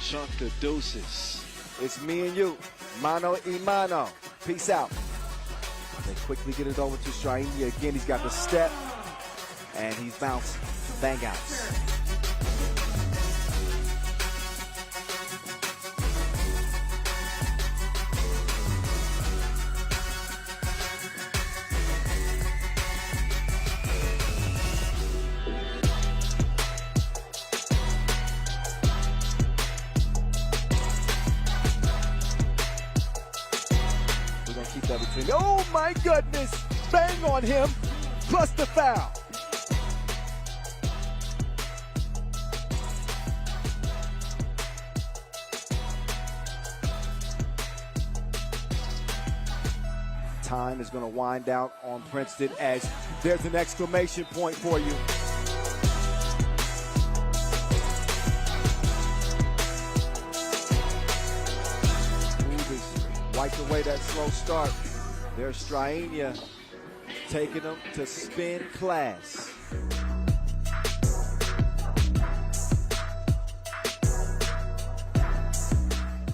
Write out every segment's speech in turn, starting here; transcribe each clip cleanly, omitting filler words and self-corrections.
Chunk the deuces. It's me and you, mano y mano. Peace out. They quickly get it over to Strainia. Again, he's got the step, and he's bouncing. Bang outs. Keep that between. Oh my goodness! Bang on him, plus the foul. Time is going to wind out on Princeton as there's an exclamation point for you. Wiped away that slow start. There's Strainia taking them to spin class.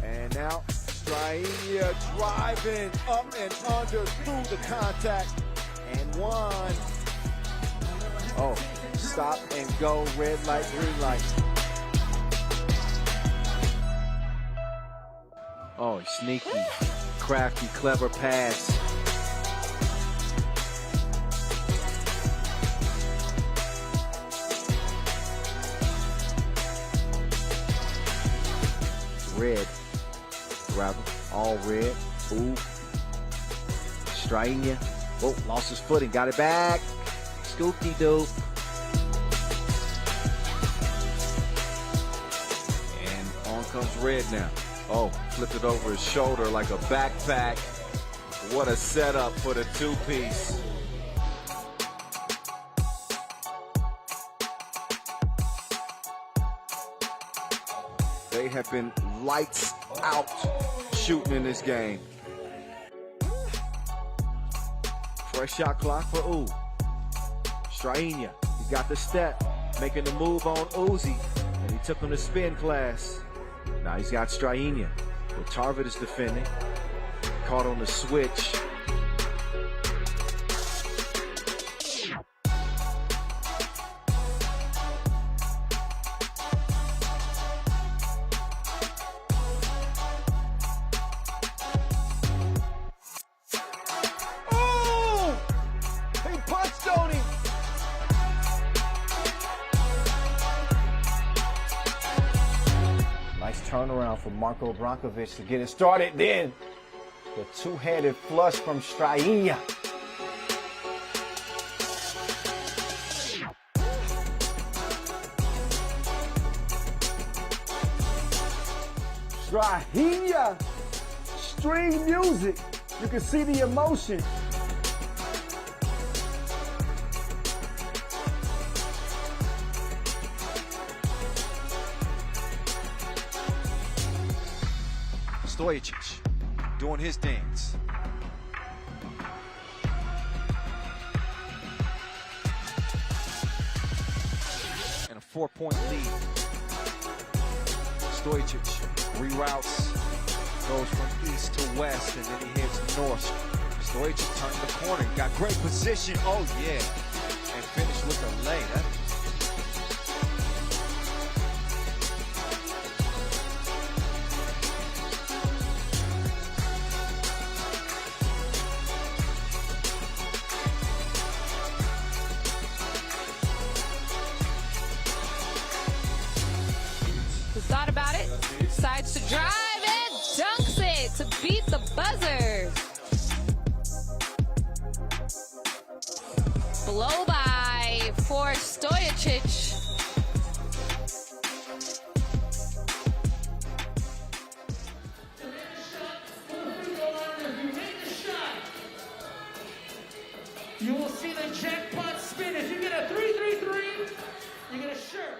And now Strainia driving up and under through the contact. And one. Oh, stop and go, red light, green light. Oh, sneaky, crafty, clever pass. Red, rather, all red. Ooh. Strainia. Oh, lost his footing, got it back. Scoopy doop. And on comes Red now. Oh, flipped it over his shoulder like a backpack. What a setup for the two-piece. They have been lights out shooting in this game. Fresh shot clock for Ooh. Strainia, he got the step, making the move on Uzi, and he took him to spin class. Now he's got Strainia. Well, Tarvatis defending. Caught on the switch. Oh! He punched on him! Nice turnaround for Marko Brankovic to get it started. Then the two-handed flush from Strainia. Strainia, string music. You can see the emotion. Stojacic doing his dance. And a 4-point lead. Stojacic reroutes, goes from east to west, and then he heads north. Stojacic turned the corner, got great position. Oh yeah, and finished with a lay. Thought about it, decides to drive and dunks it to beat the buzzer. Blow by for Stojacic. You will see the jackpot spin. If you get a 3-3-3, you get a shirt.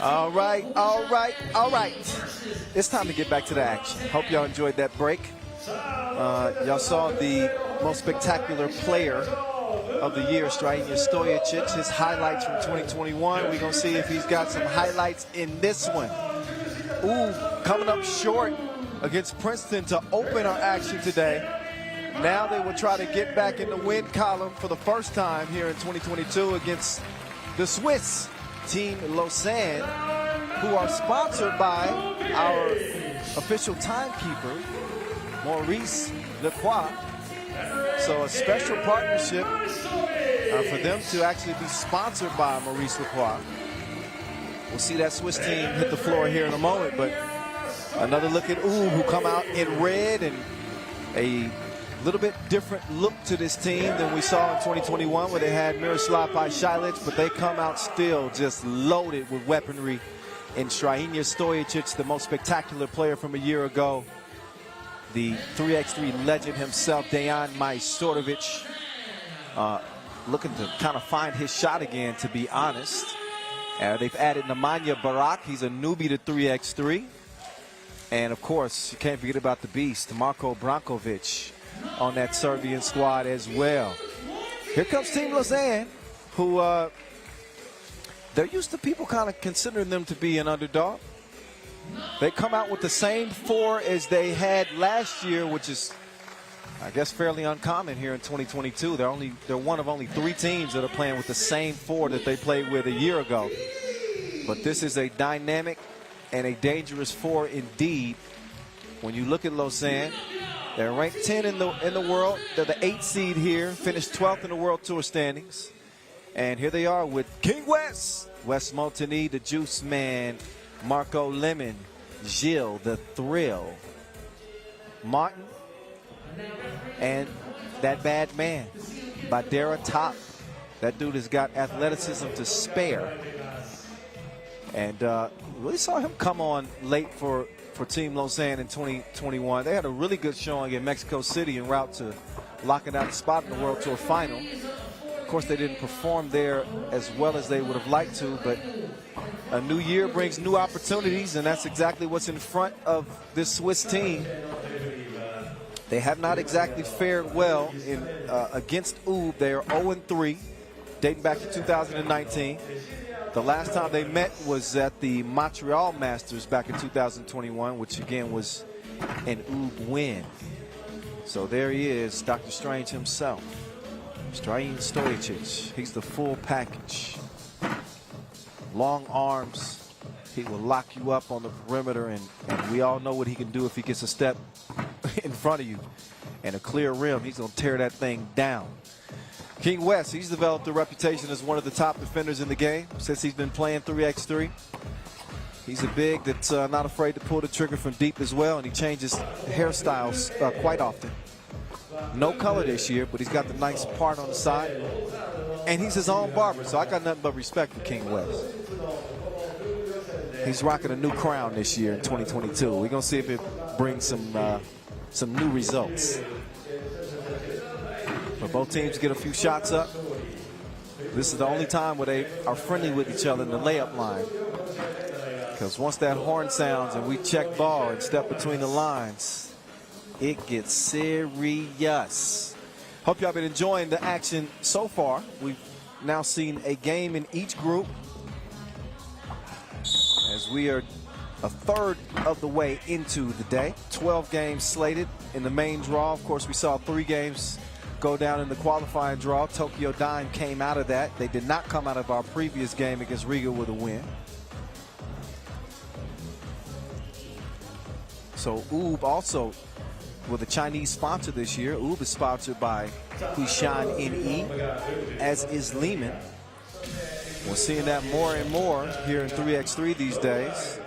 All right. It's time to get back to the action. Hope y'all enjoyed that break. Y'all saw the most spectacular player of the year, Strahinja Stojicic, his highlights from 2021. We're going to see if he's got some highlights in this one. Coming up short against Princeton to open our action today. Now they will try to get back in the win column for the first time here in 2022 against the Swiss team Lausanne, who are sponsored by our official timekeeper, Maurice Lacroix. So a special partnership for them to actually be sponsored by Maurice Lacroix. We'll see that Swiss team hit the floor here in a moment, but another look at who come out in red, and a little bit different look to this team than we saw in 2021 where they had Miroslav Pajcilic, but they come out still just loaded with weaponry. And Strahinja Stojicic, the most spectacular player from a year ago, the 3x3 legend himself, Dejan Majstorovic, looking to kind of find his shot again, to be honest. They've added Nemanja Barak. He's a newbie to 3x3. And, of course, you can't forget about the beast, Marko Brankovic, on that Serbian squad as well. Here comes Team Lausanne, who they're used to people kind of considering them to be an underdog. They come out with the same four as they had last year, which is, I guess, fairly uncommon here in 2022. They're one of only 3 teams that are playing with the same four that they played with a year ago. But this is a dynamic and a dangerous four indeed. When you look at Lausanne, they're ranked 10 in the world. They're the 8th seed here, finished 12th in the World Tour standings. And here they are with King Wes, Wes Montagny, the Juice Man, Marco Lemon, Gilles, the Thrill, Martin, and that bad man, Badera Top. That dude has got athleticism to spare. And really saw him come on late for Team Lausanne in 2021. They had a really good showing in Mexico City en route to locking out a spot in the World Tour final. Of course, they didn't perform there as well as they would have liked to, but a new year brings new opportunities, and that's exactly what's in front of this Swiss team. They have not exactly fared well against UB. They are 0-3, dating back to 2019. The last time they met was at the Montreal Masters back in 2021, which again was an UB win. So there he is, Dr. Strange himself, Strahinja Stojicic. He's the full package. Long arms. He will lock you up on the perimeter, and we all know what he can do if he gets a step in front of you and a clear rim. He's going to tear that thing down. King Wes, he's developed a reputation as one of the top defenders in the game since he's been playing 3x3. He's a big that's not afraid to pull the trigger from deep as well, and he changes hairstyles quite often. No color this year, but he's got the nice part on the side. And he's his own barber, so I got nothing but respect for King Wes. He's rocking a new crown this year in 2022. We're going to see if it brings some new results. But both teams get a few shots up. This is the only time where they are friendly with each other in the layup line. Because once that horn sounds and we check ball and step between the lines, it gets serious. Hope y'all been enjoying the action so far. We've now seen a game in each group, as we are a third of the way into the day. 12 games slated in the main draw. Of course, we saw 3 games go down in the qualifying draw. Tokyo Dime came out of that. They did not come out of our previous game against Riga with a win. So UB also with a Chinese sponsor this year. UB is sponsored by Huishan NE, as is Liman. We're seeing that more and more here in 3x3 these days.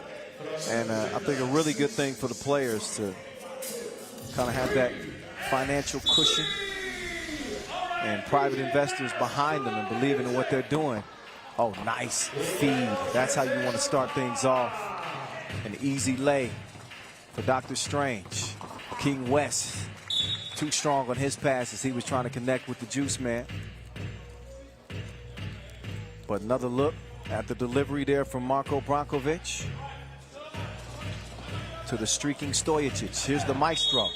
And I think a really good thing for the players to kind of have that financial cushion and private investors behind them and believing in what they're doing. Oh, nice feed. That's how you want to start things off. An easy lay for Dr. Strange. King West, too strong on his passes. He was trying to connect with the Juice Man. But another look At the delivery there from Marko Brankovic to the streaking Stojicic. Here's the maestro.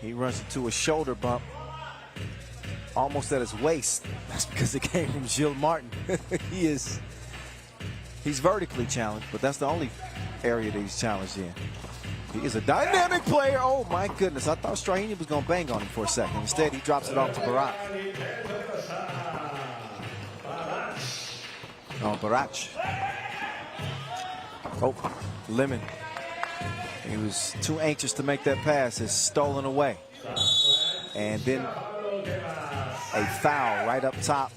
He runs into a shoulder bump almost at his waist. That's because it came from Gilles Martin. He's vertically challenged, but that's the only area that he's challenged in. He is a dynamic player. Oh my goodness. I thought Strahinja was going to bang on him for a second. Instead, he drops it off to Barak. Oh, Barak. Oh, Liman. He was too anxious to make that pass. It's stolen away. And then a foul right up top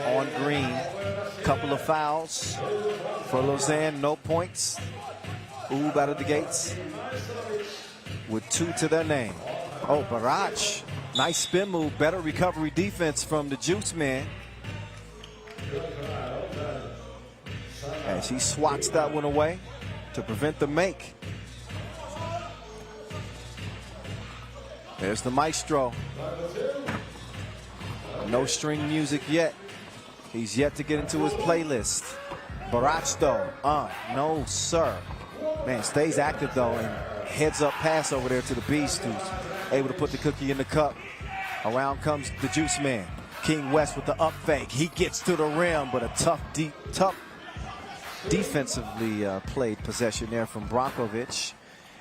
on green. Couple of fouls for Lausanne. No points. Oob out of the gates with 2 to their name. Oh, Barak. Nice spin move. Better recovery defense from the Juice Man. As he swats that one away to prevent the make. There's the maestro. No string music yet. He's yet to get into his playlist. Barak though, no sir. Man, stays active though, and heads up pass over there to the Beast, who's able to put the cookie in the cup. Around comes the Juice Man. King West with the up fake. He gets to the rim, but a tough defensively played possession there from Brankovic.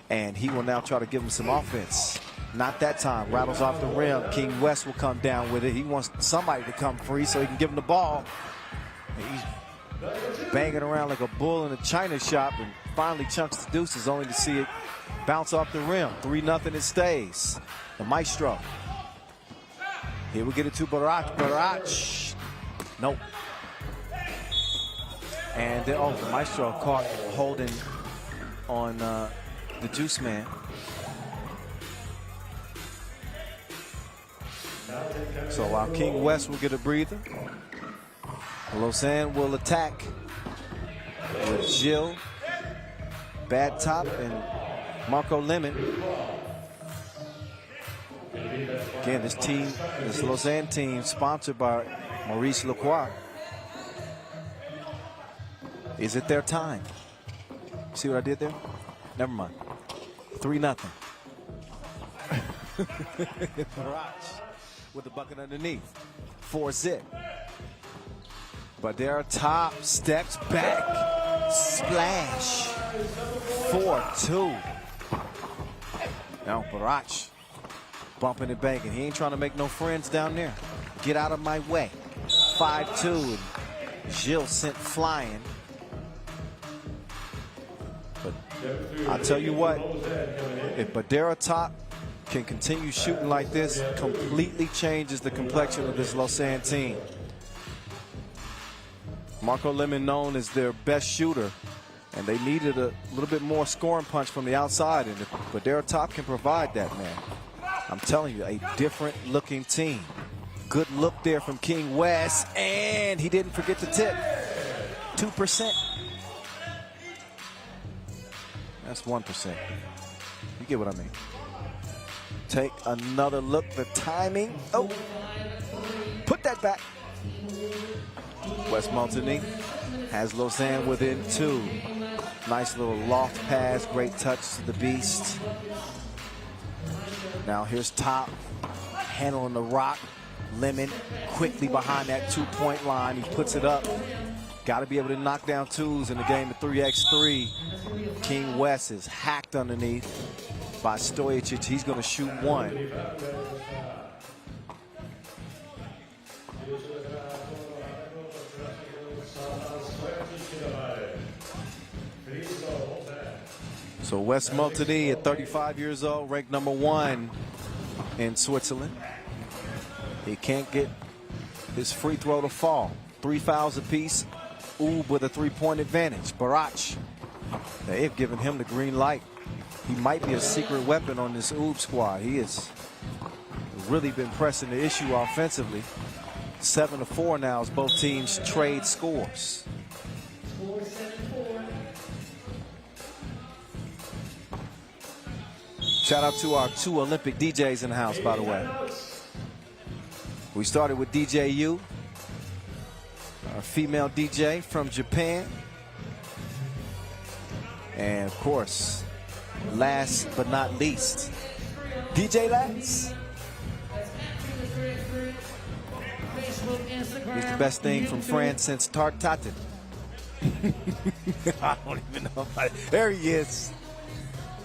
And he will now try to give him some offense. Not that time. Rattles off the rim. King West will come down with it. He wants somebody to come free so he can give him the ball. He's banging around like a bull in a china shop and finally chunks the deuces only to see it bounce off the rim. 3-0 it stays. The maestro. Here we get it to Barak. Barak. Nope. And then, the maestro caught holding on the Juice Man. So while King West will get a breather, Lausanne will attack with Gilles, Bad Top, and Marco Liman. Again, this Lausanne team, sponsored by Maurice Lacroix. Is it their time? See what I did there? Never mind. 3-0. With the bucket underneath. 4-zip. But their top steps back. Splash. 4-2. Now Barak bumping and banging. He ain't trying to make no friends down there. Get out of my way. 5-2. Gilles sent flying. But I'll tell you what, if Badera Top can continue shooting like this, completely changes the complexion of this Lausanne team. Marco Liman known as their best shooter, and they needed a little bit more scoring punch from the outside, and if Badera Top can provide that, man, I'm telling you, a different looking team. Good look there from King West, and he didn't forget to tip. 2%. That's 1%. You get what I mean. Take another look. The timing. Oh, put that back. West Montagny has Lausanne within 2. Nice little loft pass. Great touch to the Beast. Now here's Top handling the rock. Liman quickly behind that 2-point line. He puts it up. Got to be able to knock down 2s in the game of 3x3. King West is hacked underneath by Stojicic. He's going to shoot 1. So West Montagny at 35 years old, ranked number 1 in Switzerland. He can't get his free throw to fall. 3 fouls apiece. Oob with a 3-point advantage. Barak. They've given him the green light. He might be a secret weapon on this Oob squad. He has really been pressing the issue offensively. 7-4 now as both teams trade scores. Shout out to our 2 Olympic DJs in the house, by the way. We started with DJ U, our a female DJ from Japan. And of course, last but not least, DJ Lads. He's the best thing from France since Tartatin. I don't even know about it. There he is.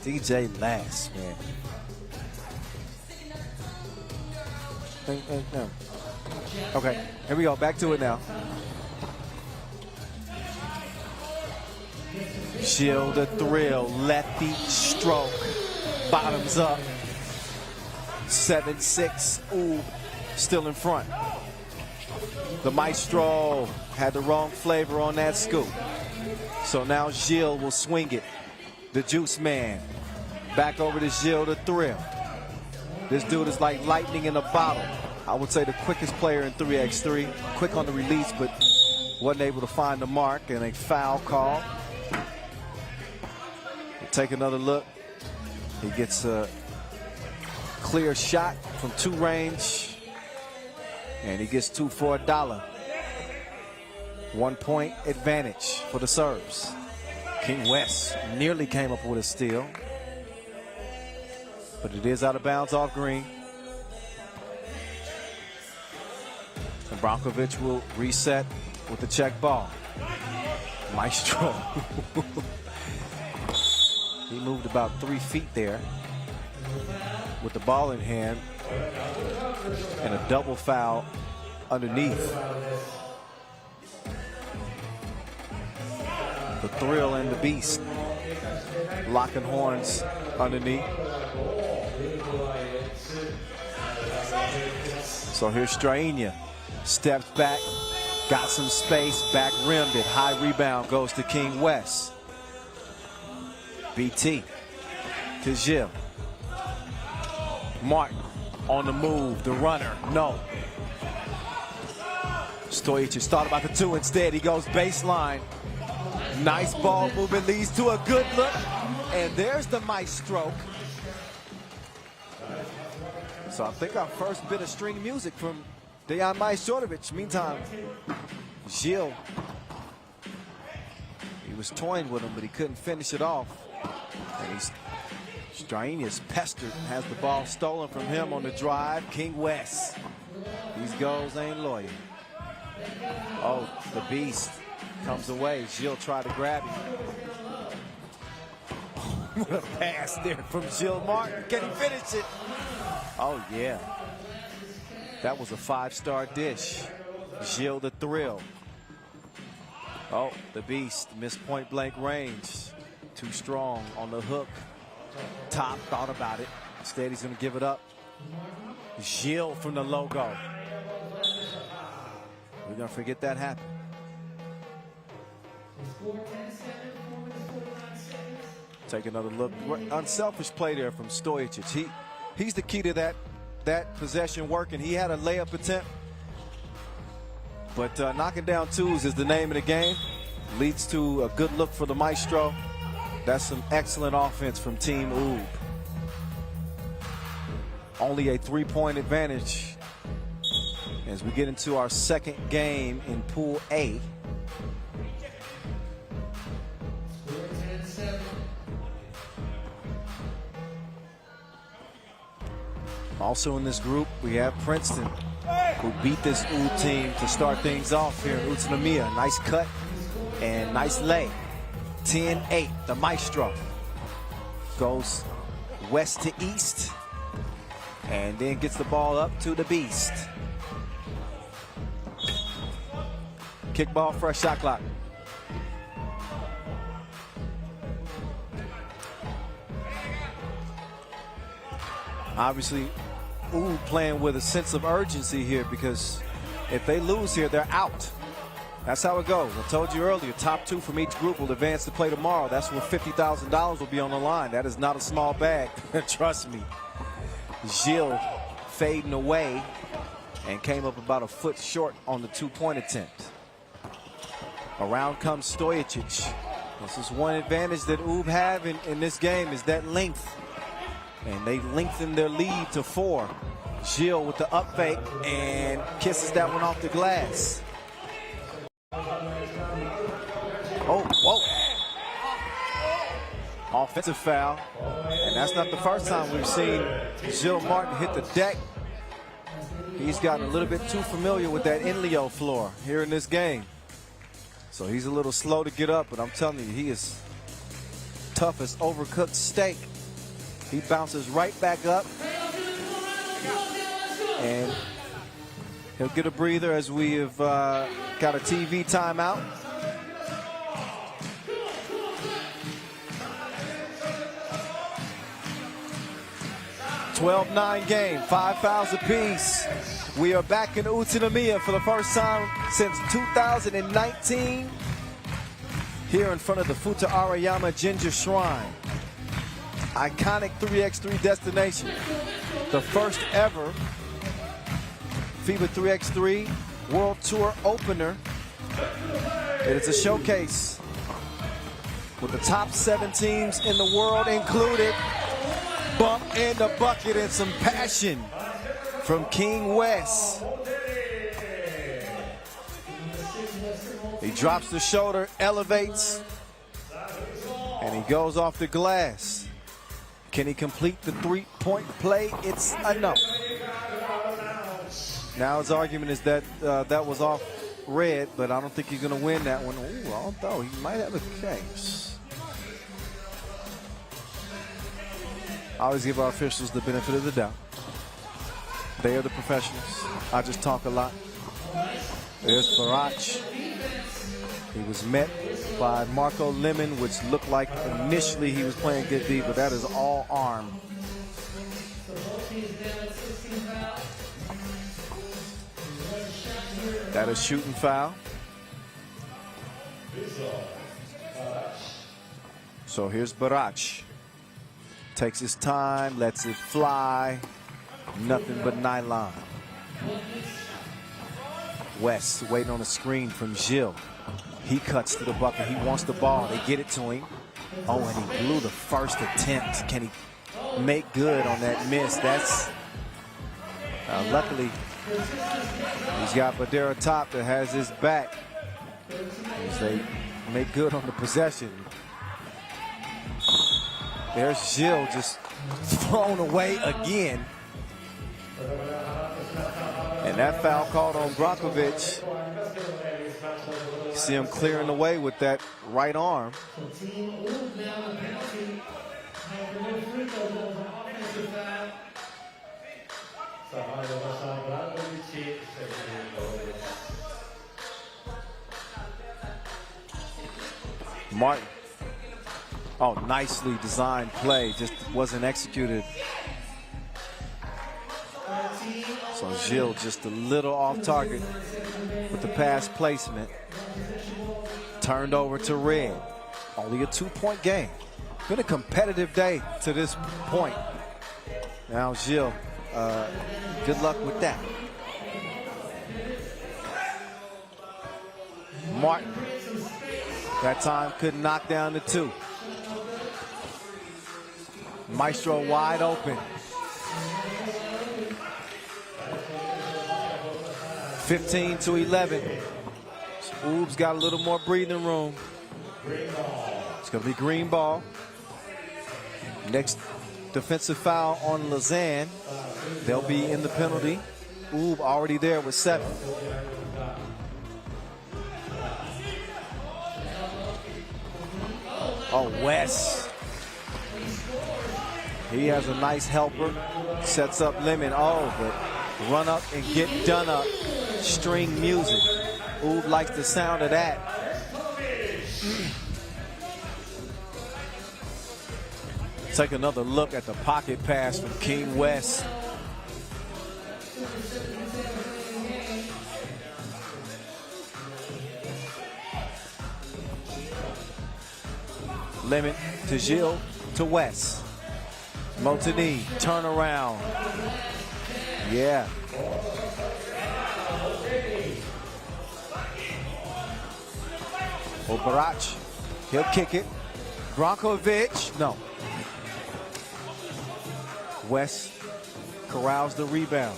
DJ Lads, man. Okay, here we go. Back to it now. Shield the thrill, lefty stroke, bottoms up. 7-6, ooh, still in front. The Maestro had the wrong flavor on that scoop. So now Gilles will swing it. The Juice Man. Back over to Gilles the thrill. This dude is like lightning in a bottle. I would say the quickest player in 3x3. Quick on the release, but wasn't able to find the mark, and a foul call. Take another look. He gets a clear shot from 2 range, and he gets 2 for $1. 1 point advantage for the serves. King West nearly came up with a steal, but it is out of bounds off green. And Brankovic will reset with the check ball. Maestro. He moved about 3 feet there with the ball in hand, and a double foul underneath. The Thrill and the Beast locking horns underneath. So here's Šakiai. Steps back, got some space, back rimmed it. High rebound goes to King West. BT to Gilles. Martin on the move, the runner, no. Stojic thought about the 2 instead. He goes baseline. Nice ball movement leads to a good look. And there's the Maestro. So I think our first bit of string music from Dejan Majstorovic. Meantime, Gilles, he was toying with him, but he couldn't finish it off. And Šakiai is pestered, has the ball stolen from him on the drive. King West. These goals ain't loyal. Oh, the Beast comes away. Gilles tried to grab him. What a pass there from Gilles Martin. Can he finish it? Oh, yeah. That was a 5-star dish. Gilles the Thrill. Oh, the Beast missed point blank range. Too strong on the hook. Top thought about it. Instead, he's going to give it up. Gilles from the logo. We're going to forget that happened. Take another look. Unselfish play there from Stojic. He's the key to that possession working. He had a layup attempt, but knocking down twos is the name of the game. Leads to a good look for the Maestro. That's some excellent offense from Team Oob. Only a 3-point advantage as we get into our second game in Pool A. Also in this group, we have Princeton, who beat this Oob team to start things off here in Utsunomiya. Nice cut and nice lay. 10-8, the Maestro goes west to east and then gets the ball up to the Beast. Kickball, fresh shot clock. Obviously, Ooh playing with a sense of urgency here, because if they lose here, they're out. That's how it goes. I told you earlier, top 2 from each group will advance to play tomorrow. That's when $50,000 will be on the line. That is not a small bag, trust me. Gilles fading away and came up about a foot short on the 2-point attempt. Around comes Stojic. This is one advantage that Oob have in this game, is that length. And they lengthen their lead to 4. Gilles with the up fake and kisses that one off the glass. offensive foul. And that's not the first time we've seen Gilles Martin hit the deck. He's gotten a little bit too familiar with that Inleo floor here in this game. So he's a little slow to get up, but I'm telling you, he is tough as overcooked steak. He bounces right back up. And he'll get a breather as we have got a TV timeout. (12-9) game, 5 fouls apiece. We are back in Utsunomiya for the first time since 2019. Here in front of the Futa Arayama Ginger Shrine. Iconic 3x3 destination. The first ever FIBA 3x3 World Tour Opener. It is a showcase with the top 7 teams in the world included. Bump in the bucket and some passion from King West. He drops the shoulder, elevates, and he goes off the glass. Can he complete the 3-point play? It's a no. Now his argument is that that was off red, but I don't think he's going to win that one. Ooh, although he might have a case. I always give our officials the benefit of the doubt. They are the professionals. I just talk a lot. There's Barach. He was met by Marco Liman, which looked like initially he was playing good D, but that is all arm. That is shooting foul. So here's Barach. Takes his time, lets it fly. Nothing but nylon. West waiting on a screen from Gilles. He cuts to the bucket. He wants the ball. They get it to him. Oh, and he blew the first attempt. Can he make good on that miss? That's luckily he's got Badera Top that has his back as they make good on the possession. There's Gilles just thrown away again. And that foul called on Brankovic. See him clearing away with that right arm. Martin. Oh, nicely designed play, just wasn't executed. So Gilles just a little off target with the pass placement. Turned over to Red. Only a 2-point game. Been a competitive day to this point. Now Gilles, good luck with that. Martin, that time couldn't knock down the 2. Maestro wide open. 15-11. Oob's got a little more breathing room. It's going to be green ball. Next defensive foul on Lausanne. They'll be in the penalty. Oob already there with 7. Oh, West. He has a nice helper. Sets up Liman. Oh, but run up and get done up. String music. Oob likes the sound of that. Take another look at the pocket pass from King West. Liman to Gilles to West. Motini, turn around. Yeah. Barach, he'll kick it. Brankovic, no. West corrals the rebound.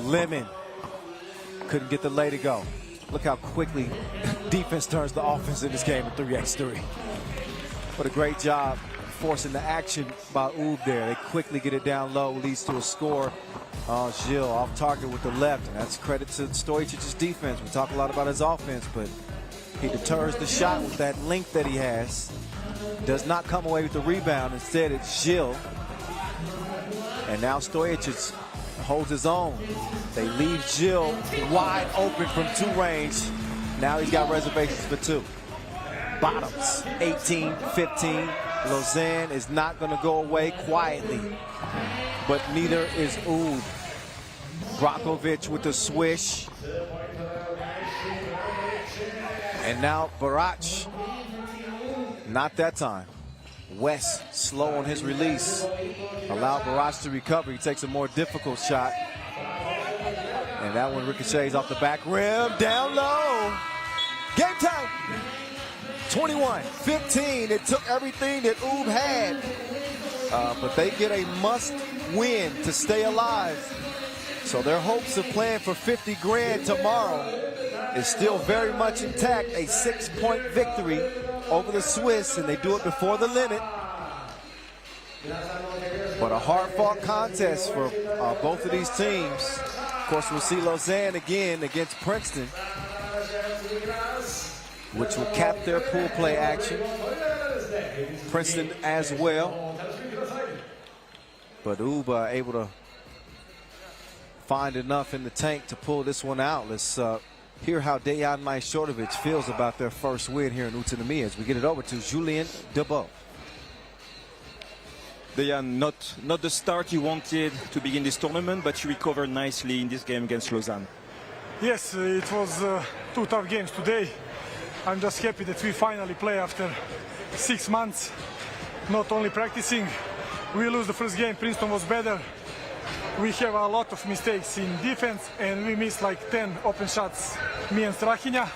Liman couldn't get the lay to go. Look how quickly defense turns the offense in this game at 3x3. What a great job forcing the action by Ub there. They quickly get it down low, leads to a score. Gilles off target with the left, and that's credit to Stojicic's defense. We talk a lot about his offense, but he deters the shot with that length that he has. Does not come away with the rebound. Instead, it's Gilles. And now Stojicic holds his own. They leave Gilles wide open from 2 range. Now he's got reservations for 2. Bottoms, 18-15. Lausanne is not going to go away quietly, but neither is Ub. Brakovic with the swish. And now Barac. Not that time. West slow on his release. Allow Barac to recover. He takes a more difficult shot. And that one ricochets off the back rim. Down low. Game time. 21-15. It took everything that Ub had. But they get a must-win to stay alive. So their hopes of playing for 50 grand tomorrow is still very much intact. A 6-point victory over the Swiss, and they do it before the limit. But a hard-fought contest for both of these teams. Of course, we'll see Lausanne again against Princeton, which will cap their pool play action. Princeton as well. But Ub able to find enough in the tank to pull this one out. Let's hear how Dejan Majstorovic feels about their first win here in Utsunomiya as we get it over to Julien Debeau. Dejan, not the start you wanted to begin this tournament, but you recovered nicely in this game against Lausanne. Yes, it was 2 tough games today. I'm just happy that we finally play after 6 months, not only practicing. We lose the first game, Princeton was better. We have a lot of mistakes in defense, and we missed like 10 open shots, me and Strahinja.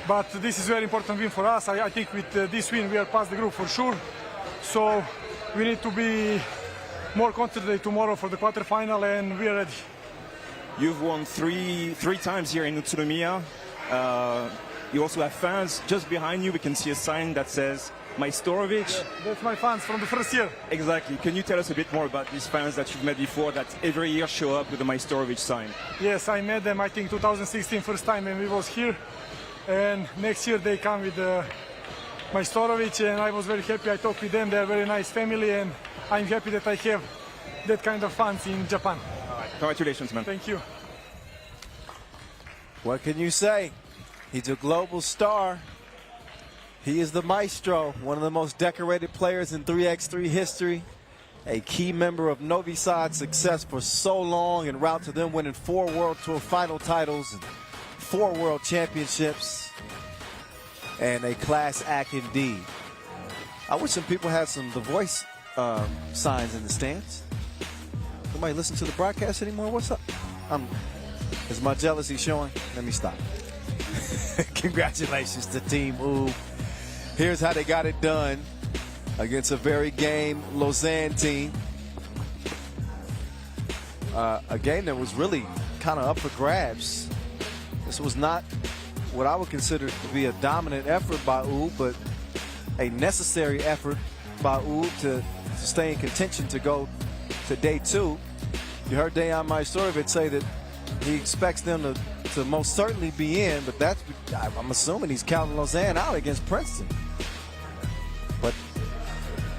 But this is a very important win for us. I think with this win we are past the group for sure. So we need to be more concentrated tomorrow for the quarterfinal, and we are ready. You've won three times here in Utsunomiya. You also have fans just behind you. We can see a sign that says Majstorovic. Yeah, that's my fans from the first year. Exactly. Can you tell us a bit more about these fans that you've met before that every year show up with the Majstorovic sign? Yes, I met them, I think, 2016, first time when we was here. And next year they come with Majstorovic, and I was very happy. I talked with them. They're a very nice family, and I'm happy that I have that kind of fans in Japan. All right. Congratulations, man. Thank you. What can you say? He's a global star. He is the maestro, one of the most decorated players in 3x3 history, a key member of Novi Sad's success for so long, en route to them winning 4 World Tour final titles and 4 World Championships, and a class act indeed. I wish some people had some The Voice signs in the stands. Nobody listen to the broadcast anymore? What's up? Is my jealousy showing? Let me stop. Congratulations to Team Ub. Here's how they got it done against a very game Lausanne team. A game that was really kind of up for grabs. This was not what I would consider to be a dominant effort by Ub, but a necessary effort by Ub to stay in contention to go to day 2. You heard Dejan Majstorovic say that he expects them to most certainly be in, but that's, I'm assuming he's counting Lausanne out against Princeton. But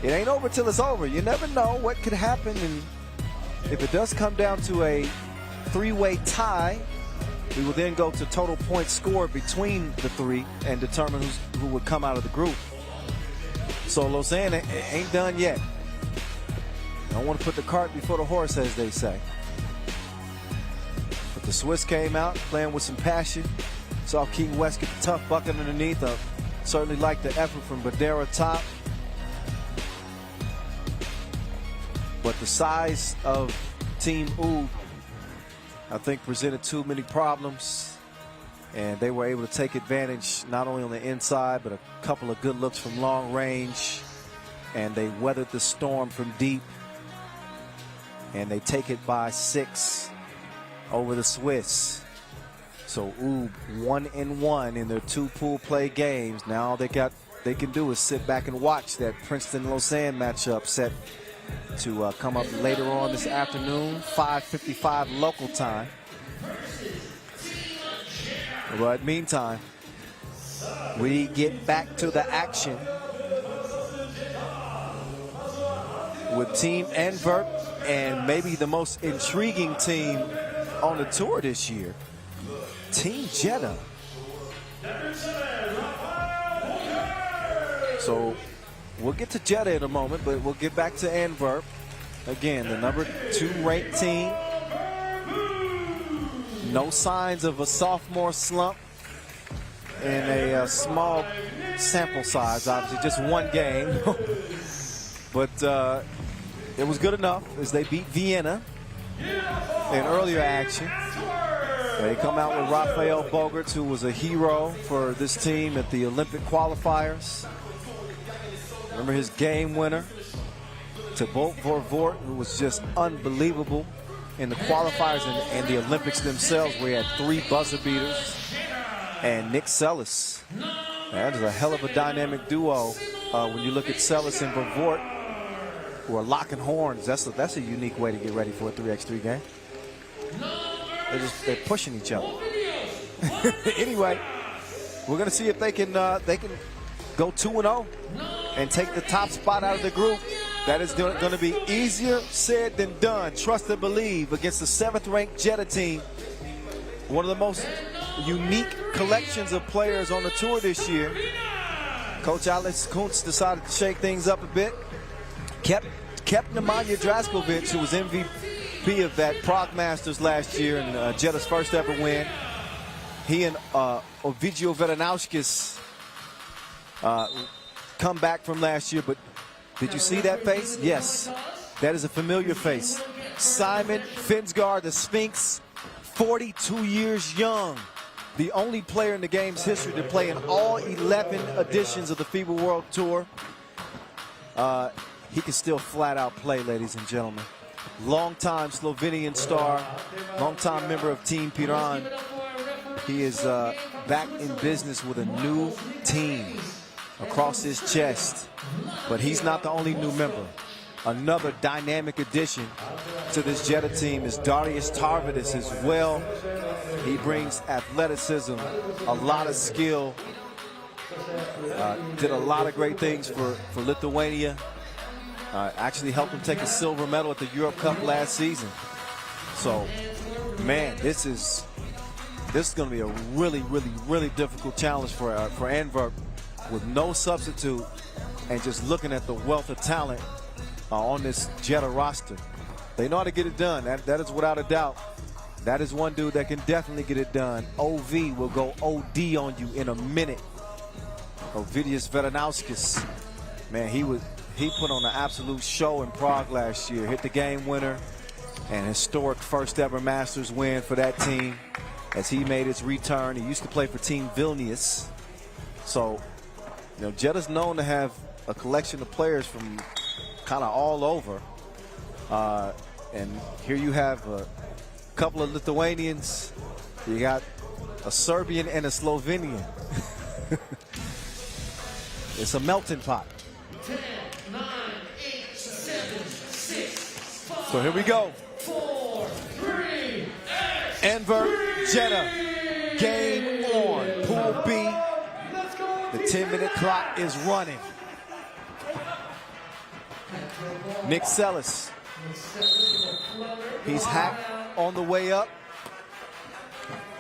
it ain't over till it's over. You never know what could happen, and if it does come down to a 3-way tie, we will then go to total points scored between the 3 and determine who would come out of the group. So Lausanne ain't done yet. I don't want to put the cart before the horse, as they say. But the Swiss came out playing with some passion. Saw King West get the tough bucket underneath. Certainly like the effort from Badera top. But the size of Team Ub, I think, presented too many problems. And they were able to take advantage not only on the inside, but a couple of good looks from long range. And they weathered the storm from deep. And they take it by 6 over the Swiss. So Ub 1-1 in their 2 pool play games. Now they got they can do is sit back and watch that Princeton-Lausanne matchup set to come up later on this afternoon, 5:55 local time. But meantime, we get back to the action with Team Antwerp and maybe the most intriguing team on the tour this year, Team Jeddah. So we'll get to Jeddah in a moment, but we'll get back to Antwerp. Again, the number 2 ranked team. No signs of a sophomore slump in a small sample size, obviously just one game. But it was good enough as they beat Vienna in earlier action. They come out with Rafael Bogerts, who was a hero for this team at the Olympic qualifiers. Remember his game winner to Bolt Vorvort, who was just unbelievable in the qualifiers and the Olympics themselves, where he had 3 buzzer beaters. And Nick Sellis. That is a hell of a dynamic duo. When you look at Sellis and Vorvort, who are locking horns, that's a unique way to get ready for a 3x3 game. They're pushing each other. Anyway, we're gonna see if they can go 2-0 and take the top spot out of the group. That is going to be easier said than done. Trust and believe against the 7th-ranked Jeddah team. One of the most unique collections of players on the tour this year. Coach Alex Kuntz decided to shake things up a bit. Kept Nemanja Draskovic, who was MVP of that Prague Masters last year and Jeddah's first ever win. He and Ovidio Vedanauskis come back from last year, but did you see that face? Yes, that is a familiar face. Simon Pensgaard, the Sphinx, 42 years young. The only player in the game's history to play in all 11 editions of the FIBA World Tour. He can still flat out play, ladies and gentlemen. Longtime Slovenian star, longtime member of Team Piran. He is back in business with a new team across his chest. But he's not the only new member. Another dynamic addition to this Jeddah team is Darius Tarvatis as well. He brings athleticism, a lot of skill. Did a lot of great things for Lithuania. Actually helped him take a silver medal at the Europe Cup last season. So, man, this is going to be a really, really, really difficult challenge for Antwerp with no substitute and just looking at the wealth of talent on this Jeddah roster. They know how to get it done. That is without a doubt. That is one dude that can definitely get it done. OV will go OD on you in a minute. Ovidius Vedanauskis, man, he put on an absolute show in Prague last year. Hit the game winner, and historic first ever Masters win for that team as he made his return. He used to play for Team Vilnius. So, you know, Jeddah's known to have a collection of players from kind of all over. And here you have a couple of Lithuanians. You got a Serbian and a Slovenian. It's a melting pot. 10, 9, 8, 7, 6, 5, so here we go. 4, 3, Antwerp, Jeddah, game on. Pool B. The 10-minute clock is running. Nick Sellis. He's hacked on the way up.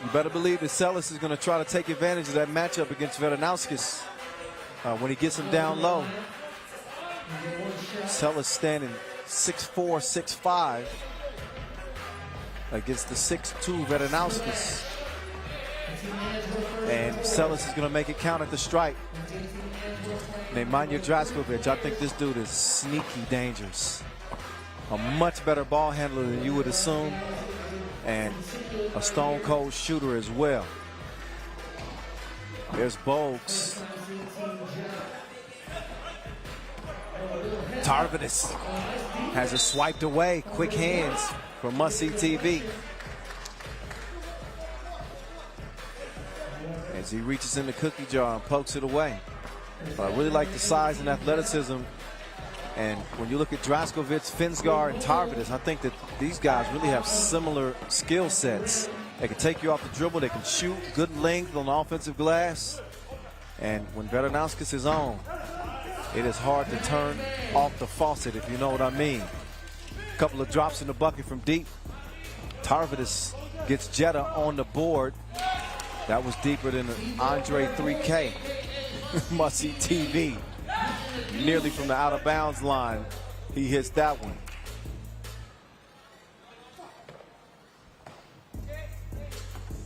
You better believe that Sellis is going to try to take advantage of that matchup against Vedanauskis when he gets him down low. Sellis standing 6'4", 6'5", against the 6'2" Vedanauskis. And Sellis is going to make it count at the strike. Nemanja Draskovic, I think this dude is sneaky dangerous. A much better ball handler than you would assume, and a stone cold shooter as well. There's Bogues. Tarvatis has it swiped away. Quick hands for Must See TV. As he reaches in the cookie jar and pokes it away. But I really like the size and athleticism. And when you look at Draskovic, Pensgaard, and Tarvatis, I think that these guys really have similar skill sets. They can take you off the dribble. They can shoot, good length on the offensive glass. And when Veranauskas is on, it is hard to turn off the faucet, if you know what I mean. A couple of drops in the bucket from deep. Tarvatis gets Jeddah on the board. That was deeper than Andre 3K. Must-see TV. Nearly from the out-of-bounds line, he hits that one.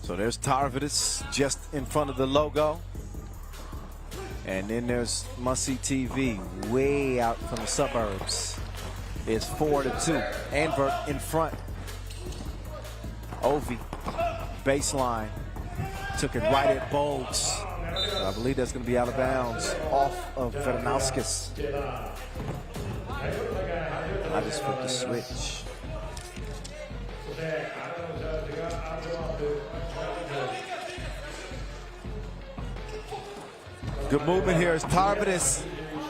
So there's Tarvatis just in front of the logo. And then there's Must-see TV way out from the suburbs. It's 4-2. Antwerp in front. Ovi, baseline, took it right at Bogues. I believe that's going to be out of bounds off of Veranauskas. I just put the switch. Good movement here as Tarvatis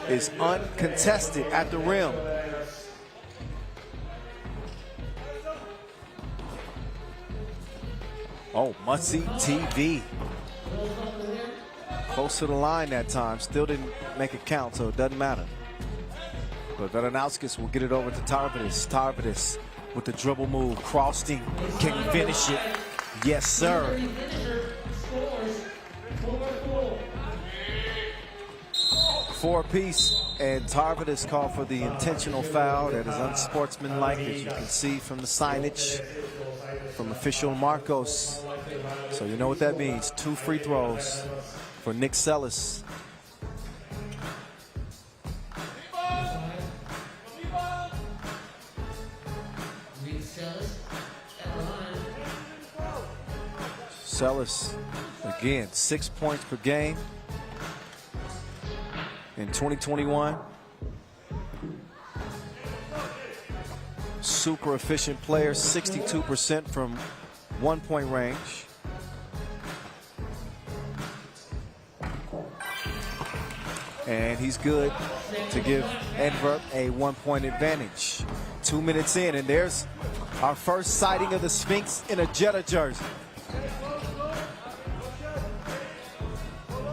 is uncontested at the rim. Oh, Must-see TV. Close to the line that time. Still didn't make it count, so it doesn't matter. But Veranauskas will get it over to Tarvatis. Tarvatis with the dribble move. Crossing. Can he finish it? Yes, sir. Four-piece, and Tarvatis called for the intentional foul. That is unsportsmanlike, as you can see from the signage from official Marcos. So you know what that means. 2 free throws for Nick Sellis. Sellis, again, 6 points per game in 2021. Super efficient player, 62% from 1-point range. And he's good to give Antwerp a 1-point advantage. 2 minutes in, and there's our first sighting of the Sphinx in a Jeddah jersey.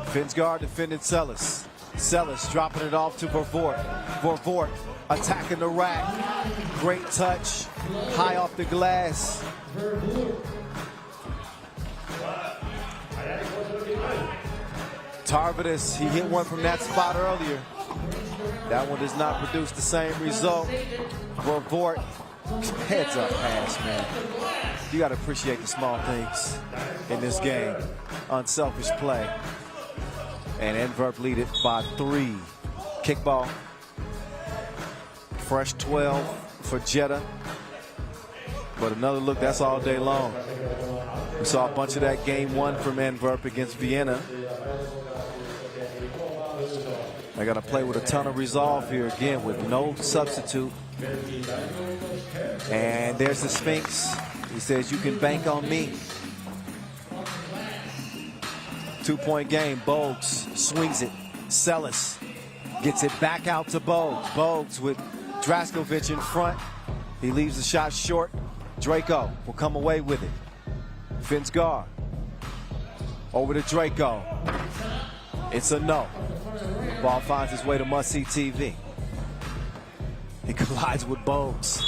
Pensgaard defended Sellis. Sellis dropping it off to Vervoort. Vervoort attacking the rack. Great touch, high off the glass. Tarvatis, he hit one from that spot earlier. That one does not produce the same result. Vervoort, heads up pass, man. You got to appreciate the small things in this game. Unselfish play. And Antwerp lead it by 3. Kickball. Fresh 12 for Jeddah. But another look, that's all day long. We saw a bunch of that game 1 from Antwerp against Vienna. They got to play with a ton of resolve here again with no substitute. And there's the Sphinx. He says, you can bank on me. 2-point game. Bogues swings it. Sellis gets it back out to Bogues. Bogues with Draskovic in front. He leaves the shot short. Draco will come away with it. Pensgaard over to Draco. It's a no. The ball finds its way to Must-see TV. He collides with Bogues.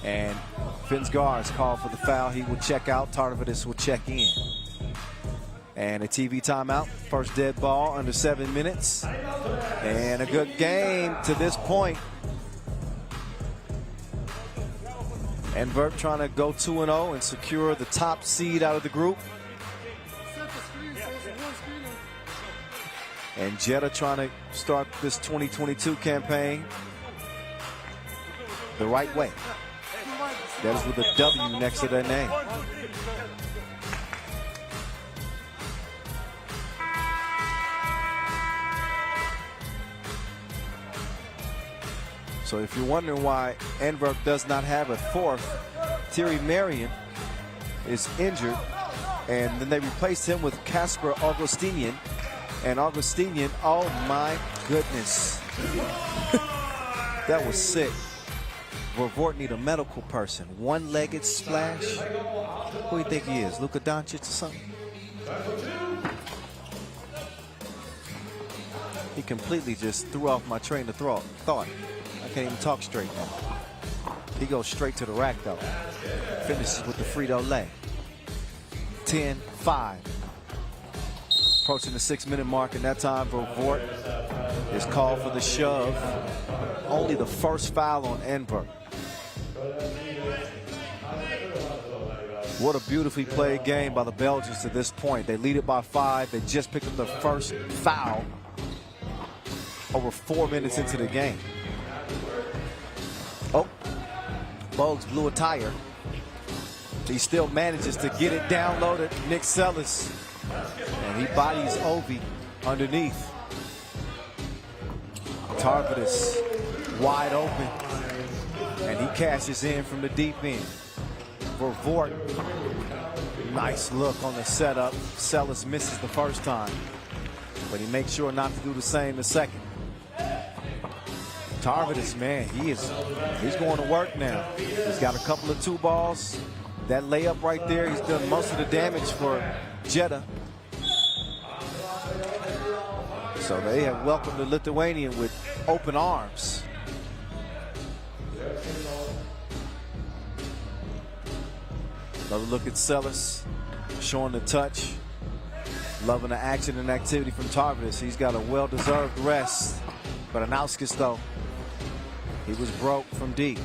And Pensgaard is called for the foul. He will check out. Tarvatis will check in. And a TV timeout. First dead ball under 7 minutes. And a good game to this point. Antwerp trying to go 2-0 and secure the top seed out of the group. And Jeddah trying to start this 2022 campaign the right way. That is with a W next to their name. So if you're wondering why Antwerp does not have a 4th, Thierry Marion is injured, and then they replaced him with Kasper Augustinian. and Augustinian. Oh my goodness. That was sick. Vervoort need a medical person. One-legged splash. Who do you think he is? Luka Doncic or something? He completely just threw off my train of thought. I can't even talk straight now. He goes straight to the rack though. Finishes with the Frito-Lay. 10-5. Approaching the 6-minute mark, and that time Vervoort is called for the shove. Only the first foul on Antwerp. What a beautifully played game by the Belgians to this point. They lead it by 5. They just picked up the first foul over 4 minutes into the game. Oh, Bogues blew a tire. He still manages to get it down low to Nick Sellis. And he bodies Ovi underneath. Tarvatis wide open. And he cashes in from the deep end. Vervoort, nice look on the setup. Sellis misses the first time, but he makes sure not to do the same the second. Tarvatis, man, he's going to work now. He's got a couple of 2 balls. That layup right there, he's done most of the damage for Jeddah. So they have welcomed the Lithuanian with open arms. Another look at Sellis, showing the touch. Loving the action and activity from Tarvatis. He's got a well-deserved rest. But Anauskas, though, he was broke from deep.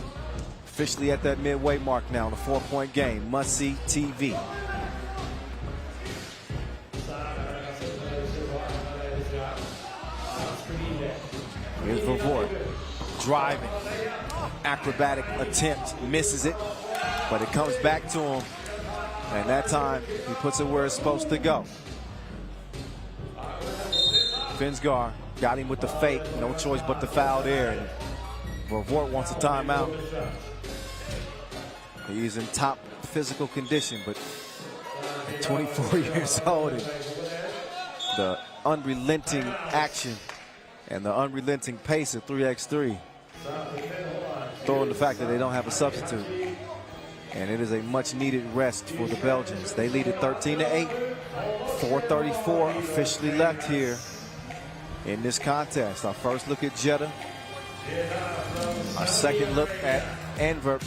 Officially at that midway mark now in a 4-point game. Must-see TV. Here's Vervoort, driving. Acrobatic attempt, misses it. But it comes back to him, and that time he puts it where it's supposed to go. Pensgaard got him with the fake, no choice but to foul there. And Vervoort wants a timeout. He's in top physical condition, but at 24 years old, and the unrelenting action and the unrelenting pace of 3x3, throwing the fact that they don't have a substitute. And it is a much-needed rest for the Belgians. They lead it 13-8. 4:34 officially left here in this contest. Our first look at Jeddah. Our second look at Antwerp.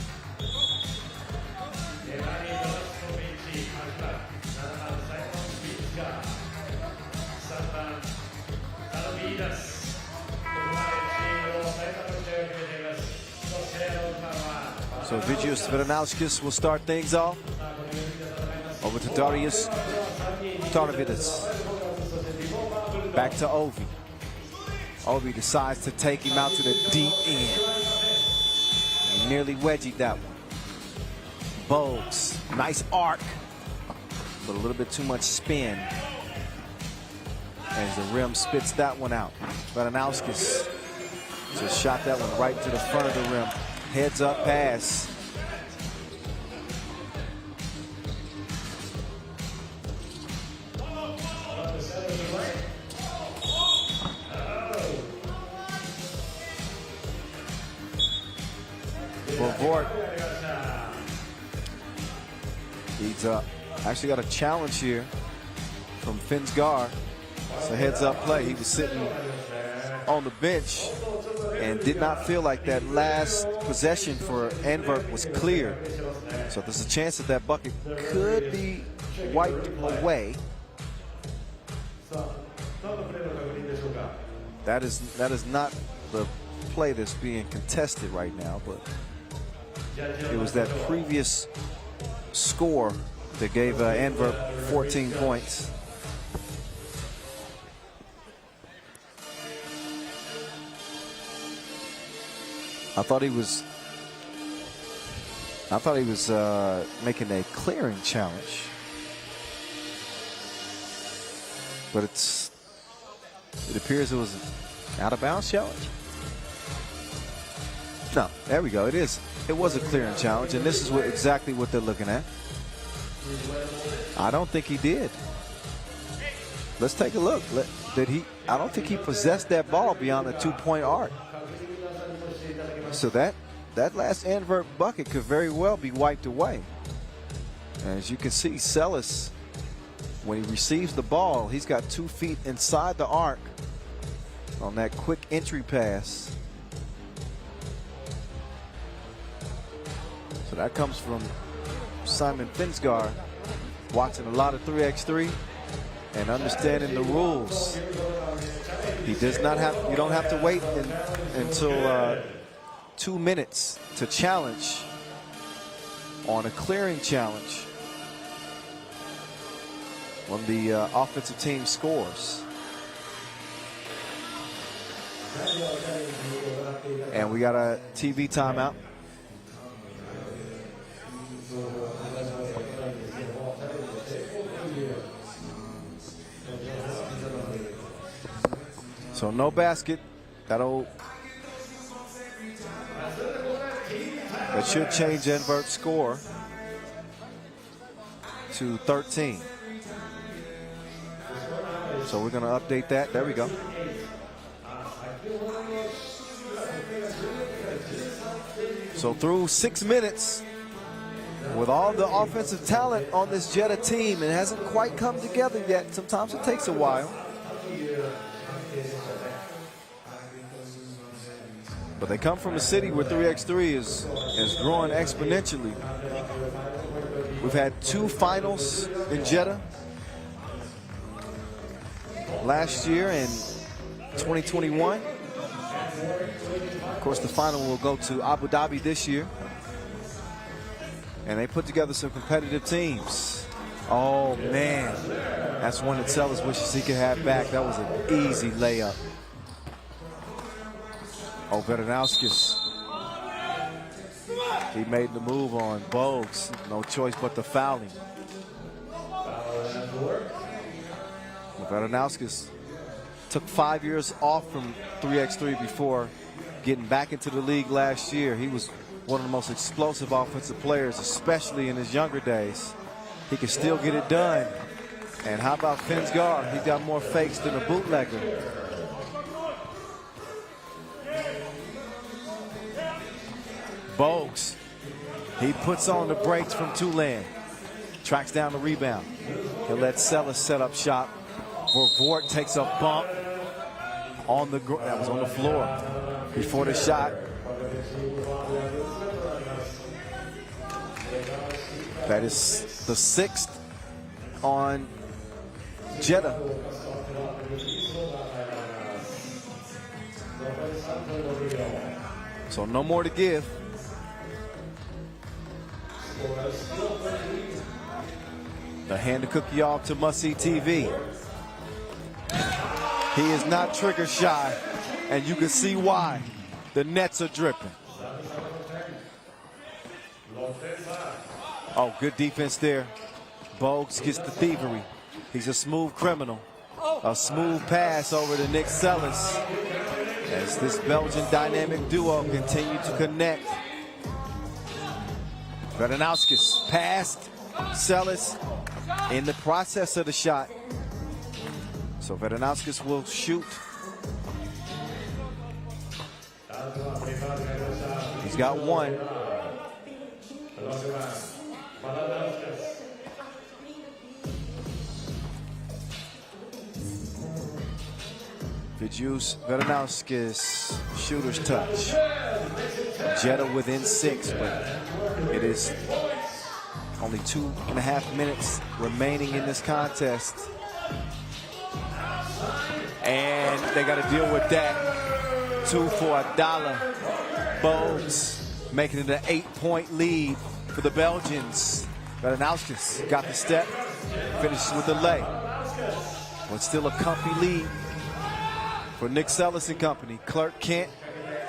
So Vigius Veranauskas will start things off. Over to Darius Tarvatis. Back to Ovi. Ovi decides to take him out to the deep end. He nearly wedgied that one. Bogues, nice arc, but a little bit too much spin as the rim spits that one out. Veranauskas just shot that one right to the front of the rim. Heads up pass. Vervoort heats up. Actually got a challenge here from Pensgaard. It's a heads up play. He was sitting on the bench and did not feel like that last possession for Antwerp was clear. So there's a chance that that bucket could be wiped away. That is not the play that's being contested right now, but it was that previous score that gave Antwerp 14 points. I thought he was making a clearing challenge, but it appears it was an out of bounds challenge. No, there we go. It was a clearing challenge, and this is exactly what they're looking at. I don't think he did. Let's take a look. I don't think he possessed that ball beyond the 2-point arc. So that last Antwerp bucket could very well be wiped away. And as you can see, Sellis, when he receives the ball, he's got 2 feet inside the arc on that quick entry pass. So that comes from Simon Pensgaard, watching a lot of 3x3 and understanding the rules. He does not have, you don't have to wait until 2 minutes to challenge on a clearing challenge when the offensive team scores. And we got a TV timeout. So no basket. That should change Antwerp's score to 13. So we're going to update that. There we go. So through 6 minutes, with all the offensive talent on this Jeddah team, it hasn't quite come together yet. Sometimes it takes a while. But they come from a city where 3x3 is growing exponentially. We've had 2 finals in Jeddah last year and 2021. Of course, the final will go to Abu Dhabi this year. And they put together some competitive teams. Oh, man. That's one that Sellis wishes he could have back. That was an easy layup. Oh, Vedanauskis. He made the move on Bogues. No choice but to foul him. Vedanauskis took 5 years off from 3x3 before getting back into the league last year. He was one of the most explosive offensive players, especially in his younger days. He can still get it done. And how about Pensgaard? He got more fakes than a bootlegger. Bogues, he puts on the brakes from Tulane. Tracks down the rebound. He'll let Sellis set up shop. Vervoort takes a bump on the that was on the floor before the shot. That is the 6th on Jeddah. So no more to give. The hand the cookie off to Must See TV. He is not trigger shy, and you can see why. The nets are dripping. Oh, good defense there. Bogues gets the thievery. He's a smooth criminal. A smooth pass over to Nick Sellis as this Belgian dynamic duo continue to connect. Vedanauskis passed. Sellis in the process of the shot. So Vedanauskis will shoot. He's got 1. Vidjus Vedanauskis, shooter's touch. Jeddah within 6, but it is only 2.5 minutes remaining in this contest. And they got to deal with that. 2 for $1. Bogues making it an 8-point lead for the Belgians. Vedanauskis got the step, finishes with the lay. But still a comfy lead for Nick Sellis and company. Clark Kent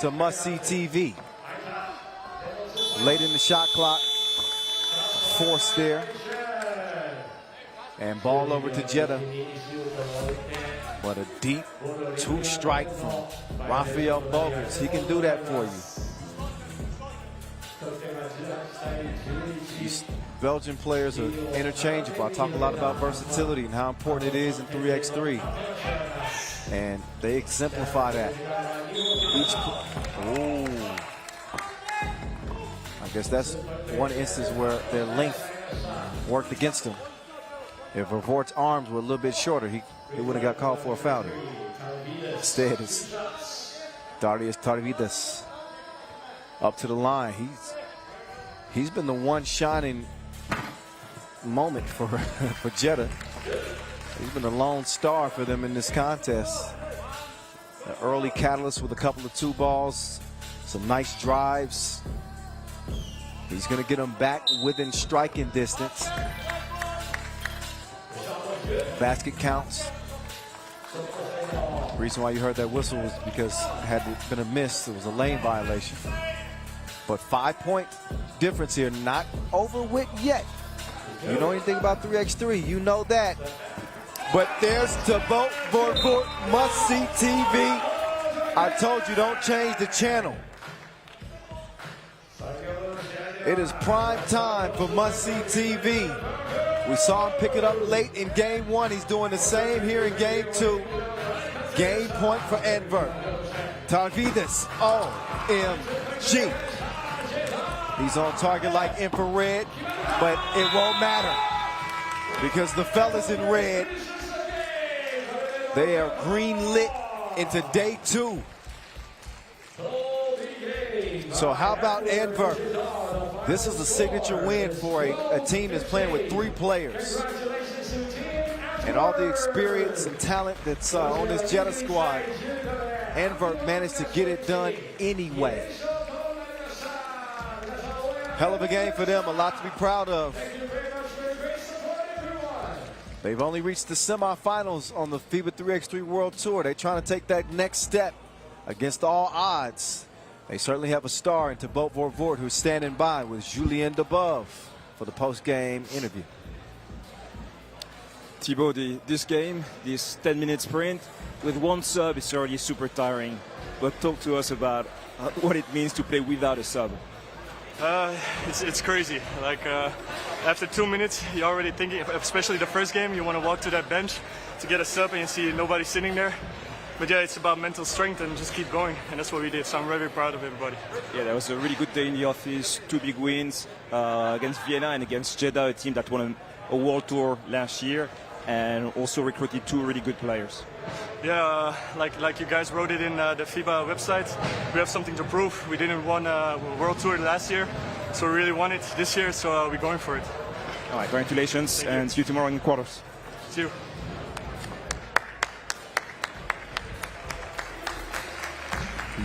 to Must See TV. Late in the shot clock. Force there. And ball over to Jeddah. But a deep 2-strike from Rafael Bogues. He can do that for you. These Belgian players are interchangeable. I talk a lot about versatility and how important it is in 3x3. And they exemplify that. I guess that's one instance where their length worked against them. If Vervoort's arms were a little bit shorter, he would have got called for a foul here. Instead, it's Darius Tarvatis up to the line. He's been the one shining moment for Jeddah. He's been a lone star for them in this contest. An early catalyst with a couple of 2 balls, some nice drives. He's going to get them back within striking distance. Basket counts. The reason why you heard that whistle was because had it been a miss, it was a lane violation. But 5-point difference here, not over with yet. You know anything about 3x3, you know that. But there's Thibaut Vervoort, must-see TV. I told you, don't change the channel. It is prime time for must-see TV. We saw him pick it up late in game 1. He's doing the same here in game 2. Game point for Antwerp. Tarvatis, OMG. He's on target like infrared, but it won't matter because the fellas in red, they are green lit into day 2. So how about Antwerp? This is a signature win for a team that's playing with 3 players. And all the experience and talent that's on this Jeddah squad, Antwerp managed to get it done anyway. Hell of a game for them, a lot to be proud of. They've only reached the semifinals on the FIBA 3x3 World Tour. They're trying to take that next step against all odds. They certainly have a star in Thibaut Vervoort, who's standing by with Julien Debove for the post-game interview. Thibaut, this game, this 10-minute sprint, with 1 sub, it's already super tiring. But talk to us about what it means to play without a sub. It's crazy. Like after 2 minutes, you're already thinking, especially the first game, you want to walk to that bench to get a sub and you see nobody sitting there. But yeah, it's about mental strength and just keep going, and that's what we did. So I'm very proud of everybody. Yeah, that was a really good day in the office. 2 big wins against Vienna and against Jeddah, a team that won a World Tour last year, and also recruited 2 really good players. Yeah, like you guys wrote it in the FIBA website, we have something to prove. We didn't win a World Tour last year, so we really won it this year, so we're going for it. All right, congratulations, and see you tomorrow in the quarters. See you.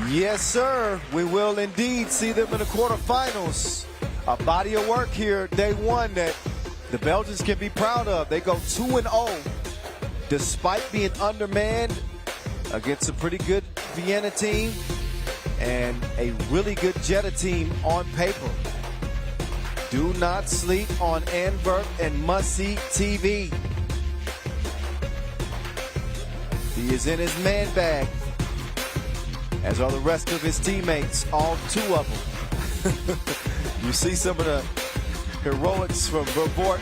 Yes, sir. We will indeed see them in the quarterfinals. A body of work here, day 1, that the Belgians can be proud of. They go 2-0 despite being undermanned against a pretty good Vienna team and a really good Jeddah team on paper. Do not sleep on Antwerp and must-see TV. He is in his man bag, as are the rest of his teammates, all 2 of them. You see some of the heroics from Vervoort,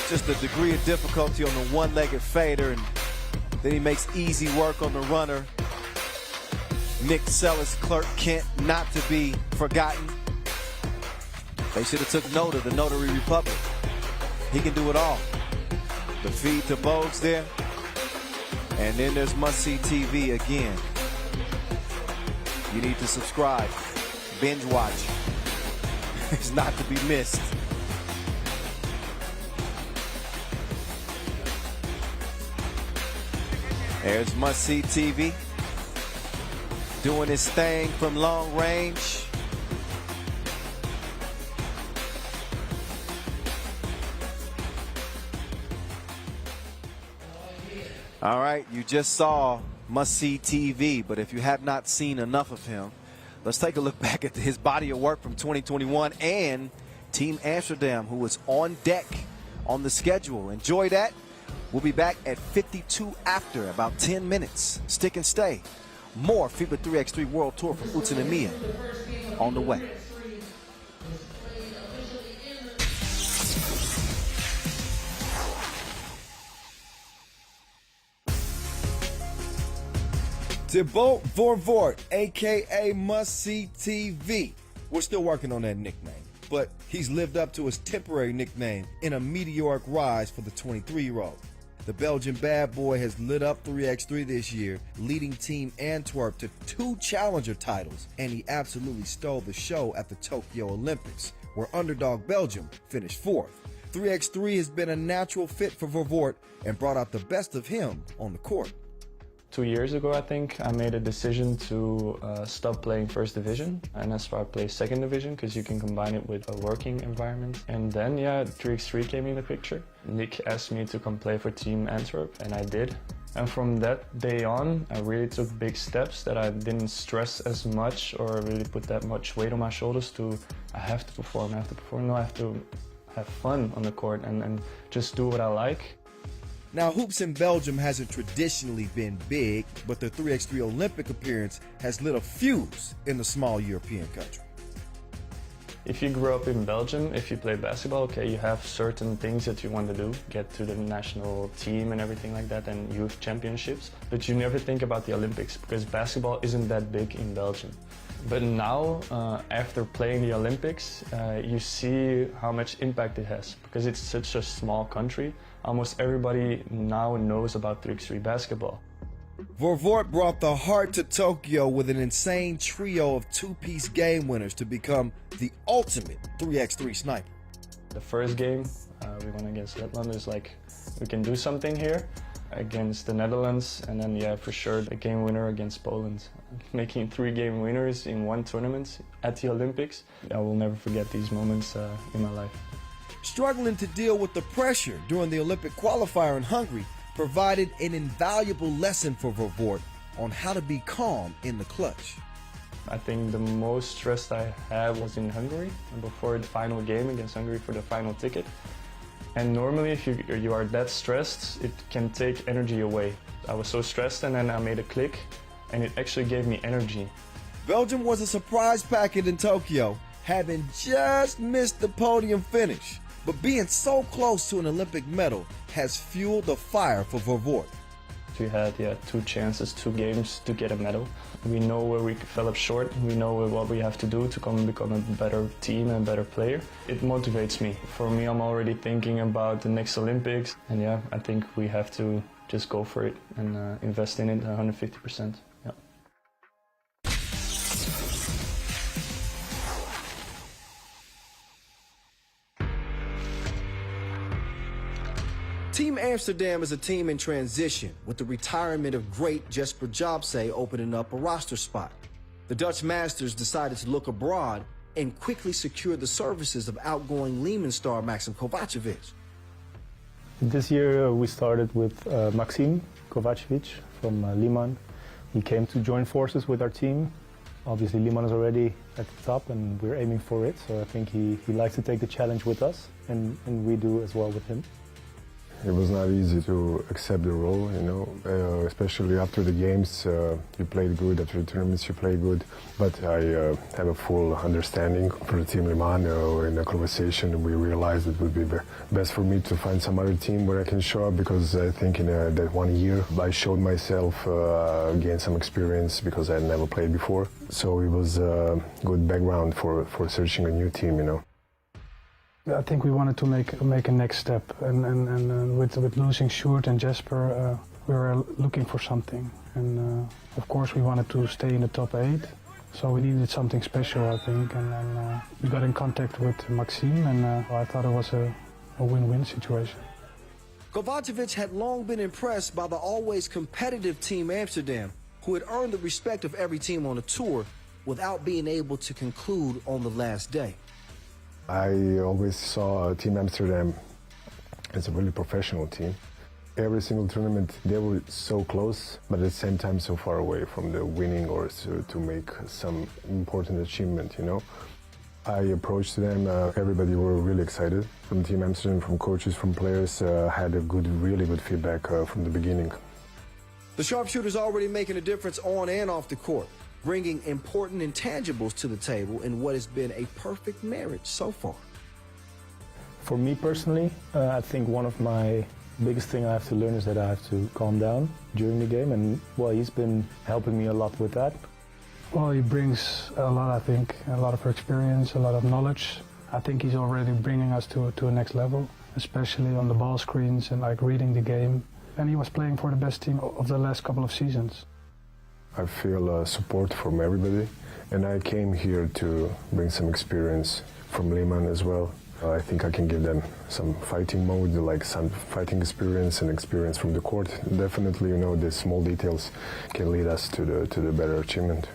just the degree of difficulty on the 1-legged fader, and then he makes easy work on the runner. Nick Sellis, Clark Kent, not to be forgotten. They should have took note of the Notary Republic. He can do it all. The feed to Bogues there. And then there's must-see TV again. You need to subscribe, binge watch. It's not to be missed. There's must-see TV, doing his thing from long range. All right, you just saw must-see TV, but if you have not seen enough of him, let's take a look back at his body of work from 2021 and Team Amsterdam, who was on deck on the schedule. Enjoy that. We'll be back at 52 after about 10 minutes. Stick and stay. More FIBA 3x3 World Tour from Utsunomiya on the way. Thibaut Vervoort, a.k.a. Must See TV. We're still working on that nickname, but he's lived up to his temporary nickname in a meteoric rise for the 23-year-old. The Belgian bad boy has lit up 3x3 this year, leading Team Antwerp to 2 challenger titles, and he absolutely stole the show at the Tokyo Olympics, where underdog Belgium finished 4th. 3x3 has been a natural fit for Vervoort and brought out the best of him on the court. 2 years ago, I think, I made a decision to stop playing first division and start play second division because you can combine it with a working environment. And then, yeah, 3x3 came in the picture. Nick asked me to come play for Team Antwerp, and I did. And from that day on, I really took big steps that I didn't stress as much or really put that much weight on my shoulders to, I have to perform. No, I have to have fun on the court and just do what I like. Now, hoops in Belgium hasn't traditionally been big, but the 3x3 Olympic appearance has lit a fuse in the small European country. If you grew up in Belgium, if you play basketball, okay, you have certain things that you want to do, get to the national team and everything like that, and youth championships, but you never think about the Olympics because basketball isn't that big in Belgium. But now, after playing the Olympics, you see how much impact it has because it's such a small country. Almost everybody now knows about 3x3 basketball. Vervoort brought the heart to Tokyo with an insane trio of 2-piece game winners to become the ultimate 3x3 sniper. The first game we won against Letland is like, we can do something here. Against the Netherlands, and then, yeah, for sure, the game winner against Poland. Making 3 game winners in 1 tournament at the Olympics. I will never forget these moments in my life. Struggling to deal with the pressure during the Olympic qualifier in Hungary provided an invaluable lesson for Vervoort on how to be calm in the clutch. I think the most stress I had was in Hungary, before the final game against Hungary for the final ticket. And normally, if you are that stressed, it can take energy away. I was so stressed, and then I made a click, and it actually gave me energy. Belgium was a surprise packet in Tokyo, having just missed the podium finish. But being so close to an Olympic medal has fueled the fire for Vervoort. We had 2 chances, 2 games to get a medal. We know where we fell up short. We know what we have to do to become a better team and a better player. It motivates me. For me, I'm already thinking about the next Olympics. And yeah, I think we have to just go for it and invest in it 150%. Yeah. Team Amsterdam is a team in transition, with the retirement of great Jesper Jobse opening up a roster spot. The Dutch Masters decided to look abroad and quickly secured the services of outgoing Liman star Maxim Kovacevic. This year we started with Maxim Kovacevic from Liman. He came to join forces with our team. Obviously Liman is already at the top and we're aiming for it, so I think he likes to take the challenge with us, and we do as well with him. It was not easy to accept the role, you know, especially after the games. You played good, after the tournaments you played good, but I have a full understanding for the team Liman. In a conversation we realized it would be best for me to find some other team where I can show up, because I think in that 1 year I showed myself, gained some experience because I had never played before. So it was a good background for searching a new team, you know. I think we wanted to make a next step, and with losing Sjoerd and Jesper, we were looking for something. And of course we wanted to stay in the top 8, so we needed something special, I think. And we got in contact with Maxim, and I thought it was a win-win situation. Kovacevic had long been impressed by the always competitive Team Amsterdam, who had earned the respect of every team on the tour without being able to conclude on the last day. I always saw Team Amsterdam as a really professional team. Every single tournament they were so close, but at the same time so far away from the winning or to make some important achievement, you know. I approached them, everybody were really excited. From Team Amsterdam, from coaches, from players, had a really good feedback from the beginning. The sharpshooter's already making a difference on and off the court, bringing important intangibles to the table in what has been a perfect marriage so far. For me personally, I think one of my Biggest thing I have to learn is that I have to calm down during the game, and well, he's been helping me a lot with that. Well, he brings a lot, I think, a lot of experience, a lot of knowledge. I think he's already bringing us to a next level, especially on the ball screens and like reading the game. And he was playing for the best team of the last couple of seasons. I feel support from everybody, and I came here to bring some experience from Liman as well. I think I can give them some fighting mode, like some fighting experience and experience from the court. Definitely, you know, the small details can lead us to the better achievement.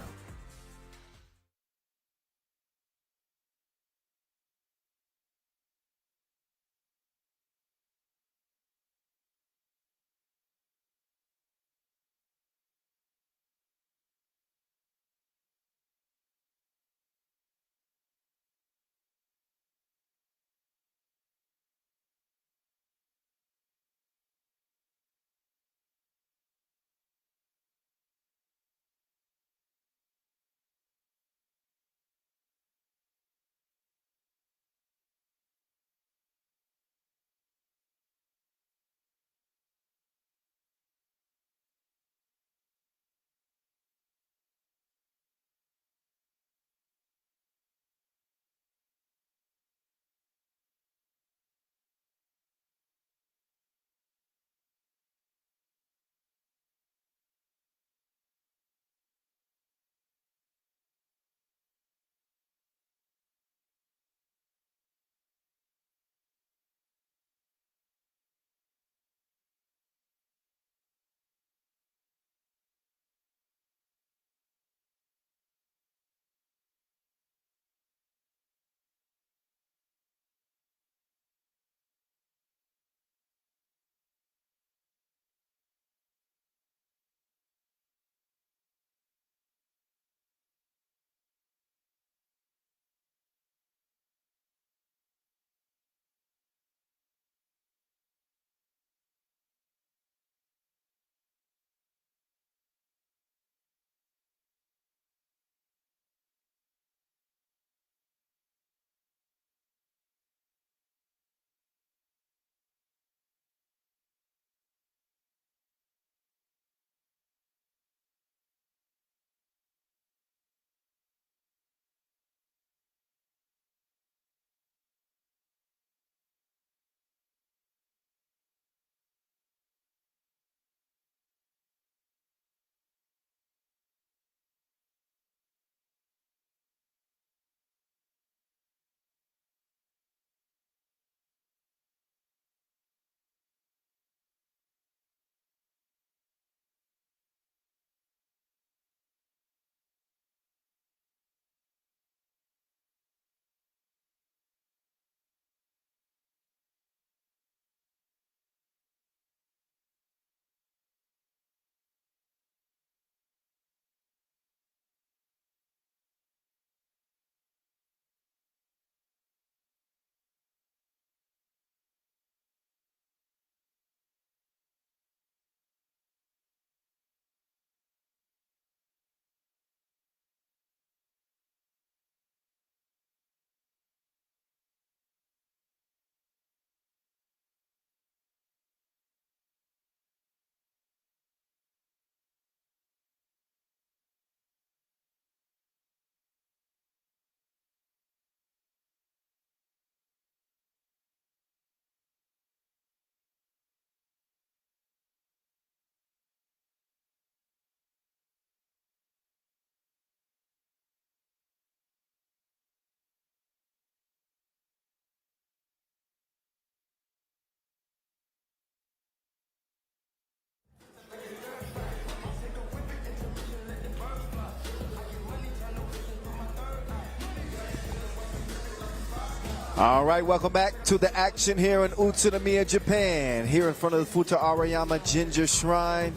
All right, welcome back to the action here in Utsunomiya, Japan, here in front of the Futa Arayama Ginger Shrine,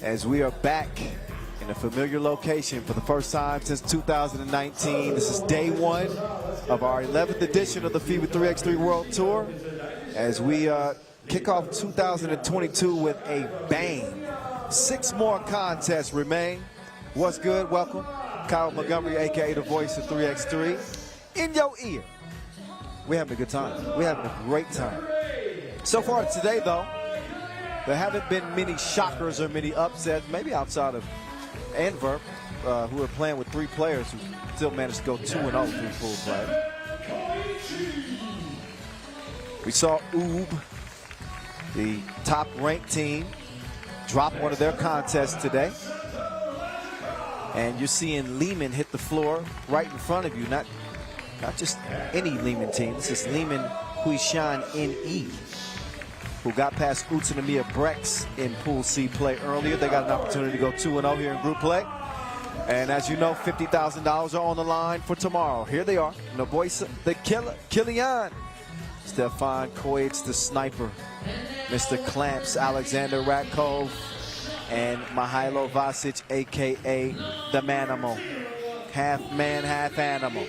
as we are back in a familiar location for the first time since 2019. This is day one of our 11th edition of the FIBA 3x3 World Tour, as we kick off 2022 with a bang. 6 more contests remain. What's good? Welcome. Kyle Montgomery, aka the voice of 3x3, in your ear. We're having a good time. We're having a great time. So far today, though, There haven't been many shockers or many upsets, maybe outside of Antwerp, who are playing with 3 players who still managed to go 2-0 through pool play. We saw UB, the top-ranked team, drop one of their contests today. And you're seeing Liman hit the floor right in front of you, not just any Liman team. This is Liman Huishan NE, who got past Utsunomiya BREX in Pool C play earlier. They got an opportunity to go 2-0 here in group play. And as you know, $50,000 are on the line for tomorrow. Here they are. Naboisa, the killer, Kilian. Stefan Koic, the sniper. Mr. Clamps, Alexander Ratkov. And Mihailo Vasic, a.k.a. the Manimal. Half man, half animal.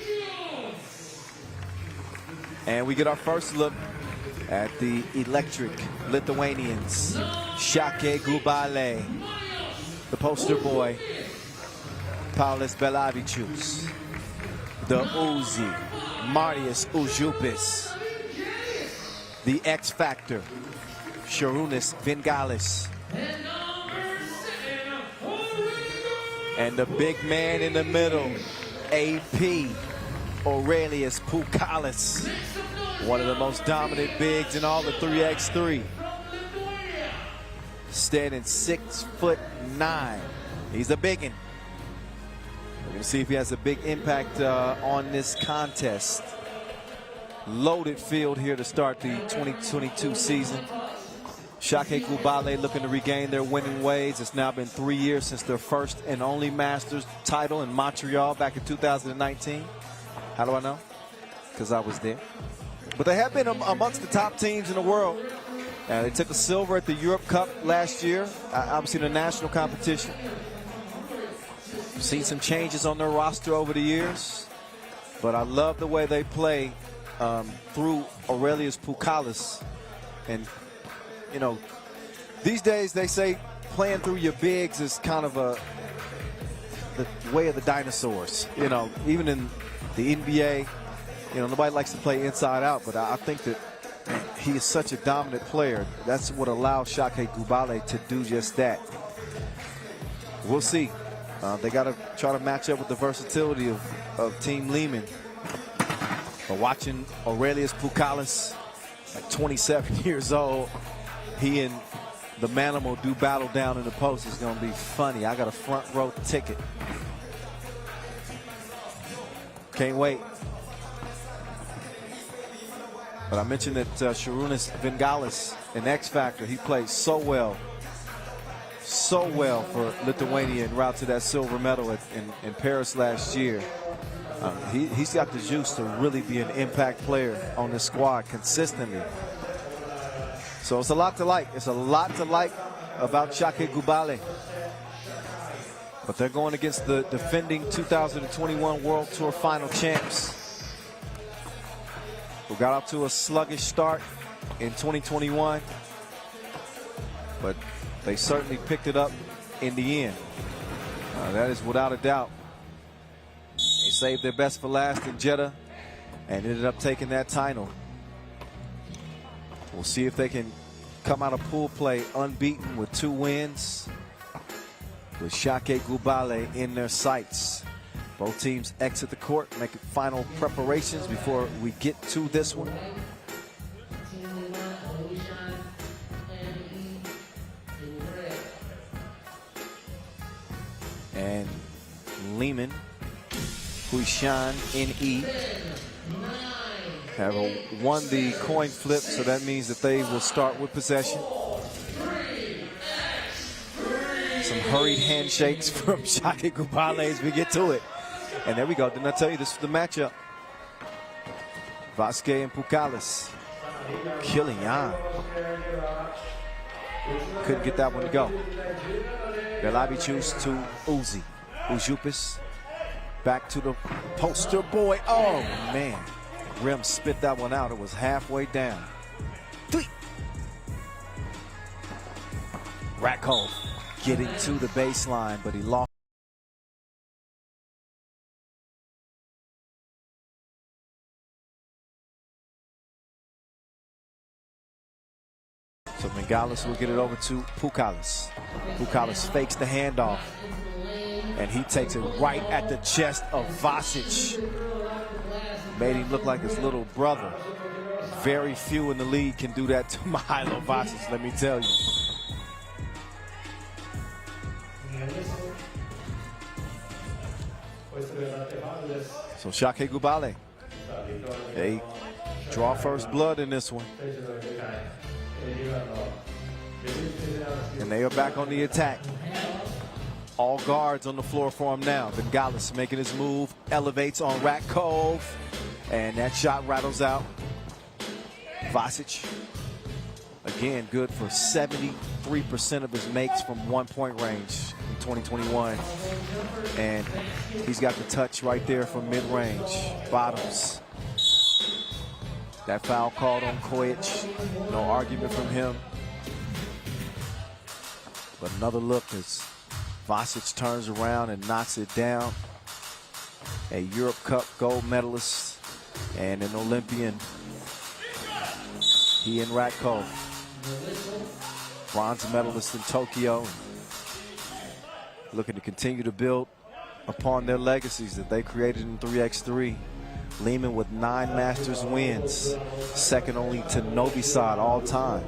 And we get our first look at the electric Lithuanians. Šakiai Gubale, the poster boy, Paulius Belavičius, the Uzi, Marius Užupis, the X Factor, Šarūnas Vingalis, and the big man in the middle, AP Aurelius Pukalis, one of the most dominant bigs in all the 3x3. Standing 6'9". He's a biggin'. We're gonna see if he has a big impact on this contest. Loaded field here to start the 2022 season. Šakiai Gubale looking to regain their winning ways. It's now been 3 years since their first and only Masters title in Montreal back in 2019. How do I know? Because I was there. But they have been amongst the top teams in the world. They took a silver at the Europe Cup last year, obviously the national competition. Seen some changes on their roster over the years, but I love the way they play through Aurelius Pukalis. And, you know, these days they say playing through your bigs is kind of the way of the dinosaurs. You know, even in the NBA, you know, nobody likes to play inside out, but I think that he is such a dominant player. That's what allows Šakiai Gubale to do just that. We'll see. They got to try to match up with the versatility of Team Liman. But watching Aurelius Pukalis at 27 years old, he and the Manimal do battle down in the post is going to be funny. I got a front row ticket. Can't wait. But I mentioned that Šarūnas Vingalis, an X Factor, he played so well for Lithuania en route to that silver medal in Paris last year. He's got the juice to really be an impact player on this squad consistently. So it's a lot to like. It's a lot to like about Šakiai Gubale. But they're going against the defending 2021 World Tour final champs, who got off to a sluggish start in 2021. But they certainly picked it up in the end. That is without a doubt. They saved their best for last in Jeddah and ended up taking that title. We'll see if they can come out of pool play unbeaten with 2 wins, with Šakiai Gubale in their sights. Both teams exit the court, making final preparations before we get to this one. And Liman, Huishan NE have won the coin flip, so that means that they will start with possession. Some hurried handshakes from Šakiai Gubale as we get to it. And there we go. Didn't I tell you this is the matchup? Vasque and Pukalis. Kilian. Couldn't get that one to go. Belavičius to Uzi. Užupis back to the poster boy. Oh, man. Rim spit that one out. It was halfway down. Ratkov getting to the baseline, but he lost. So Bengalis will get it over to Pukalis. Pukalis fakes the handoff, and he takes it right at the chest of Vasic. Made him look like his little brother. Very few in the league can do that to Mihailo Vasic, let me tell you. So Šakiai Gubale, they draw first blood in this one. And they are back on the attack. All guards on the floor for him now. Bengalis making his move, elevates on Ratkov, and that shot rattles out. Vasic, again, good for 73% of his makes from 1-point range in 2021. And he's got the touch right there from mid-range. Bottoms. That foul called on Kojic. No argument from him. But another look as Vasic turns around and knocks it down. A Europe Cup gold medalist and an Olympian. He and Ratkov, bronze medalist in Tokyo, looking to continue to build upon their legacies that they created in 3x3. Liman with 9 Masters wins, second only to Novi Sad all time.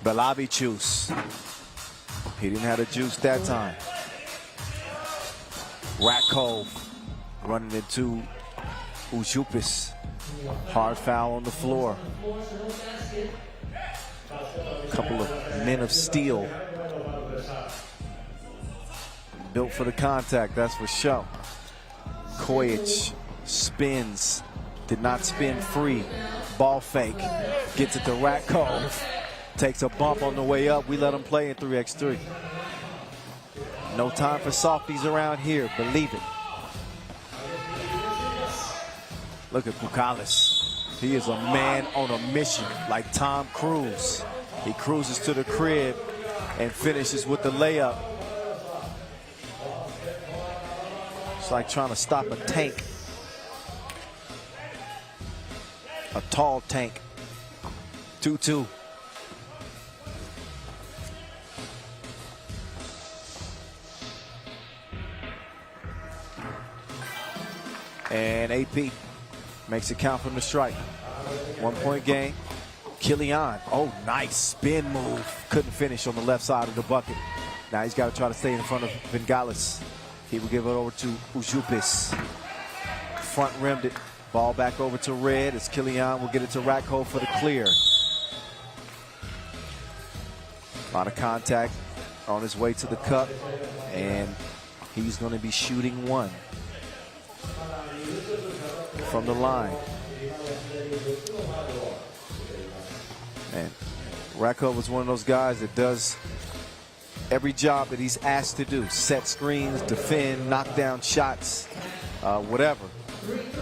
Belavicius, he didn't have the juice that time. Ratkov running into Ujupis. Hard foul on the floor. A couple of men of steel. Built for the contact, that's for sure. Kojic spins, did not spin free. Ball fake, gets it to Ratkov. Takes a bump on the way up. We let him play in 3x3. No time for softies around here, believe it. Look at Pukalis. He is a man on a mission, like Tom Cruise. He cruises to the crib and finishes with the layup. It's like trying to stop a tank. A tall tank. 2-2. And AP makes it count from the strike. 1-point game. Kilian, oh, nice spin move. Couldn't finish on the left side of the bucket. Now he's got to try to stay in front of Bengalis. He will give it over to Ujupis. Front rimmed it. Ball back over to Red as Kilian will get it to Ratkov for the clear. A lot of contact on his way to the cup, and he's going to be shooting one from the line. And Ratkov was one of those guys that does every job that he's asked to do. Set screens, defend, knock down shots, whatever.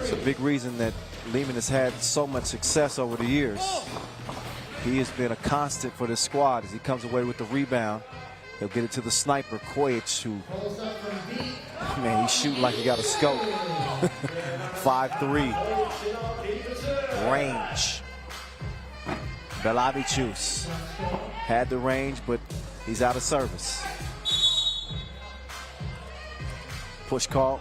It's a big reason that Liman has had so much success over the years. He has been a constant for this squad as he comes away with the rebound. He'll get it to the sniper, Kojic, who, man, he's shooting like he got a scope. 5'3". Range. Belavicius had the range, but he's out of service. Push call.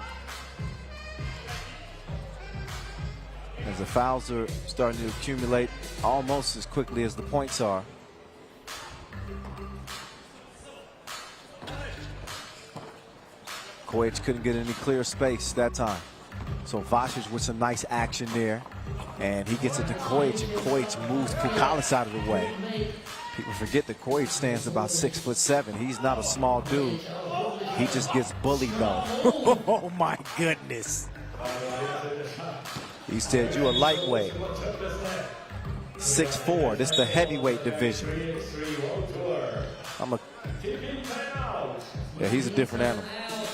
As the fouls are starting to accumulate almost as quickly as the points are. Kojic couldn't get any clear space that time. So Vasic with some nice action there. And he gets it to Kojic, and Kojic moves Pukalis out of the way. People forget that Kojic stands about 6'7". He's not a small dude. He just gets bullied though. Oh my goodness. He said, you a lightweight. 6'4", this is the heavyweight division. Yeah, he's a different animal.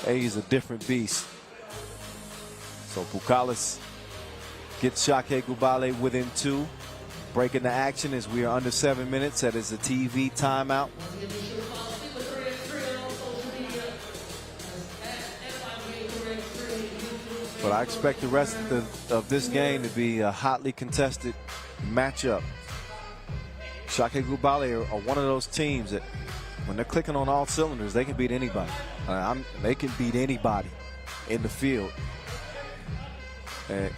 He's a different beast. So Pukalis gets Šakiai Gubale within 2. Breaking the action as we are under 7 minutes. That is a TV timeout. But I expect the rest of this game to be a hotly contested matchup. Šakiai Gubale are one of those teams that when they're clicking on all cylinders, they can beat anybody. They can beat anybody in the field.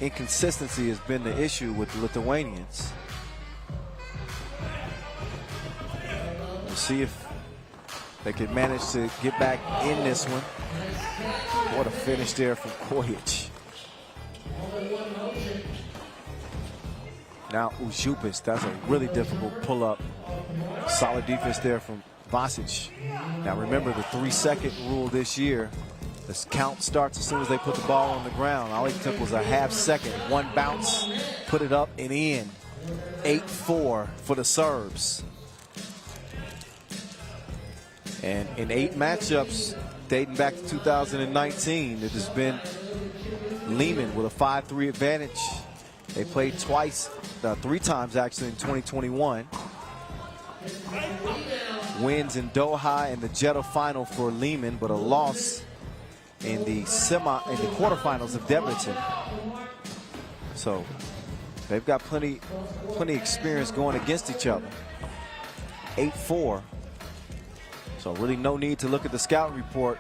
Inconsistency has been the issue with the Lithuanians. We'll see if they can manage to get back in this one. What a finish there from Kojic. Now Ujupis, that's a really difficult pull-up. Solid defense there from Vasic. Now remember the 3-second rule this year. This count starts as soon as they put the ball on the ground. All it took was a half second. One bounce, put it up and in. 8-4 for the Serbs. And in 8 matchups dating back to 2019, it has been Liman with a 5-3 advantage. They played twice, 3 times actually in 2021. Wins in Doha and the Jeddah final for Liman, but a loss in the quarterfinals of Debrecen. So they've got plenty experience going against each other. 8-4. So really no need to look at the scout report.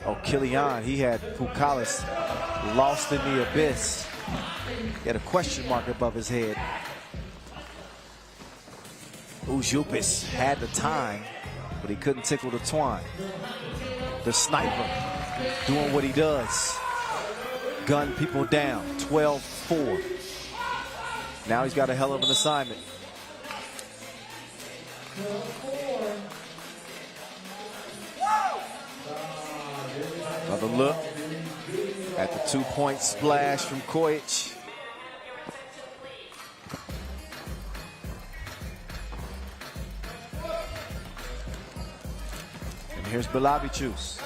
Oh, Kilian, he had Pukalis lost in the abyss. He had a question mark above his head. Ujupis had the time, but he couldn't tickle the twine. The sniper doing what he does. Gun people down, 12-4. Now he's got a hell of an assignment. Another look at the 2-point splash from Kojic. And here's Bilavicius.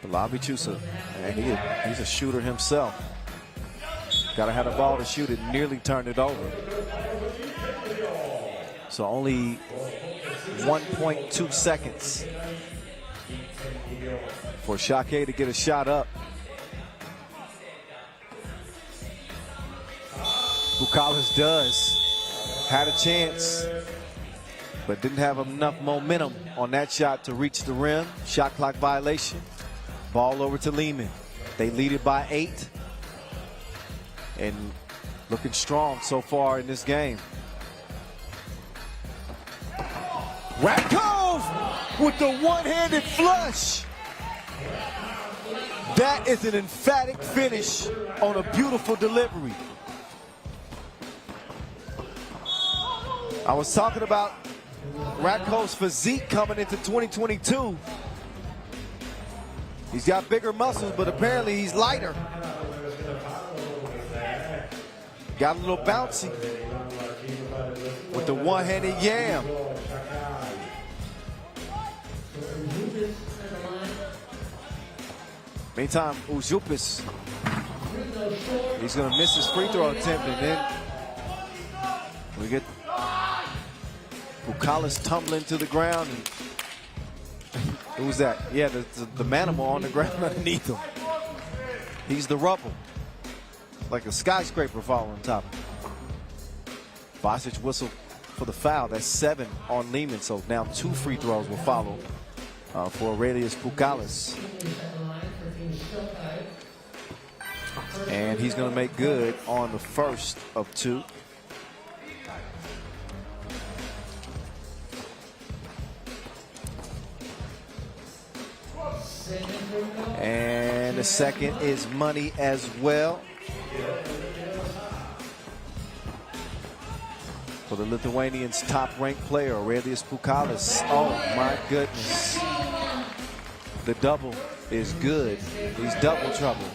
Bilavicius, and he's a shooter himself. Gotta have the ball to shoot it, nearly turned it over. So only 1.2 seconds for Šakiai to get a shot up. Pukalis does. Had a chance, but didn't have enough momentum on that shot to reach the rim. Shot clock violation. Ball over to Liman. They lead it by 8. And looking strong so far in this game. Rakov with the one-handed flush. That is an emphatic finish on a beautiful delivery. I was talking about Rakov's physique coming into 2022. He's got bigger muscles, but apparently he's lighter. Got a little bouncy with the one-handed yam. Meantime, Ujupis, he's going to miss his free throw attempt, and then we get Pukalis tumbling to the ground. And who's that? Yeah, the manimal on the ground underneath him. He's the rubble, like a skyscraper falling on top of him. Vasic whistle for the foul. That's 7 on Liman, so now 2 free throws will follow for Aurelius Pukalis. And he's going to make good on the first of 2. And the second is money as well. For the Lithuanians' top-ranked player, Aurelius Pukalis. Oh, my goodness. The double is good. He's double trouble.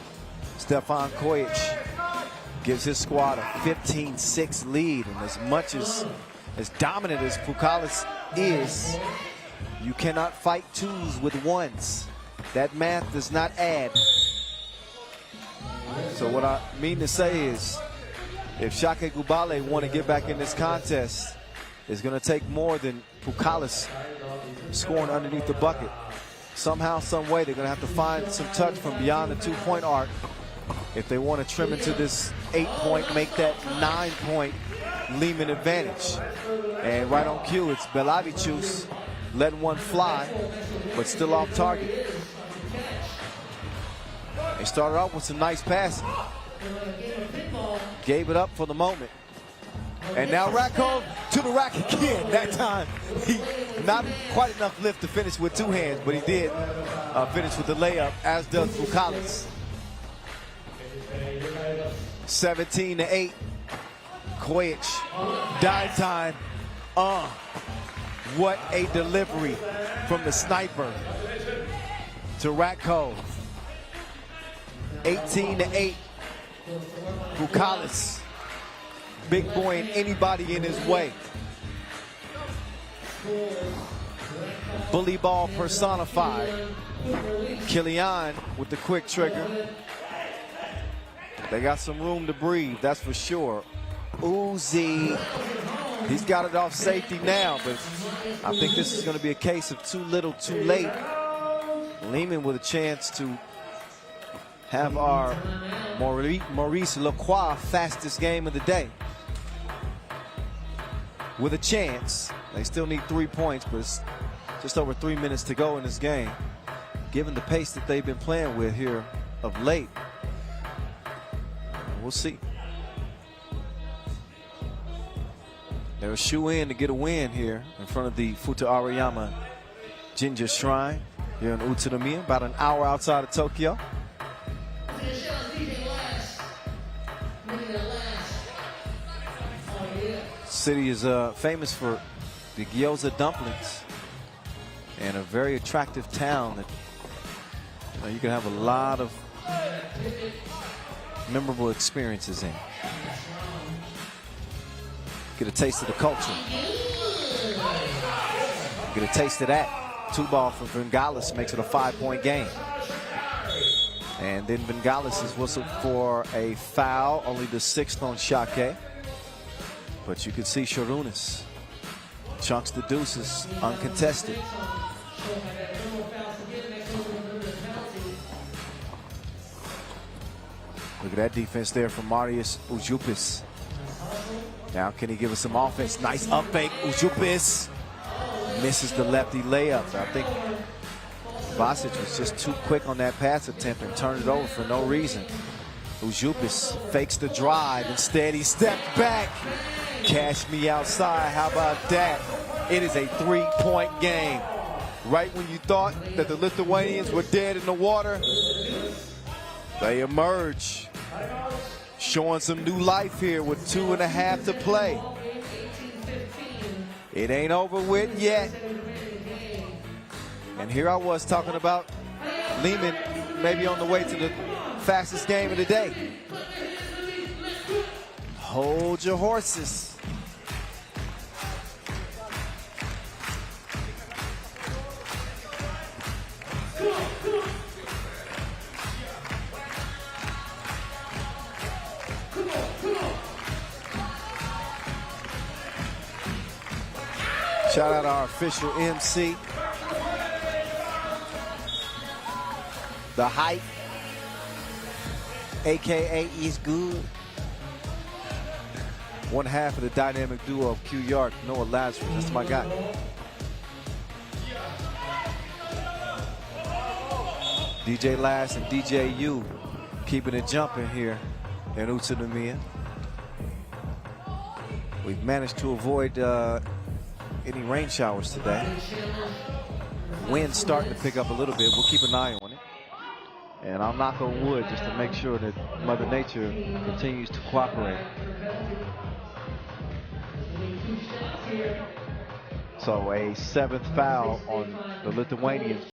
Stefan Kojic gives his squad a 15-6 lead. And as much as dominant as Pukalis is, you cannot fight 2s with 1s. That math does not add. So what I mean to say is, if Šakiai Gubale want to get back in this contest, it's going to take more than Pukalis scoring underneath the bucket. Somehow, some way, they're going to have to find some touch from beyond the 2-point arc if they want to trim into this 8-point, make that 9-point Liman advantage. And right on cue, it's Belavicius letting one fly, but still off target. They started off with some nice passing. Gave it up for the moment. And now Rakov to the rack again. That time, he not quite enough lift to finish with two hands, but he did finish with the layup, as does Bukalis. 17-8. Kojic, dime time. What a delivery from the sniper to Rakov. 18-8. Bukalis. Big boy and anybody in his way. Bully ball personified. Killian with the quick trigger. They got some room to breathe, that's for sure. Uzi, he's got it off safety now, but I think this is going to be a case of too little, too late. Liman with a chance to have our Maurice Lacroix fastest game of the day. With a chance. They still need 3 points, but it's just over 3 minutes to go in this game. Given the pace that they've been playing with here of late, we'll see. They're a shoe-in to get a win here in front of the Futa Arayama Ginger Shrine here in Utsunomiya, about an hour outside of Tokyo. City is famous for the gyoza dumplings and a very attractive town that you can have a lot of memorable experiences in. Get a taste of the culture. Get a taste of that. 2 ball for Vengalis makes it a 5-point game. And then Vengalis is whistled for a foul, only the 6th on Šakiai. But you can see Sharunas chunks the deuces, uncontested. Look at that defense there from Marius Ujupis. Now can he give us some offense? Nice up fake. Ujupis misses the lefty layup. I think Kovacevic was just too quick on that pass attempt and turned it over for no reason. Ujupis fakes the drive. Instead, he stepped back. Cash me outside. How about that? It is a 3-point game. Right when you thought that the Lithuanians were dead in the water, they emerge, showing some new life here with 2.5 to play. It ain't over with yet. And here I was talking about Liman maybe on the way to the fastest game of the day. Hold your horses. Shout out our official MC. The Hype, AKA is good. One half of the dynamic duo of Q York, Noah Lazarus. That's my guy. DJ Lass and DJ U keeping it jumping here in Utsunomiya. We've managed to avoid any rain showers today. Wind's starting to pick up a little bit. We'll keep an eye on it. And I'll knock on wood just to make sure that Mother Nature continues to cooperate. So a 7th foul on the Lithuanians.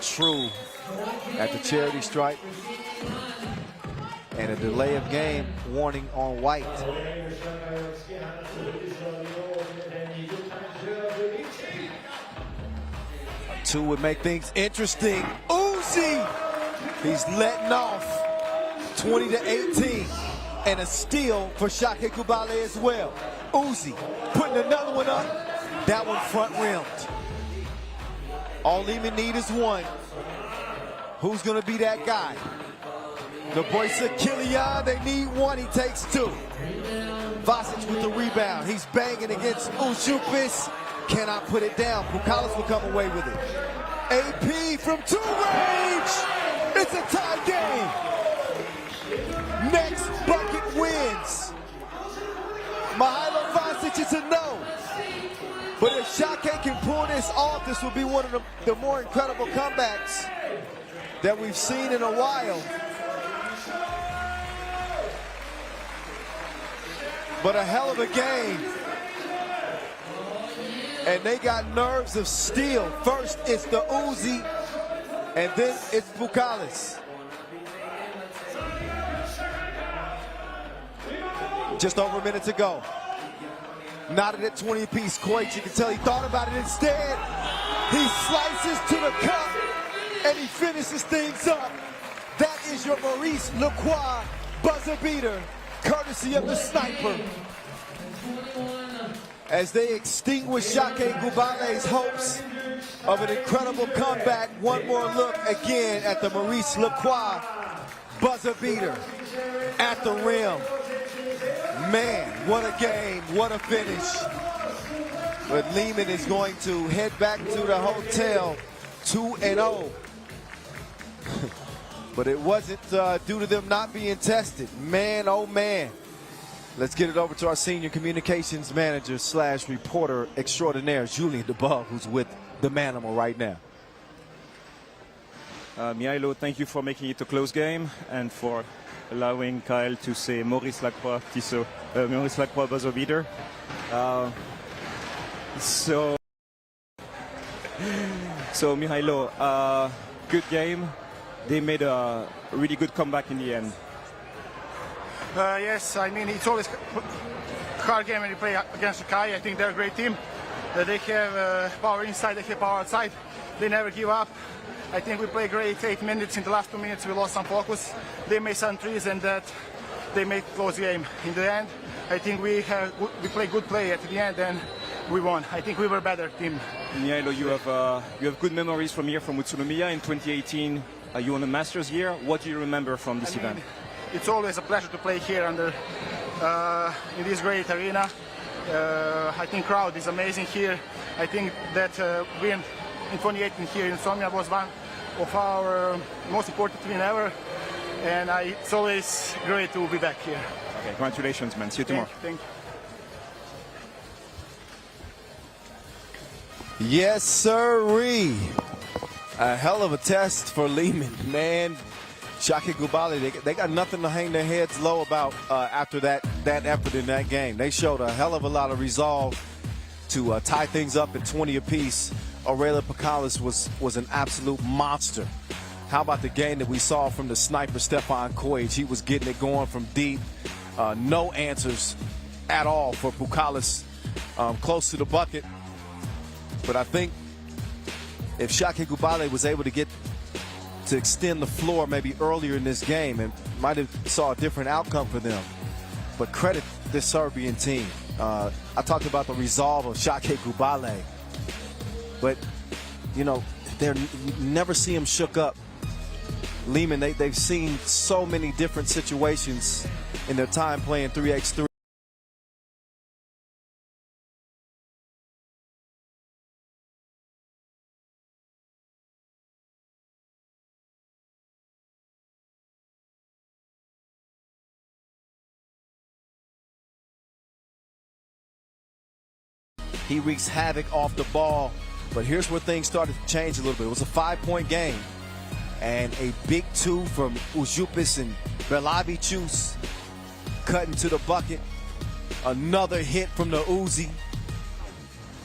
true at the charity stripe. And a delay of game warning on white. 2 would make things interesting. Uzi, he's letting off 20-18. And a steal for Šakiai Kubale as well. Uzi putting another one up. That one front rimmed. All Liman need is one. Who's gonna be that guy? The boy said Kilian, they need one, he takes 2. Vasic with the rebound. He's banging against Ushupis. Cannot put it down. Pukalis will come away with it. AP from 2 range. It's a tie game. Next bucket wins. Mihailo Vasic is a no. But if Šakiai can pull this off, this will be one of the more incredible comebacks that we've seen in a while. But a hell of a game. And they got nerves of steel. First, it's the Uzi, and then it's Pukalis. Just over a minute to go. Knotted at 20 apiece. Koichi, you can tell he thought about it instead. He slices to the cup, and he finishes things up. That is your Maurice Lacroix buzzer beater, courtesy of the sniper. As they extinguish Šakiai Kubale's hopes of an incredible comeback. One more look again at the Maurice Lacroix buzzer beater at the rim. Man, what a game, what a finish. But Liman is going to head back to the hotel 2-0. But it wasn't due to them not being tested. Man, oh man. Let's get it over to our senior communications manager / reporter extraordinaire, Julien Debove, who's with the Manimal right now. Mihailo, thank you for making it a close game and for allowing Kyle to say Maurice Lacroix, Maurice Lacroix buzzer beater. So Mihailo, good game. They made a really good comeback in the end. Yes, I mean, it's always a hard game when you play against Šakiai. I think they're a great team. They have power inside, they have power outside. They never give up. I think we played great 8 minutes. In the last 2 minutes, we lost some focus. They made some threes, and that they made close game. In the end, I think we played good play at the end, and we won. I think we were a better team. Mihailo, you have good memories from here from Utsunomiya. In 2018, you won a Masters year. What do you remember from this event? It's always a pleasure to play here under in this great arena. I think crowd is amazing here. I think that win in 2018 here in Utsunomiya was one of our most important win ever, and it's always great to be back here. Okay, congratulations, man. See you tomorrow. Thank you. Yes, sirree. A hell of a test for Liman, man. Šakiai Kubale, they got nothing to hang their heads low about after that effort in that game. They showed a hell of a lot of resolve to tie things up at 20 apiece. Aurelio Pukalis was an absolute monster. How about the game that we saw from the sniper Stefan Koic? He was getting it going from deep. No answers at all for Pukalis close to the bucket. But I think if Šakiai Kubale was able to extend the floor maybe earlier in this game, and might have saw a different outcome for them. But credit this Serbian team. I talked about the resolve of Šakiai Kubale, but you know, they're never see him shook up. Liman, they've seen so many different situations in their time playing 3x3. He wreaks havoc off the ball, but here's where things started to change a little bit. It was a 5-point game, and a big 2 from Ujupis and Belavicius cutting to the bucket. Another hit from the Uzi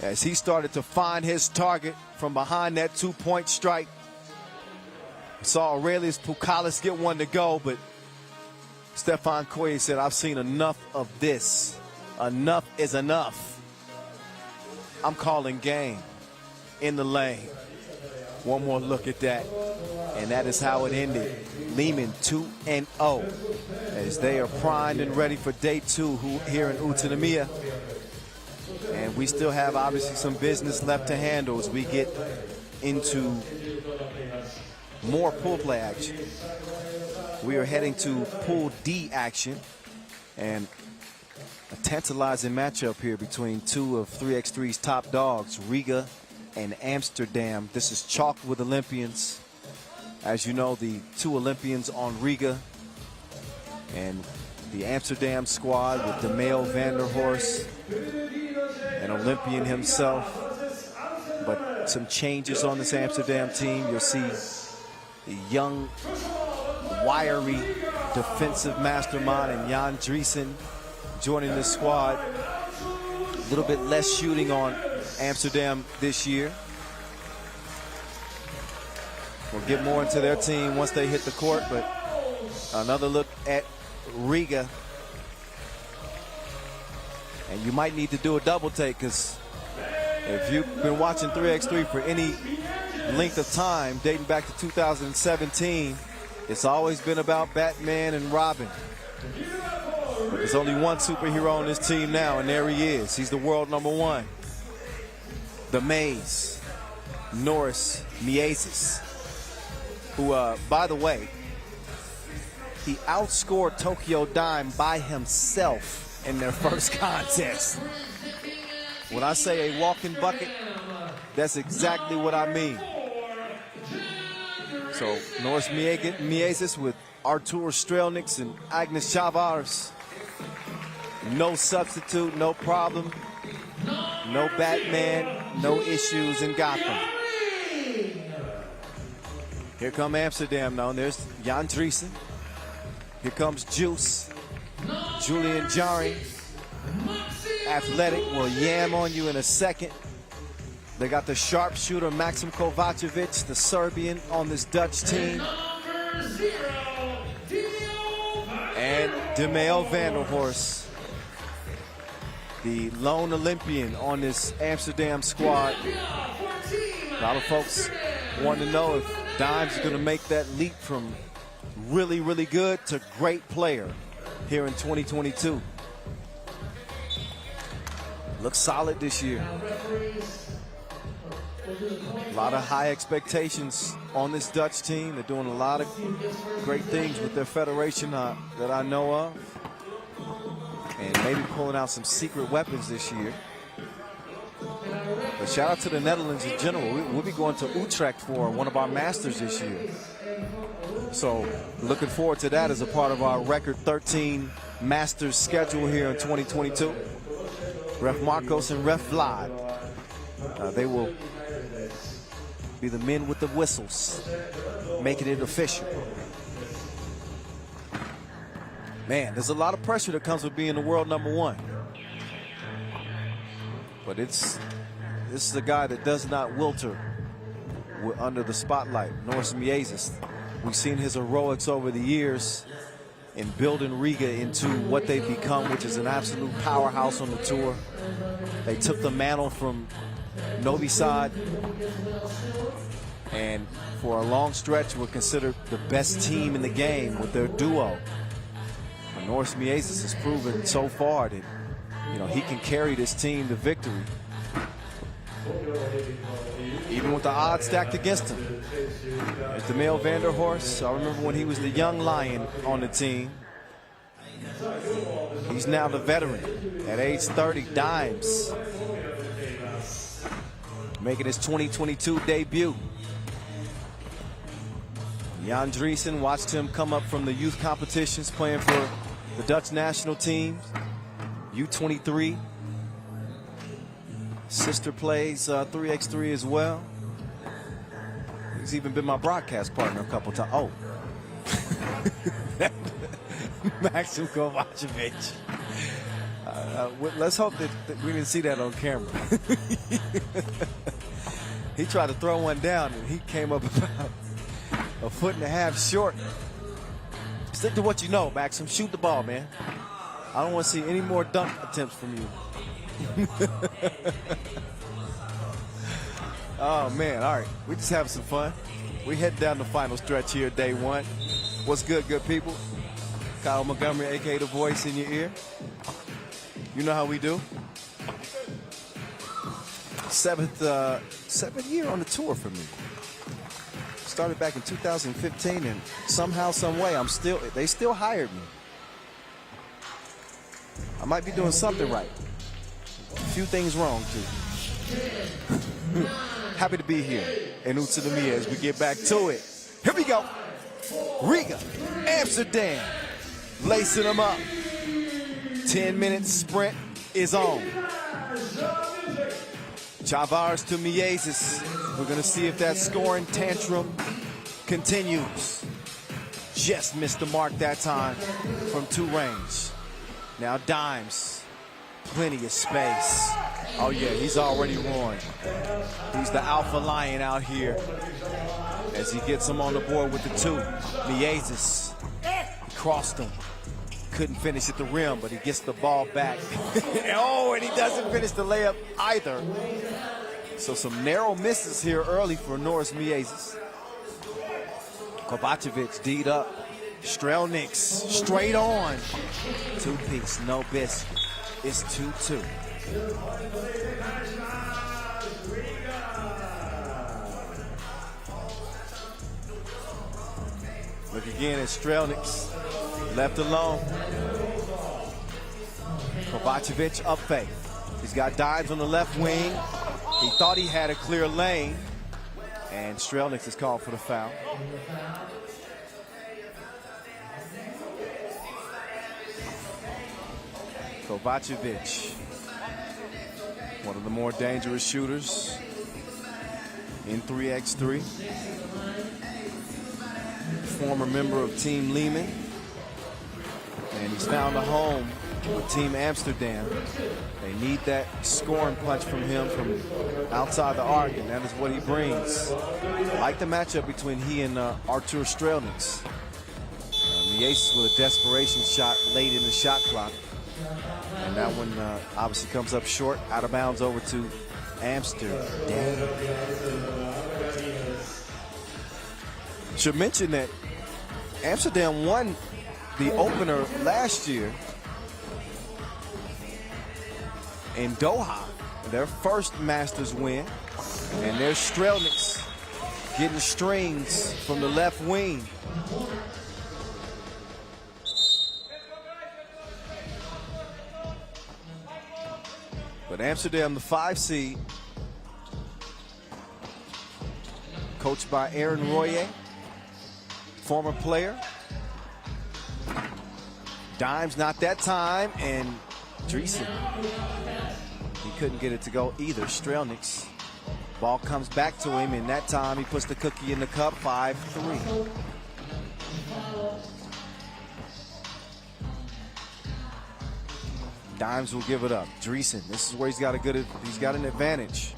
as he started to find his target from behind that 2-point strike. Saw Aurelius Pukalis get one to go, but Stefan Koye said, I've seen enough of this. Enough is enough. I'm calling game in the lane. One more look at that, and that is how it ended. Liman 2-0 as they are primed and ready for day 2 here in Utsunomiya. And we still have obviously some business left to handle as we get into more pool play action. We are heading to Pool D action, and a tantalizing matchup here between two of 3x3's top dogs, Riga and Amsterdam. This is chalked with Olympians. As you know, the 2 Olympians on Riga and the Amsterdam squad with DeMeo van der Horst, an Olympian himself. But some changes on this Amsterdam team. You'll see the young, wiry defensive mastermind and Jan Driesen joining the squad. A little bit less shooting on Amsterdam this year. We'll get more into their team once they hit the court, but another look at Riga. And you might need to do a double take, because if you've been watching 3x3 for any length of time, dating back to 2017, it's always been about Batman and Robin. But there's only one superhero on this team now, and there he is. He's the world #1. The Maze, Norris Miezis, who, by the way, he outscored Tokyo Dime by himself in their first contest. When I say a walking bucket, that's exactly what I mean. So Norris Miezis with Artur Strelniks and Agnes Chavars. No substitute, no problem. No Batman, no issues in Gotham. Here come Amsterdam now, and there's Jan Driesen. Here comes Juice, Julian Jari. Athletic will yam on you in a second. They got the sharpshooter Maxim Kovacevic, the Serbian, on this Dutch team. And DeMeo van der Horst, the lone Olympian on this Amsterdam squad. A lot of folks want to know if Dime's going to make that leap from really, really good to great player here in 2022. Looks solid this year. A lot of high expectations on this Dutch team. They're doing a lot of great things with their federation that I know of. And maybe pulling out some secret weapons this year. But shout out to the Netherlands in general. We'll be going to Utrecht for one of our Masters this year. So looking forward to that as a part of our record 13 Masters schedule here in 2022. Ref Marcos and Ref Vlad. They will be the men with the whistles, making it official. Man, there's a lot of pressure that comes with being the world #1. But this is a guy that does not wilter under the spotlight. Norris Miezis. We've seen his heroics over the years in building Riga into what they've become, which is an absolute powerhouse on the tour. They took the mantle from Novi Sad, and for a long stretch were considered the best team in the game with their duo. And Norris Miezis has proven so far that, you know, he can carry this team to victory, even with the odds stacked against him. There's DeMeo van der Horst. I remember when he was the young lion on the team. He's now the veteran at age 30. Dimes making his 2022 debut. Jan Driesen, watched him come up from the youth competitions playing for the Dutch national team, U23. Sister plays 3x3 as well. He's even been my broadcast partner a couple times. Oh. Maxim Kovacevic. Let's hope that we didn't see that on camera. He tried to throw one down, and he came up about a foot and a half short. Stick to what you know, Maxim. Shoot the ball, man. I don't want to see any more dunk attempts from you. Oh, man. All right. We just having some fun. We heading down the final stretch here, day one. What's good, good people? Kyle Montgomery, a.k.a. The Voice in your ear. You know how we do. Seventh year on the tour for me. Started back in 2015, and somehow, some way, they still hired me. I might be doing something right. A few things wrong, too. Happy to be here in Utsunomiya as we get back to it. Here we go. Riga, Amsterdam, lacing them up. 10-minute sprint is on. Tarvatis to Miezis. We're going to see if that scoring tantrum continues. Just missed the mark that time from 2 range. Now Dimes, plenty of space. Oh yeah, he's already won. He's the alpha lion out here as he gets him on the board with the 2. Miezis, he crossed him. Couldn't finish at the rim, but he gets the ball back. Oh, and he doesn't finish the layup either. So some narrow misses here early for Norris Miezis. Kovacevic D'd up. Strelniks straight on. 2-piece, no biscuit. It's 2-2. Look again at Strelniks. Left alone. Kovacevic up fake. He's got Dimes on the left wing. He thought he had a clear lane. And Strelniks is called for the foul. Kovacevic, one of the more dangerous shooters in 3x3. Former member of Team Liman. And he's found a home with Team Amsterdam. They need that scoring punch from him from outside the arc, and that is what he brings. I like the matchup between he and Artur Strelniks. Miezis with a desperation shot late in the shot clock. And that one obviously comes up short, out of bounds over to Amsterdam. Should mention that Amsterdam won the opener last year in Doha, their first Masters win. And there's Strelniks getting strings from the left wing. But Amsterdam, the 5 seed, coached by Aaron Royer, former player. Dimes not that time, and Dreesen, he couldn't get it to go either. Strelniks, ball comes back to him, and that time he puts the cookie in the cup. 5-3. Dimes will give it up. Dreesen, this is where he's got an advantage.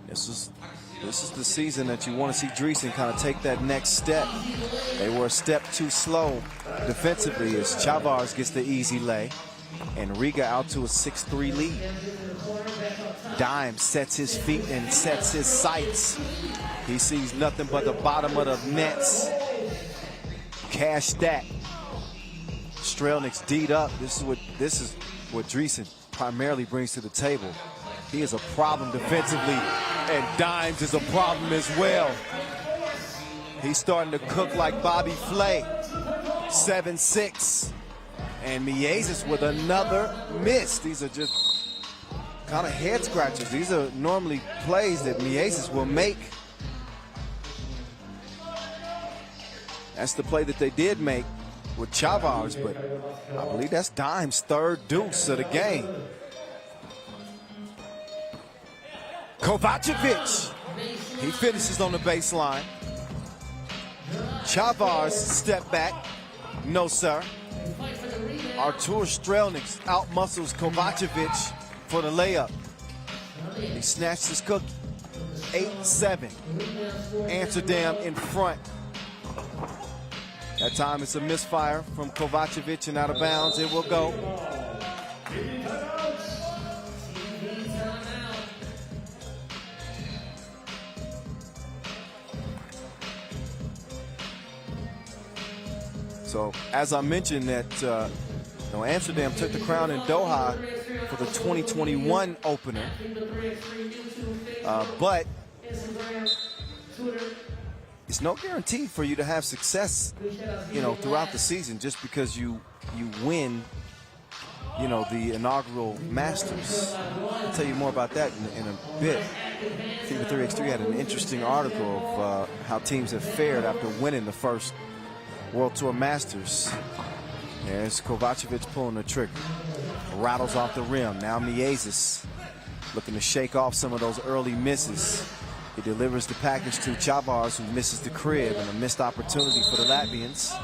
This is the season that you want to see Dreesen kind of take that next step. They were a step too slow defensively as Tarvatis gets the easy lay, and Riga out to a 6-3 lead. Dimes sets his feet and sets his sights. He sees nothing but the bottom of the nets. Cash that. Strelniks D'd up. This is what Dreesen primarily brings to the table. He is a problem defensively, and Dimes is a problem as well. He's starting to cook like Bobby Flay. 7-6. And Miezis with another miss. These are just kind of head scratchers. These are normally plays that Miezis will make. That's the play that they did make with Tarvatis, but I believe that's Dimes' third deuce of the game. Kovacevic, he finishes on the baseline. Tarvatis step back, no sir. Artur Strelniks outmuscles Kovacevic for the layup. He snatched his cookie. 8-7. Amsterdam in front. That time it's a misfire from Kovacevic and out of bounds. It will go. So, as I mentioned that Amsterdam took the crown in Doha for the 2021 opener, but it's no guarantee for you to have success, throughout the season just because you win, the inaugural Masters. I'll tell you more about that in a bit. FIBA 3x3 had an interesting article of how teams have fared after winning the first World Tour Masters. There's Kovacevic pulling the trigger. Rattles off the rim. Now Miezis looking to shake off some of those early misses. He delivers the package to Chavars, who misses the crib, and a missed opportunity for the Latvians.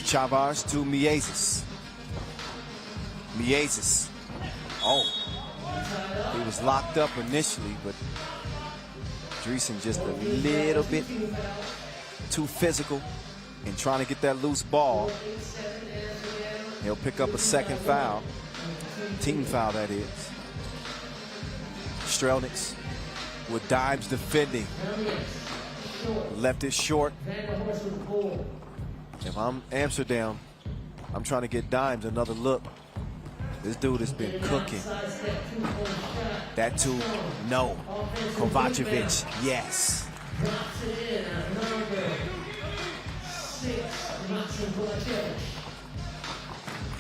Chavars to Miezis. Miezis. Oh. He was locked up initially, but Dreesen just a little bit too physical in trying to get that loose ball. He'll pick up a second foul. Team foul, that is. Strelnieks with Dimes defending. Left it short. If I'm Amsterdam, I'm trying to get Dimes another look. This dude has been cooking. That too, no. Kovacevic, yes.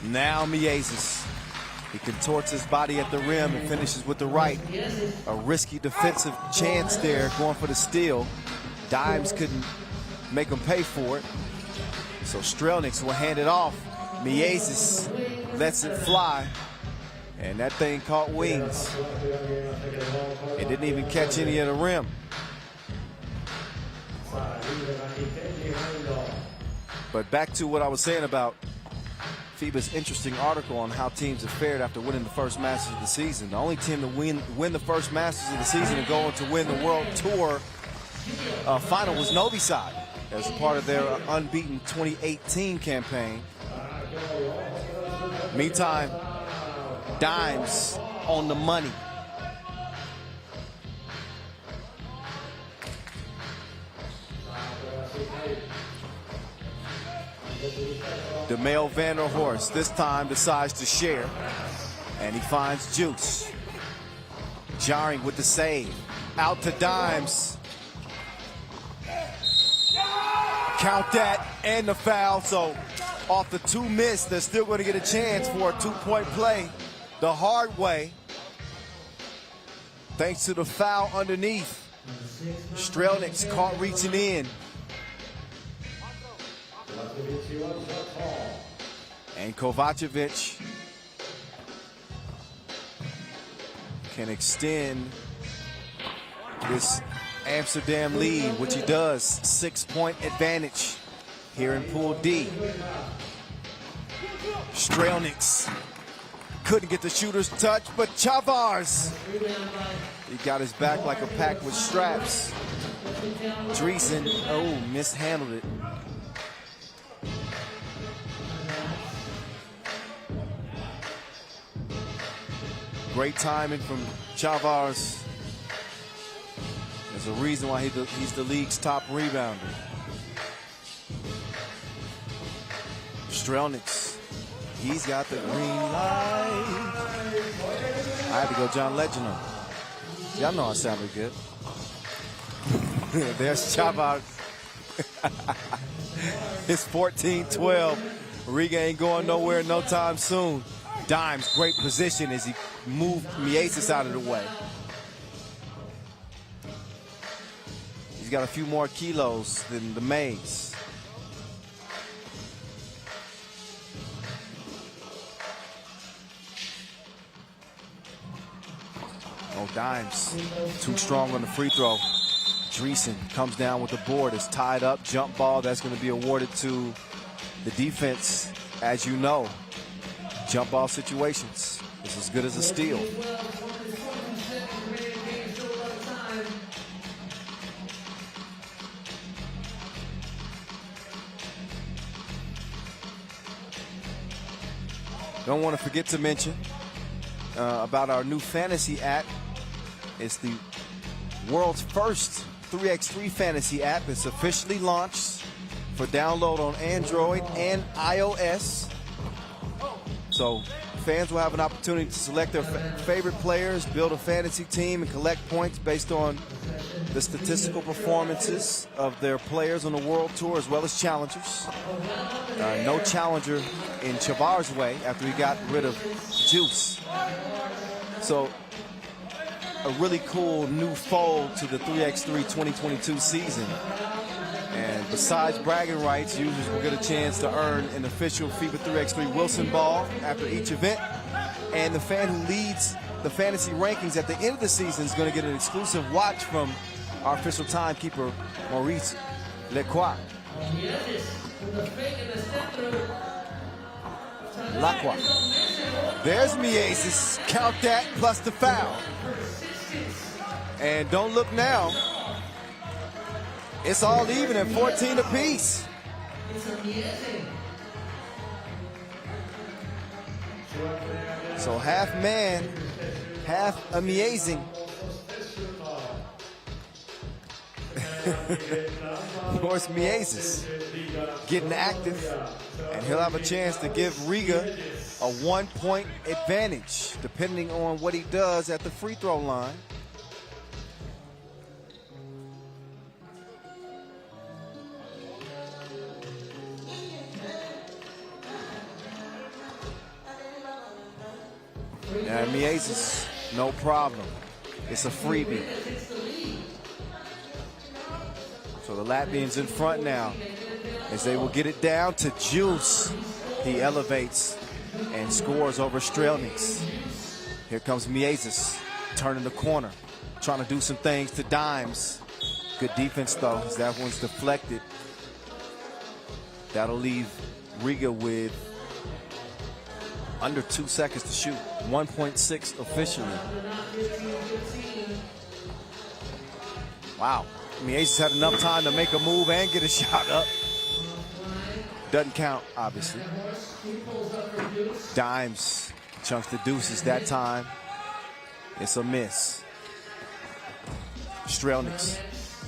Now Miezis. He contorts his body at the rim and finishes with the right. A risky defensive chance there, going for the steal. Dimes couldn't make him pay for it. So Strelnieks will hand it off. Miezis lets it fly, and that thing caught wings. It didn't even catch any of the rim. But back to what I was saying about FIBA's interesting article on how teams have fared after winning the first Masters of the season. The only team to win the first Masters of the season and go on to win the World Tour final was Novi Sad, as part of their unbeaten 2018 campaign. Meantime, Dimes on the money. DeMel van der Horst this time decides to share, and he finds Juice. Jarring with the save. Out to Dimes. Count that and the foul. So off the two miss, they're still going to get a chance for a two-point play the hard way, thanks to the foul underneath. Strelnieks caught reaching in. And Kovacevic can extend this Amsterdam lead, which he does. 6-point advantage here in Pool D. Strelnieks couldn't get the shooter's touch, but Chavars, he got his back like a pack with straps. Dreesen, oh, mishandled it. Great timing from Chavars. There's a reason why he's the league's top rebounder. Strelnieks, he's got the green light. I had to go John Legend on. Y'all know I sounded good. There's Chavars. It's 14-12. Riga ain't going nowhere no time soon. Dimes, great position as he moved Miezis out of the way. He's got a few more kilos than the Mays. Oh, Dimes too strong on the free throw. Dreesen comes down with the board. It's tied up. Jump ball that's going to be awarded to the defense. As you know, jump ball situations is as good as a steal. Don't want to forget to mention about our new fantasy app. It's the world's first 3x3 fantasy app. It's officially launched for download on Android and iOS. So fans will have an opportunity to select their favorite players, build a fantasy team, and collect points based on the statistical performances of their players on the World Tour as well as challengers. No challenger in Chavar's way after he got rid of Juice. So a really cool new fold to the 3x3 2022 season. And besides bragging rights, users will get a chance to earn an official FIBA 3x3 Wilson ball after each event. And the fan who leads the fantasy rankings at the end of the season is going to get an exclusive watch from our official timekeeper, Maurice Lacroix. There's Miezis. Count that plus the foul. And don't look now. It's all even at 14 apiece. So half man, half amazing. Of course, Miezis getting active, and he'll have a chance to give Riga a 1-point advantage, depending on what he does at the free throw line. And Miezis, no problem. It's a freebie. So the Latvians in front now as they will get it down to Juice. He elevates and scores over Strelnieks. Here comes Miezis, turning the corner, trying to do some things to Dimes. Good defense though, as that one's deflected. That'll leave Riga with under 2 seconds to shoot. 1.6 officially. Wow. Miezis had enough time to make a move and get a shot up. Doesn't count, obviously. Dimes chunks the deuces that time. It's a miss. Strelnieks,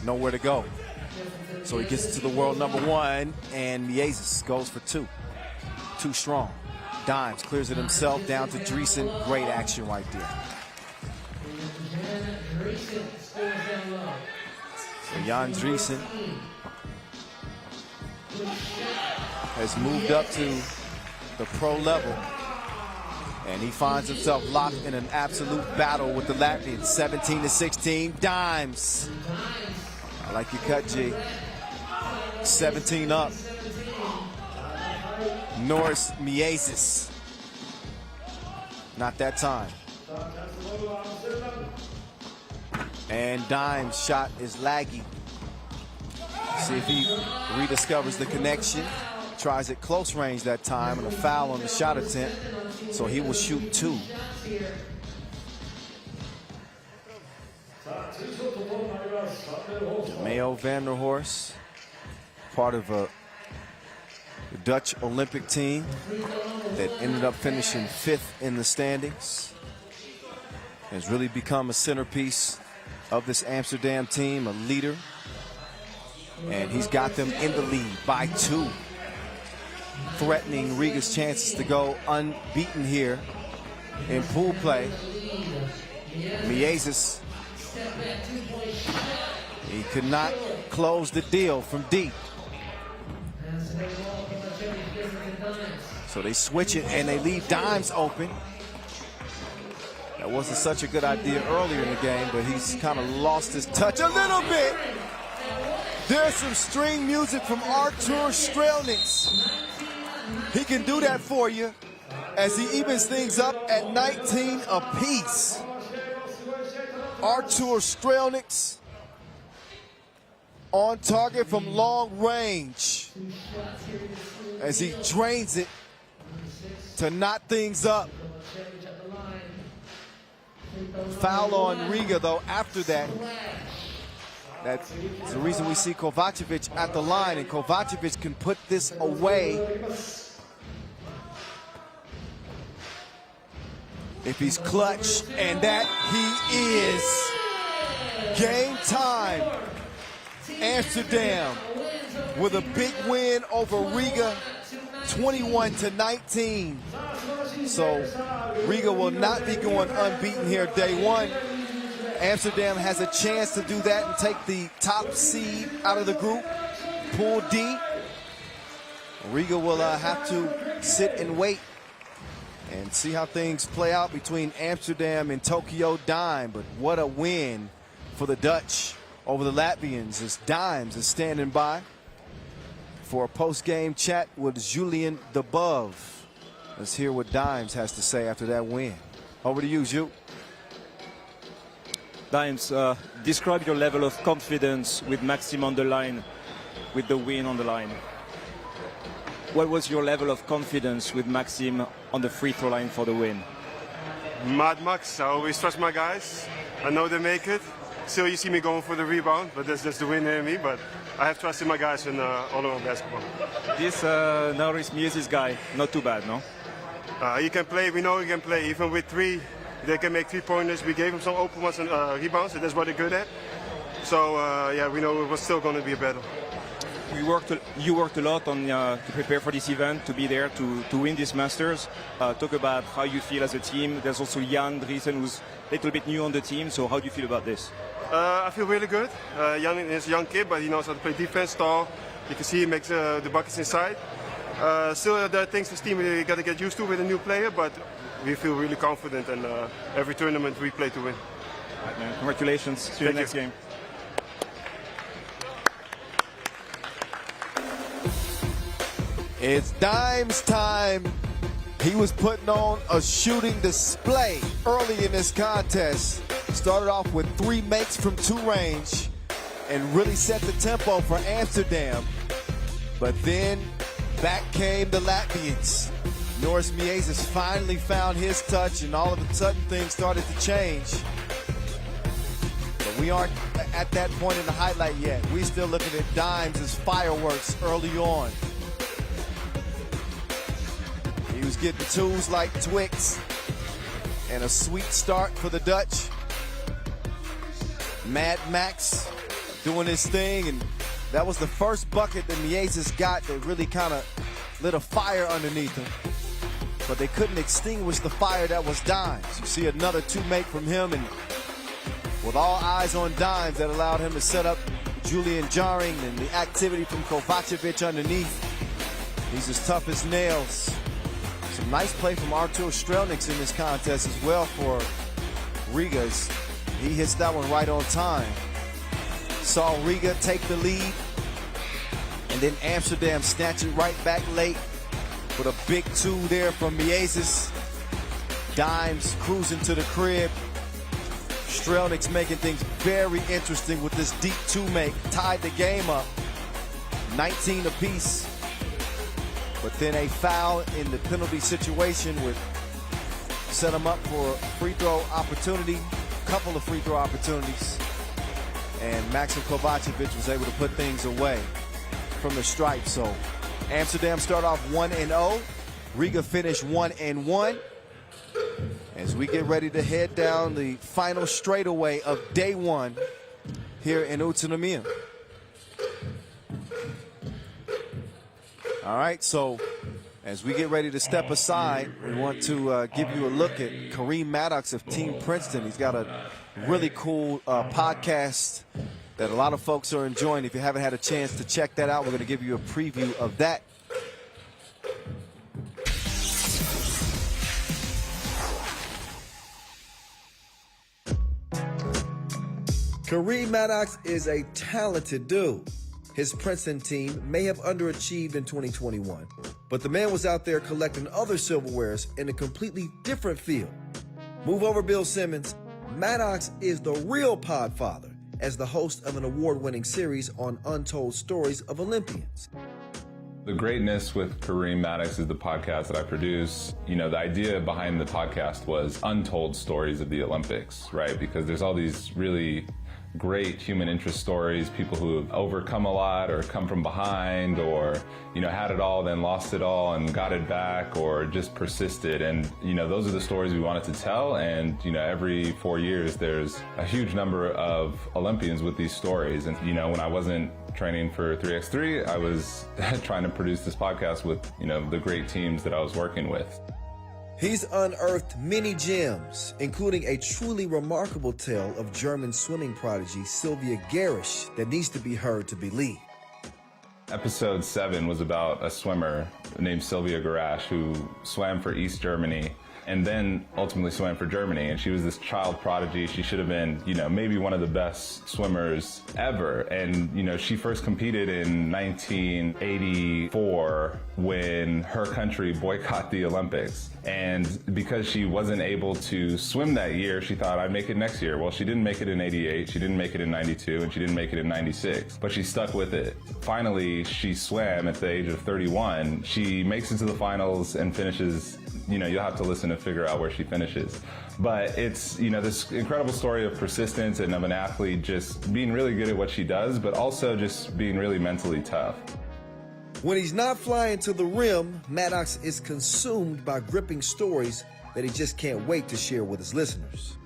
nowhere to go. So he gets it to the world #1, and Miezis goes for 2. Too strong. Dimes clears it himself down to Dreesen. Great action right there. So Jan Dreesen has moved up to the pro level, and he finds himself locked in an absolute battle with the Latvians. 17-16, Dimes. I like your cut, G. 17 up. Norris Miezis. Not that time. And Dimes' shot is laggy. See if he rediscovers the connection. Tries it close range that time, and a foul on the shot attempt. So he will shoot 2. Mayo van der Horst, part of the Dutch Olympic team that ended up finishing 5th in the standings. Has really become a centerpiece of this Amsterdam team, a leader. And he's got them in the lead by 2. Threatening Riga's chances to go unbeaten here in pool play. Miezis, he could not close the deal from deep. So they switch it and they leave Dimes open. That wasn't such a good idea earlier in the game, but he's kind of lost his touch a little bit. There's some string music from Artur Strelnieks. He can do that for you as he evens things up at 19 apiece. Artur Strelnieks on target from long range as he drains it to knot things up. Foul on Riga, though, after that. That's the reason we see Kovacevic at the line, and Kovacevic can put this away if he's clutch, and that he is. Game time. Amsterdam with a big win over Riga, 21-19. So Riga will not be going unbeaten here day one. Amsterdam has a chance to do that and take the top seed out of the group, Pool D. Riga will have to sit and wait and see how things play out between Amsterdam and Tokyo Dime. But what a win for the Dutch over the Latvians, as Dimes is standing by for a post-game chat with Julian Debove. Let's hear what Dimes has to say after that win. Over to you, Jules. Dimes, describe your level of confidence with Maxim on the line, with the win on the line. What was your level of confidence with Maxim on the free throw line for the win? Mad Max, I always trust my guys. I know they make it. Still, you see me going for the rebound, but that's just the winner in me. But I have trust in my guys and all over basketball. This Darius Tarvatis guy, not too bad, no? He can play. We know he can play. Even with three, they can make 3-pointers. We gave him some open ones and rebounds, and that's what they're good at. So yeah, we know it was still going to be a battle. You worked a lot on to prepare for this event, to be there, to win this Masters. Talk about how you feel as a team. There's also Jan Driesen, who's a little bit new on the team. So how do you feel about this? I feel really good. Jan is a young kid, but he knows how to play defense, tall. You can see he makes the buckets inside. Still, there are things this team we got to get used to with a new player, but we feel really confident, and every tournament we play to win. All right, man. Congratulations. See you in the next game. It's Dimes time. He was putting on a shooting display early in this contest. Started off with 3 makes from 2 range and really set the tempo for Amsterdam. But then back came the Latvians. Norris Miezis finally found his touch, and all of a sudden things started to change. But we aren't at that point in the highlight yet. We're still looking at Dimes as fireworks early on. He was getting tools like Twix, and a sweet start for the Dutch. Mad Max doing his thing, and that was the first bucket that Miezis got that really kind of lit a fire underneath him. But they couldn't extinguish the fire that was Dimes. You see another 2-make from him, and with all eyes on Dimes, that allowed him to set up Julian Jarring, and the activity from Kovacevic underneath. He's as tough as nails. Some nice play from Artur Strelnieks in this contest as well for Riga's. He hits that one right on time. Saw Riga take the lead, and then Amsterdam snatch it right back late with a big 2 there from Miezis. Dimes cruising to the crib. Strelnieks making things very interesting with this deep 2-make. Tied the game up, 19 apiece. But then a foul in the penalty situation would set him up for a free throw opportunity, couple of free throw opportunities. And Maxim Kovacevic was able to put things away from the stripe. So Amsterdam start off 1-0. Riga finish 1-1. As we get ready to head down the final straightaway of day 1 here in Utsunomiya. All right, so as we get ready to step aside, we want to give you a look at Kareem Maddox of Team Princeton. He's got a really cool podcast that a lot of folks are enjoying. If you haven't had a chance to check that out, we're going to give you a preview of that. Kareem Maddox is a talented dude. His Princeton team may have underachieved in 2021, but the man was out there collecting other silverwares in a completely different field. Move over, Bill Simmons. Maddox is the real podfather as the host of an award-winning series on untold stories of Olympians. The greatness with Kareem Maddox is the podcast that I produce. You know, the idea behind the podcast was untold stories of the Olympics, right? Because there's all these really great human interest stories, people who have overcome a lot or come from behind or, you know, had it all, then lost it all and got it back or just persisted. And, you know, those are the stories we wanted to tell. And, you know, every 4 years, there's a huge number of Olympians with these stories. And, you know, when I wasn't training for 3x3, I was trying to produce this podcast with, you know, the great teams that I was working with. He's unearthed many gems, including a truly remarkable tale of German swimming prodigy Sylvia Garish that needs to be heard to believe. Episode 7 was about a swimmer named Sylvia Garash who swam for East Germany and then ultimately swam for Germany. And she was this child prodigy. She should have been, you know, maybe one of the best swimmers ever. And, you know, she first competed in 1984 when her country boycotted the Olympics. And because she wasn't able to swim that year, she thought, I'd make it next year. Well, she didn't make it in 88, she didn't make it in 92, and she didn't make it in 96. But she stuck with it. Finally, she swam at the age of 31. She makes it to the finals and finishes, you know, you'll have to listen to figure out where she finishes. But it's, you know, this incredible story of persistence and of an athlete just being really good at what she does, but also just being really mentally tough. When he's not flying to the rim, Maddox is consumed by gripping stories that he just can't wait to share with his listeners.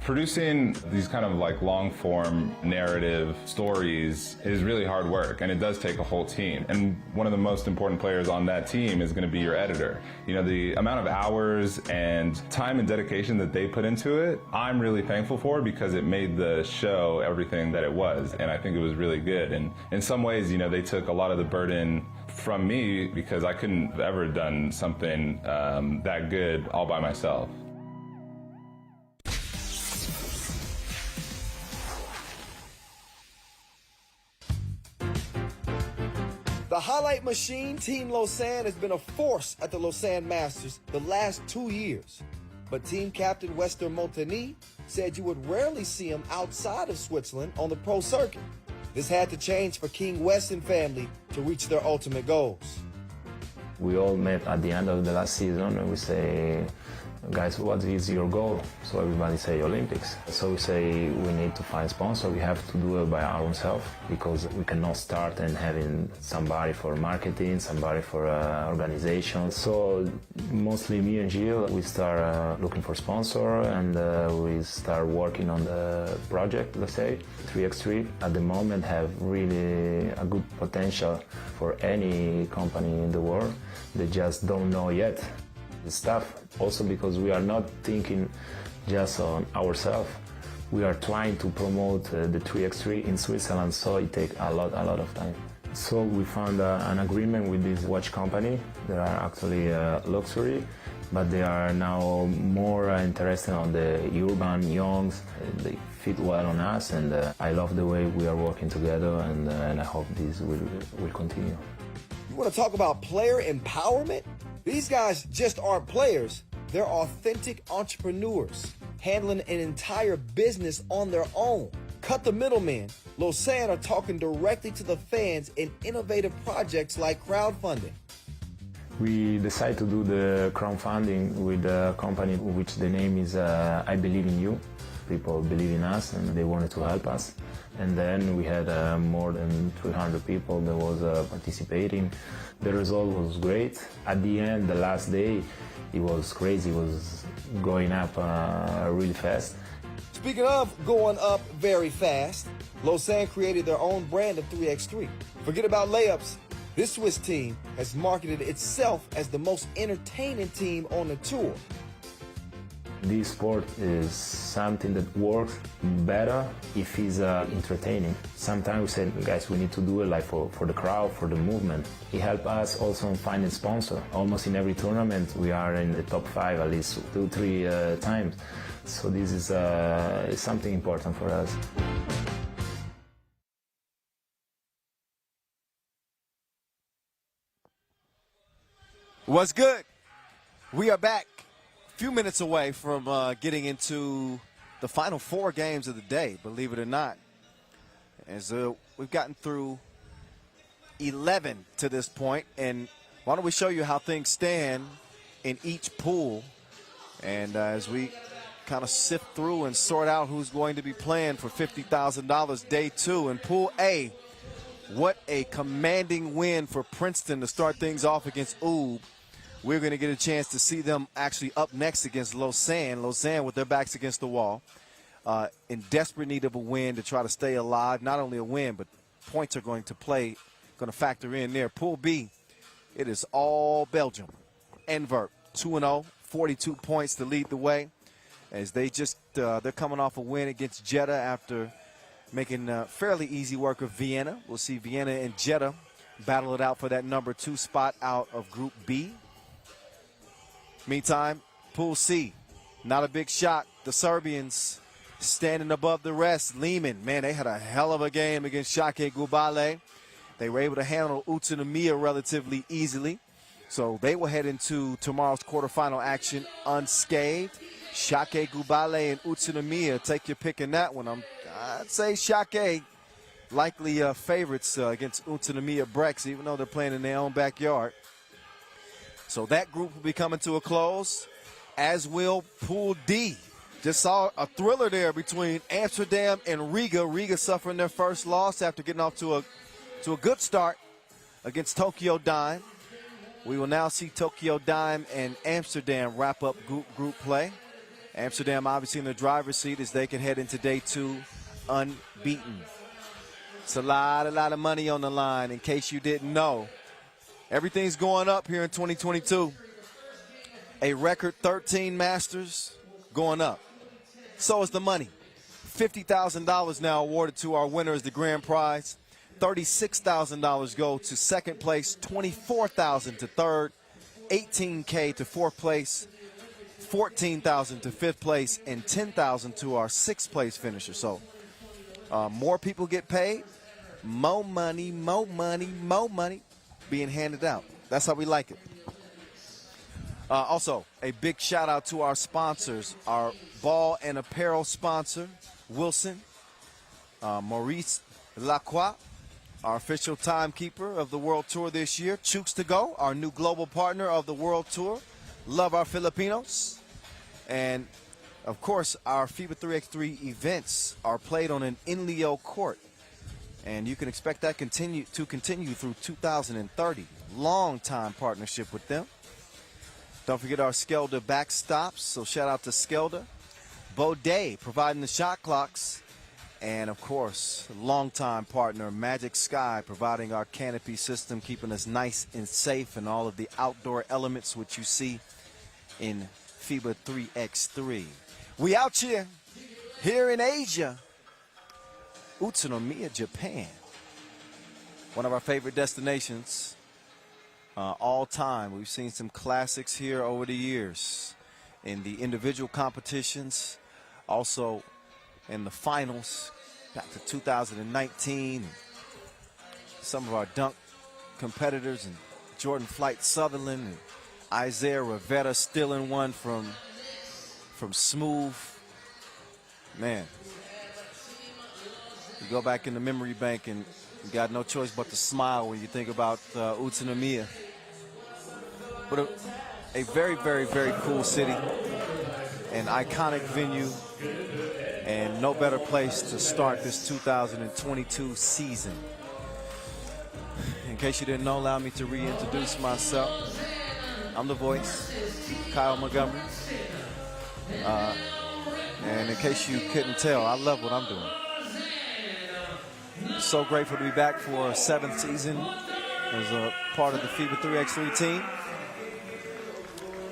Producing these kind of like long-form narrative stories is really hard work, and it does take a whole team. And one of the most important players on that team is going to be your editor. You know, the amount of hours and time and dedication that they put into it, I'm really thankful for because it made the show everything that it was, and I think it was really good. And in some ways, you know, they took a lot of the burden from me because I couldn't have ever done something that good all by myself. The highlight machine, Team Lausanne, has been a force at the Lausanne Masters the last 2 years. But team captain Wester Montagny said you would rarely see him outside of Switzerland on the pro circuit. This had to change for King Weston family to reach their ultimate goals. We all met at the end of the last season and we say, guys, what is your goal? So everybody say Olympics. So we say we need to find sponsor. We have to do it by ourselves because we cannot start and having somebody for marketing, somebody for organization. So mostly me and Gilles, we start looking for sponsor and we start working on the project, let's say. 3x3 at the moment have really a good potential for any company in the world. They just don't know yet the stuff. Also because we are not thinking just on ourselves. We are trying to promote the 3x3 in Switzerland, so it takes a lot of time. So we found an agreement with this watch company. They are actually luxury, but they are now more interested on the urban youngs. They fit well on us, and I love the way we are working together, and I hope this will continue. You want to talk about player empowerment? These guys just aren't players. They're authentic entrepreneurs, handling an entire business on their own. Cut the middleman. Lausanne are talking directly to the fans in innovative projects like crowdfunding. We decided to do the crowdfunding with a company which the name is I Believe in You. People believe in us and they wanted to help us. And then we had more than 300 people that was participating. The result was great. At the end, the last day, it was crazy. It was going up really fast. Speaking of going up very fast, Lausanne created their own brand of 3x3. Forget about layups. This Swiss team has marketed itself as the most entertaining team on the tour. This sport is something that works better if it's entertaining. Sometimes we said, guys, we need to do it like for the crowd, for the movement. It helped us also in finding sponsor. Almost in every tournament, we are in the top 5 at least 2-3 times. So this is something important for us. What's good? We are back. A few minutes away from getting into the final 4 games of the day, believe it or not. As we've gotten through 11 to this point, and why don't we show you how things stand in each pool, and as we kind of sift through and sort out who's going to be playing for $50,000 day 2. In Pool A, what a commanding win for Princeton to start things off against UB. We're going to get a chance to see them actually up next against Lausanne. Lausanne with their backs against the wall, in desperate need of a win to try to stay alive. Not only a win, but points are going to factor in there. Pool B, it is all Belgium. Antwerp, 2-0, 42 points to lead the way. As they just, they're coming off a win against Jeddah after making fairly easy work of Vienna. We'll see Vienna and Jeddah battle it out for that number 2 spot out of Group B. Meantime, Pool C, not a big shock. The Serbians standing above the rest. Liman, man, they had a hell of a game against Šakiai. They were able to handle Utsunomiya relatively easily. So they will head into tomorrow's quarterfinal action unscathed. Šakiai and Utsunomiya, take your pick in that one. I'd say Šakiai likely favorites against Utsunomiya BREX, even though they're playing in their own backyard. So that group will be coming to a close, as will Pool D. Just saw a thriller there between Amsterdam and Riga. Riga suffering their first loss after getting off to a good start against Tokyo Dime. We will now see Tokyo Dime and Amsterdam wrap up group play. Amsterdam obviously in the driver's seat as they can head into day 2 unbeaten. It's a lot of money on the line in case you didn't know. Everything's going up here in 2022. A record 13 Masters going up. So is the money. $50,000 now awarded to our winner as the grand prize. $36,000 go to second place, $24,000 to third, $18K to fourth place, $14,000 to fifth place, and $10,000 to our sixth place finisher. So more people get paid, more money being handed out. That's how we like it. Also, a big shout out to our sponsors, our ball and apparel sponsor, Wilson, Maurice Lacroix, our official timekeeper of the World Tour this year, Chooks to Go, our new global partner of the World Tour. Love our Filipinos. And, of course, our FIBA 3x3 events are played on an Inleo court. And you can expect that to continue through 2030. Long-time partnership with them. Don't forget our Skelda backstops, so shout out to Skelda. Baudet providing the shot clocks. And, of course, longtime partner Magic Sky providing our canopy system, keeping us nice and safe and all of the outdoor elements which you see in FIBA 3x3. We out here in Asia. Utsunomiya, Japan. One of our favorite destinations all time. We've seen some classics here over the years in the individual competitions, also in the finals back to 2019. Some of our dunk competitors, and Jordan Flight Sutherland and Isaiah Rivera stealing one from Smooth. Man, you go back in the memory bank and you got no choice but to smile when you think about Utsunomiya. But a very, very, very cool city, an iconic venue, and no better place to start this 2022 season. In case you didn't know, allow me to reintroduce myself. I'm the voice, Kyle Montgomery. And in case you couldn't tell, I love what I'm doing. So grateful to be back for a 7th season as a part of the FIBA 3x3 team.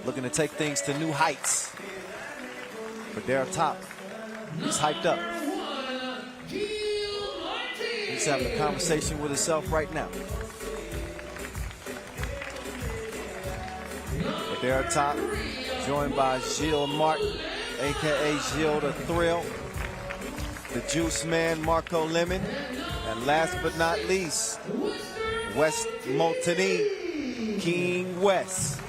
Looking to take things to new heights. But they're top. He's hyped up. He's having a conversation with himself right now. But they're up top, joined by Gilles Martin, a.k.a. Gilles the Thrill, the Juice Man, Marco Lemon, and last but not least, West Multini, King West.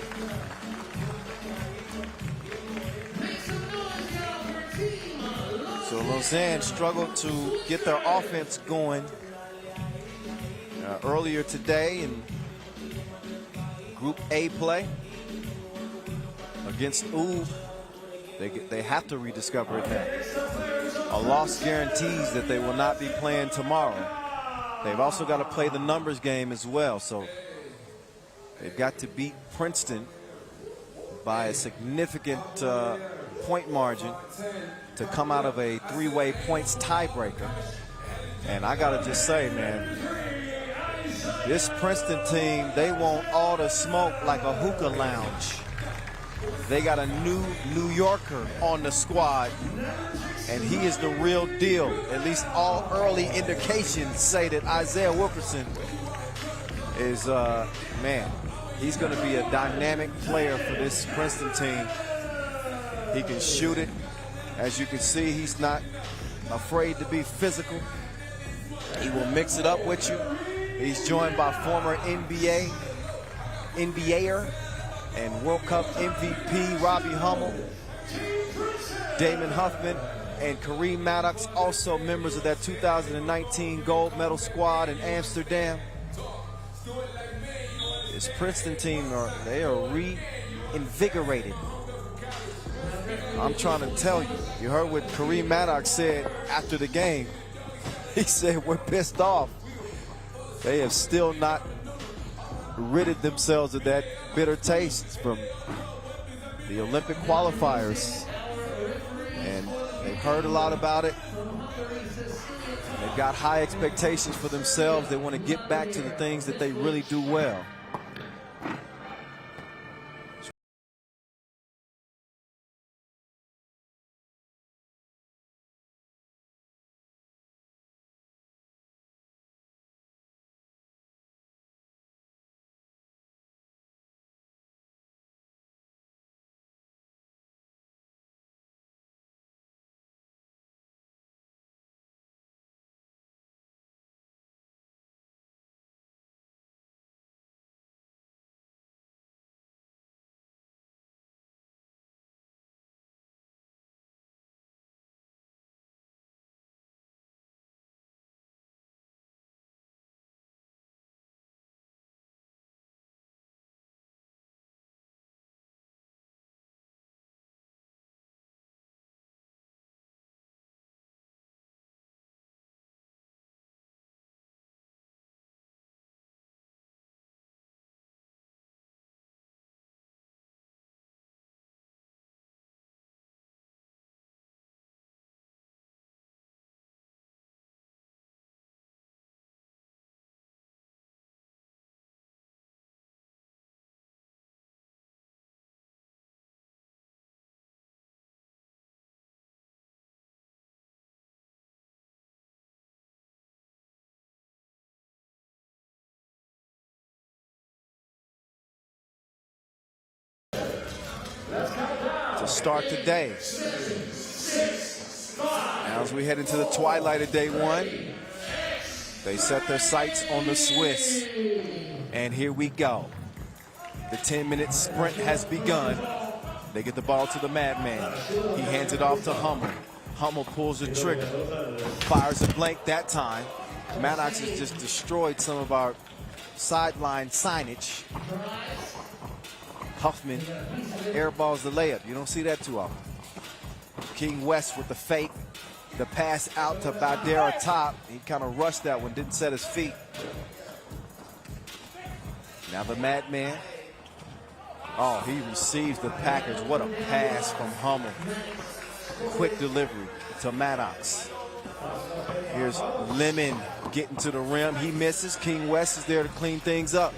Lausanne struggled to get their offense going earlier today in Group A play against U. They have to rediscover it now. A loss guarantees that they will not be playing tomorrow. They've also got to play the numbers game as well, so they've got to beat Princeton by a significant point margin to come out of a three-way points tiebreaker. And I gotta just say, man, this Princeton team, they want all the smoke like a hookah lounge. They got a New Yorker on the squad, and he is the real deal. At least all early indications say that Isaiah Wilkerson is, man, he's going to be a dynamic player for this Princeton team. He can shoot it. As you can see, he's not afraid to be physical. He will mix it up with you. He's joined by former NBAer and World Cup MVP Robbie Hummel, Damon Huffman, and Kareem Maddox, also members of that 2019 gold medal squad in Amsterdam. This Princeton team, they are reinvigorated. I'm trying to tell you, you heard what Kareem Maddox said after the game. He said, we're pissed off. They have still not ridded themselves of that bitter taste from the Olympic qualifiers. And they've heard a lot about it. They've got high expectations for themselves. They want to get back to the things that they really do well. To start the day. Now as we head into the twilight of day one, they set their sights on the Swiss. And here we go. The 10-minute sprint has begun. They get the ball to the madman. He hands it off to Hummel. Hummel pulls the trigger. Fires a blank that time. Maddox has just destroyed some of our sideline signage. Huffman airballs the layup. You don't see that too often. King West with the fake. The pass out to Badera top. He kind of rushed that one, didn't set his feet. Now the madman. Oh, he receives the package. What a pass from Hummel. Quick delivery to Maddox. Here's Liman getting to the rim. He misses. King West is there to clean things up.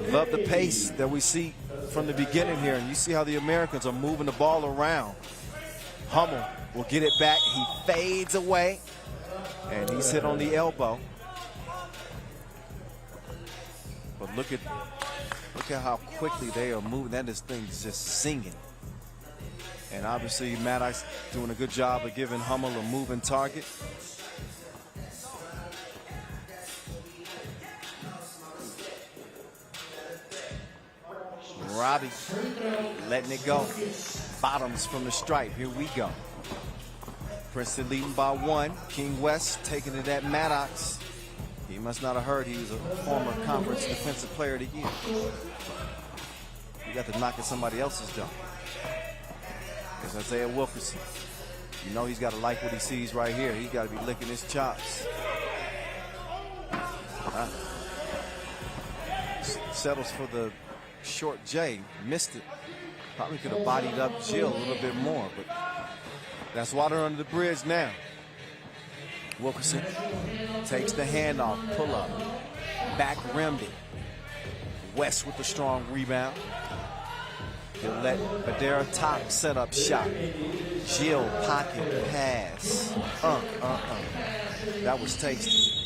Love the pace that we see from the beginning here. And you see how the Americans are moving the ball around. Hummel will get it back. He fades away. And he's hit on the elbow. But look at how quickly they are moving. This thing's just singing. And obviously Maddox doing a good job of giving Hummel a moving target. Robbie letting it go. Bottoms from the stripe. Here we go. Princeton leading by 1. King West taking it at Maddox. He must not have heard he was a former conference defensive player of the year. You got to knock at somebody else's jump. There's Isaiah Wilkerson. You know he's got to like what he sees right here. He's got to be licking his chops. Settles for the short J. Missed it. Probably could have bodied up Jill a little bit more, but that's water under the bridge now. Wilkerson takes the handoff, pull up, back rimmed it. West with the strong rebound. He'll let Badera top set up shot. Jill pocket pass. That was tasty.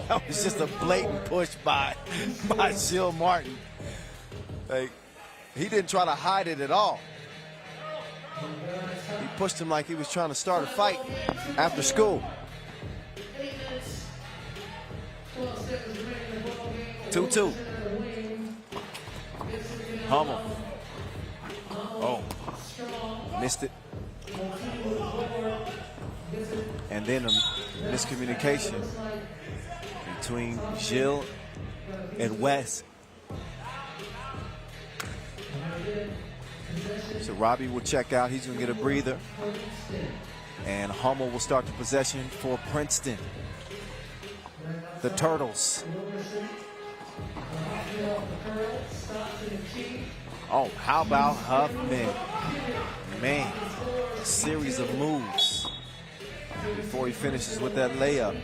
That was just a blatant push by Jill Martin. Like, he didn't try to hide it at all. He pushed him like he was trying to start a fight after school. 2-2. Hummel. Oh, missed it. And then a miscommunication between Jill and West. So Robbie will check out. He's going to get a breather. And Hummel will start the possession for Princeton. The Turtles. Oh, how about Huffman? Man, a series of moves before he finishes with that layup.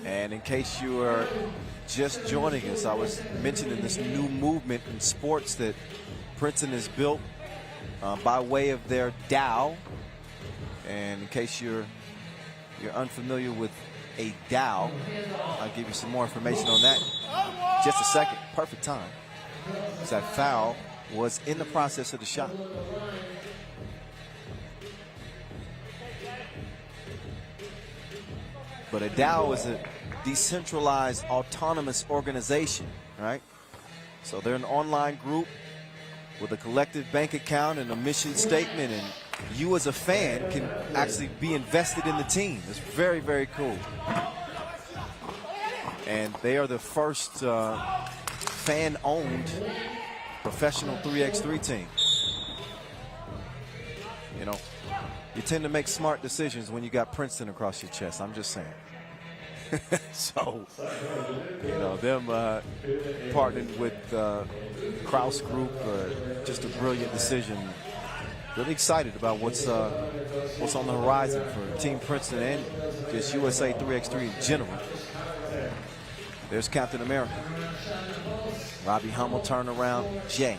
And in case you are just joining us, I was mentioning this new movement in sports that Princeton has built by way of their DAO. And in case you're unfamiliar with a DAO, I'll give you some more information on that. Just a second. Perfect time. That foul was in the process of the shot. But a DAO is a decentralized autonomous organization, right? So they're an online group with a collective bank account and a mission statement, and you as a fan can actually be invested in the team. It's very, very cool. And they are the first fan-owned professional 3x3 team. You know, you tend to make smart decisions when you got Princeton across your chest. I'm just saying. So, you know, them partnering with Kraus Group, just a brilliant decision. Really excited about what's on the horizon for Team Princeton and just USA 3x3 in general. There's Captain America. Robbie Hummel turnaround. Jay.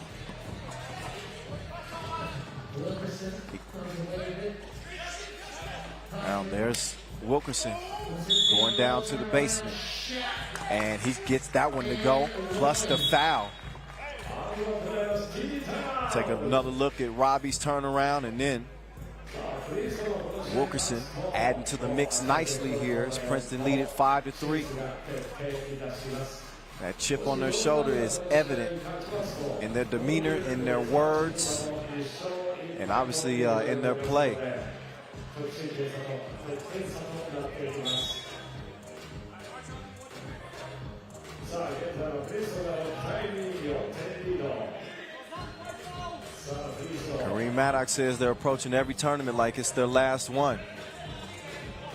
Now there's Wilkerson going down to the basement. And he gets that one to go, plus the foul. Take another look at Robbie's turnaround, and then Wilkerson adding to the mix nicely here as Princeton lead it 5-3. That chip on their shoulder is evident in their demeanor, in their words, and obviously in their play. Kareem Maddox says they're approaching every tournament like it's their last one.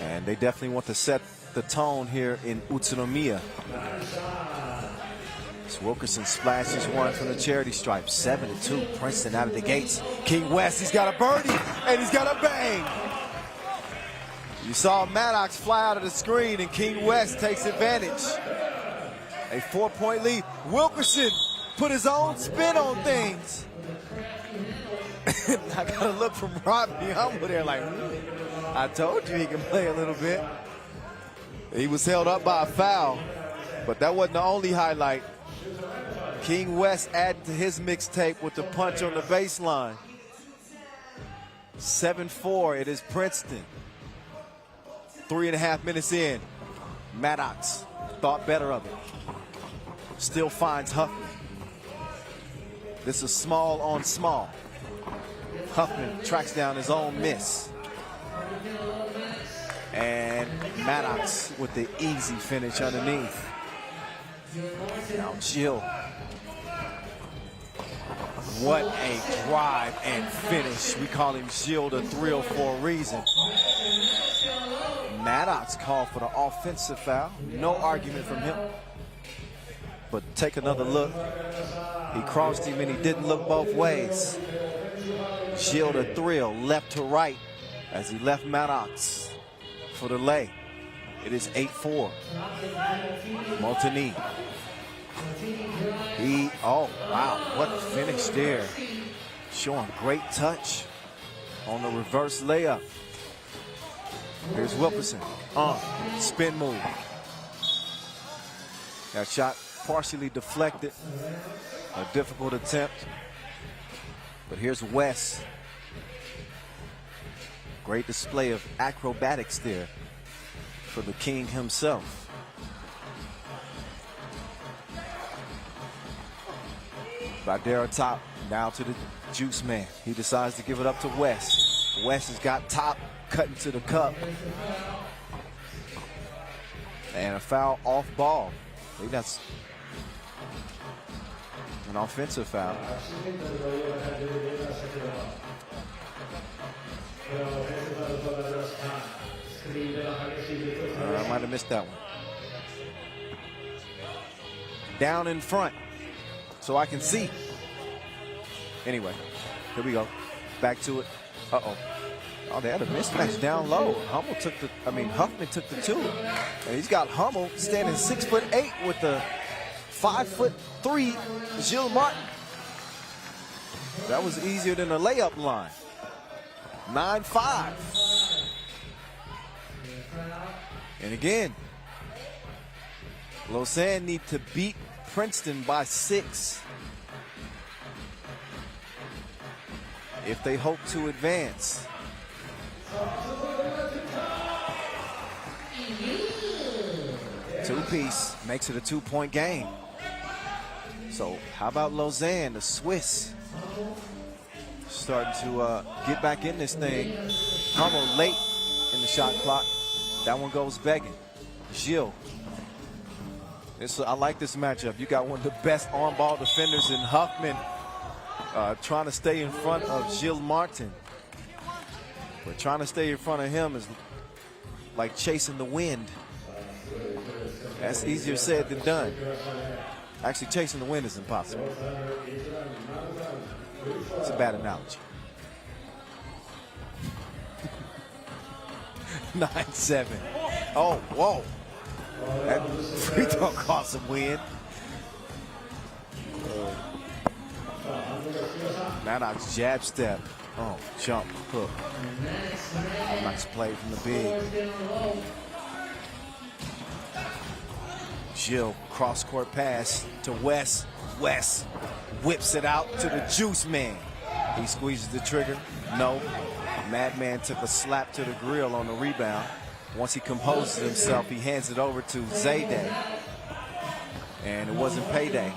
And they definitely want to set the tone here in Utsunomiya. So Wilkerson splashes one from the charity stripe. 7-2, Princeton out of the gates. King West, he's got a birdie, and he's got a bang. You saw Maddox fly out of the screen, and King West takes advantage. A 4-point lead. Wilkerson put his own spin on things. I got a look from Robbie Hummel there like, I told you he can play a little bit. He was held up by a foul, but that wasn't the only highlight. King West added to his mixtape with the punch on the baseline. 7-4, it is Princeton. 3.5 minutes in, Maddox thought better of it. Still finds Huffman. This is small on small. Huffman tracks down his own miss. And Maddox with the easy finish underneath. Now Jill. What a drive and finish. We call him Jill the Thrill for a reason. Maddox called for the offensive foul. No argument from him. But take another look. He crossed him and he didn't look both ways. Jill the Thrill left to right as he left Maddox for the lay. It is 8-4. Montigny. Oh wow, what a finish there. Showing great touch on the reverse layup. Here's Wilkerson. Spin move. That shot partially deflected. A difficult attempt. But here's West. Great display of acrobatics there for the king himself. Badera top, now to the juice man. He decides to give it up to West. West has got top, cutting to the cup. And a foul off ball. I think that's an offensive foul. I might have missed that one. Down in front, so I can see. Anyway, here we go. Back to it. Uh-oh. Oh, they had a mismatch down low. Huffman took the two. And he's got Hummel standing 6'8" with the 5'3" Gilles Martin. That was easier than the layup line. 9-5. And again, Lausanne need to beat Princeton by 6 if they hope to advance. Two-piece makes it a 2-point game. So how about Lausanne, the Swiss, starting to get back in this thing. Hummel late in the shot clock. That one goes begging. Gilles. I like this matchup. You got one of the best on-ball defenders in Huffman trying to stay in front of Gilles Martin. But trying to stay in front of him is like chasing the wind. That's easier said than done. Actually, chasing the wind is impossible. It's a bad analogy. 9-7. Oh, whoa. That free throw cost some wind. Maddox jab step. Oh, jump, hook. Nice play from the big. Gilles, cross-court pass to West. West whips it out to the juice man. He squeezes the trigger. No. Madman took a slap to the grill on the rebound. Once he composes himself, he hands it over to Zayday. And it wasn't payday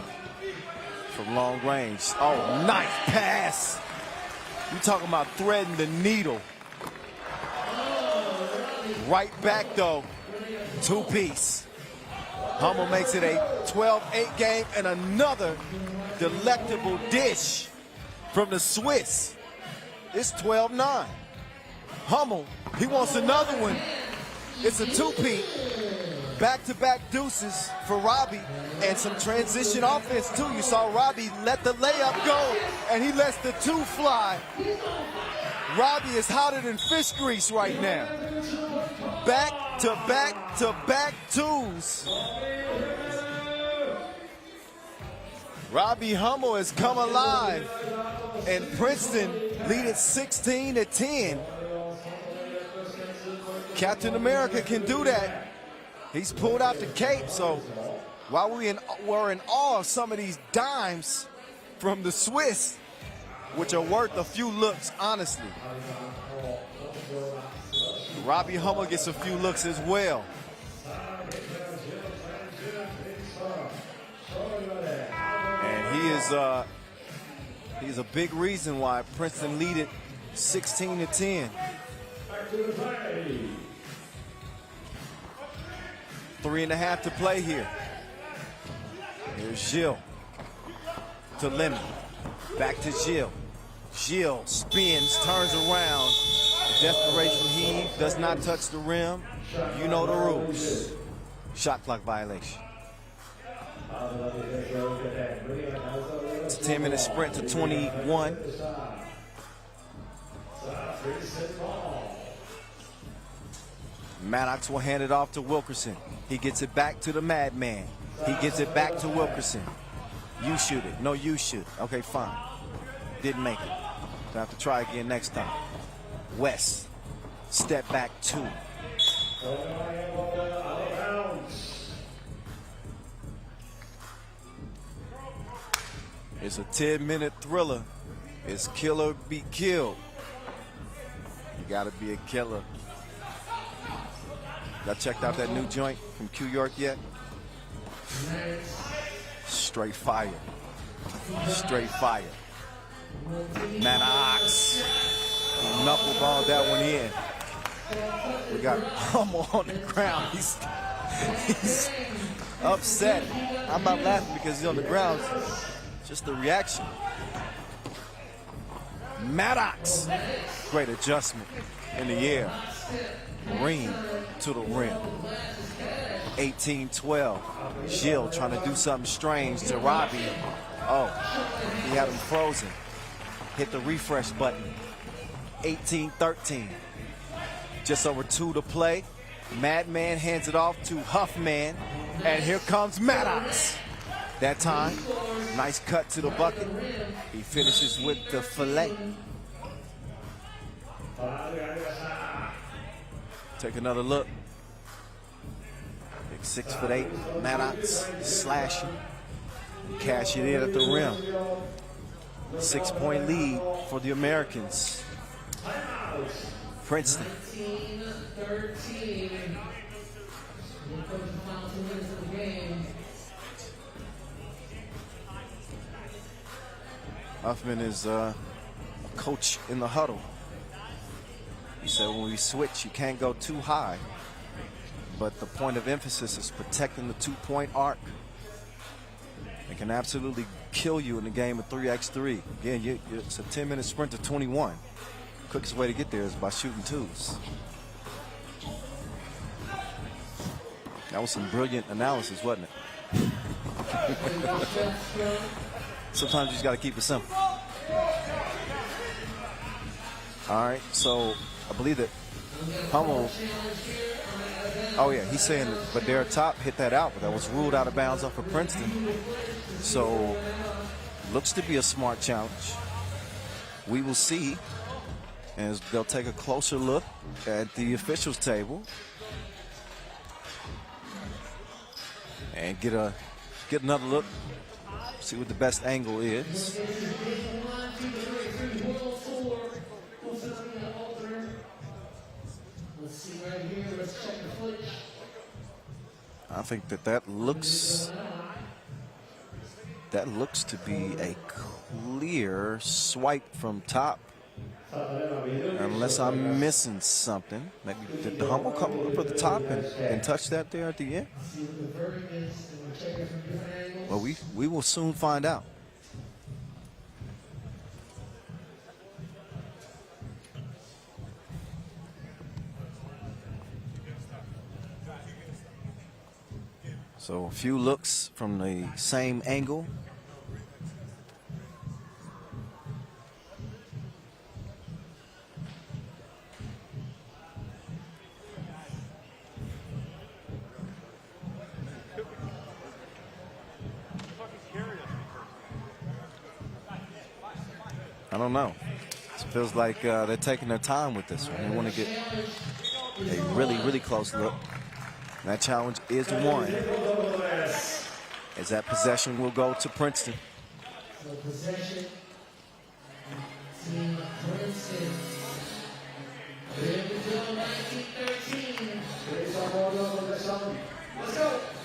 from long range. Oh, nice pass. You talking about threading the needle. Right back, though. Two-piece. Hummel makes it a 12-8 game and another delectable dish from the Swiss. It's 12-9. Hummel, he wants another one. It's a two-peat. Back-to-back deuces for Robbie and some transition offense, too. You saw Robbie let the layup go, and he lets the two fly. Robbie is hotter than fish grease right now. Back-to-back-to-back twos. Robbie Hummel has come alive, and Princeton lead it 16-10. Captain America can do that. He's pulled out the cape, so while we're in awe of some of these dimes from the Swiss, which are worth a few looks, honestly. Robbie Hummel gets a few looks as well. And he is a big reason why Princeton lead it 16-10. 3.5 to play here. Here's Gilles to Liman. Back to Gilles. Gilles spins, turns around. A desperation heave, does not touch the rim. You know the rules. Shot clock violation. It's a 10-minute sprint to 21. Maddox will hand it off to Wilkerson. He gets it back to the madman. He gets it back to Wilkerson. You shoot it. No, you shoot. Okay, fine. Didn't make it. Gonna have to try again next time. West, step back 2. It's a 10-minute thriller. It's kill or be killed. You gotta be a killer. Y'all checked out that new joint from Q York yet? Straight fire. Straight fire. Maddox. Knuckleballed that one in. We got Hummel on the ground. He's upset. I'm not laughing because he's on the ground. Just the reaction. Maddox. Great adjustment in the air. Ring to the rim. 18-12. Gilles trying to do something strange to Robbie. Oh, he had him frozen. Hit the refresh button. 18-13. Just over 2 to play. Madman hands it off to Huffman. And here comes Maddox. That time, nice cut to the bucket. He finishes with the fillet. Take another look. Big 6'8" Maddox slashing. Cash it in at the rim. 6-point lead for the Americans. Princeton. Huffman is a coach in the huddle. He said when we switch, you can't go too high. But the point of emphasis is protecting the 2-point arc. It can absolutely kill you in the game of 3x3. Again, it's a 10-minute sprint to 21. Quickest way to get there is by shooting 2s. That was some brilliant analysis, wasn't it? Sometimes you just got to keep it simple. All right, so I believe that Hummel, oh yeah, he's saying that, but their top hit that out, but that was ruled out of bounds off of Princeton. So, looks to be a smart challenge. We will see, as they'll take a closer look at the officials table and get another look, see what the best angle is. I think that looks to be a clear swipe from top, unless I'm missing something. Maybe did the Hummel come over the top and touch that there at the end? Well, we will soon find out. So a few looks from the same angle. I don't know. It feels like they're taking their time with this one. They want to get a really, really close look. That challenge is won, as that possession will go to Princeton.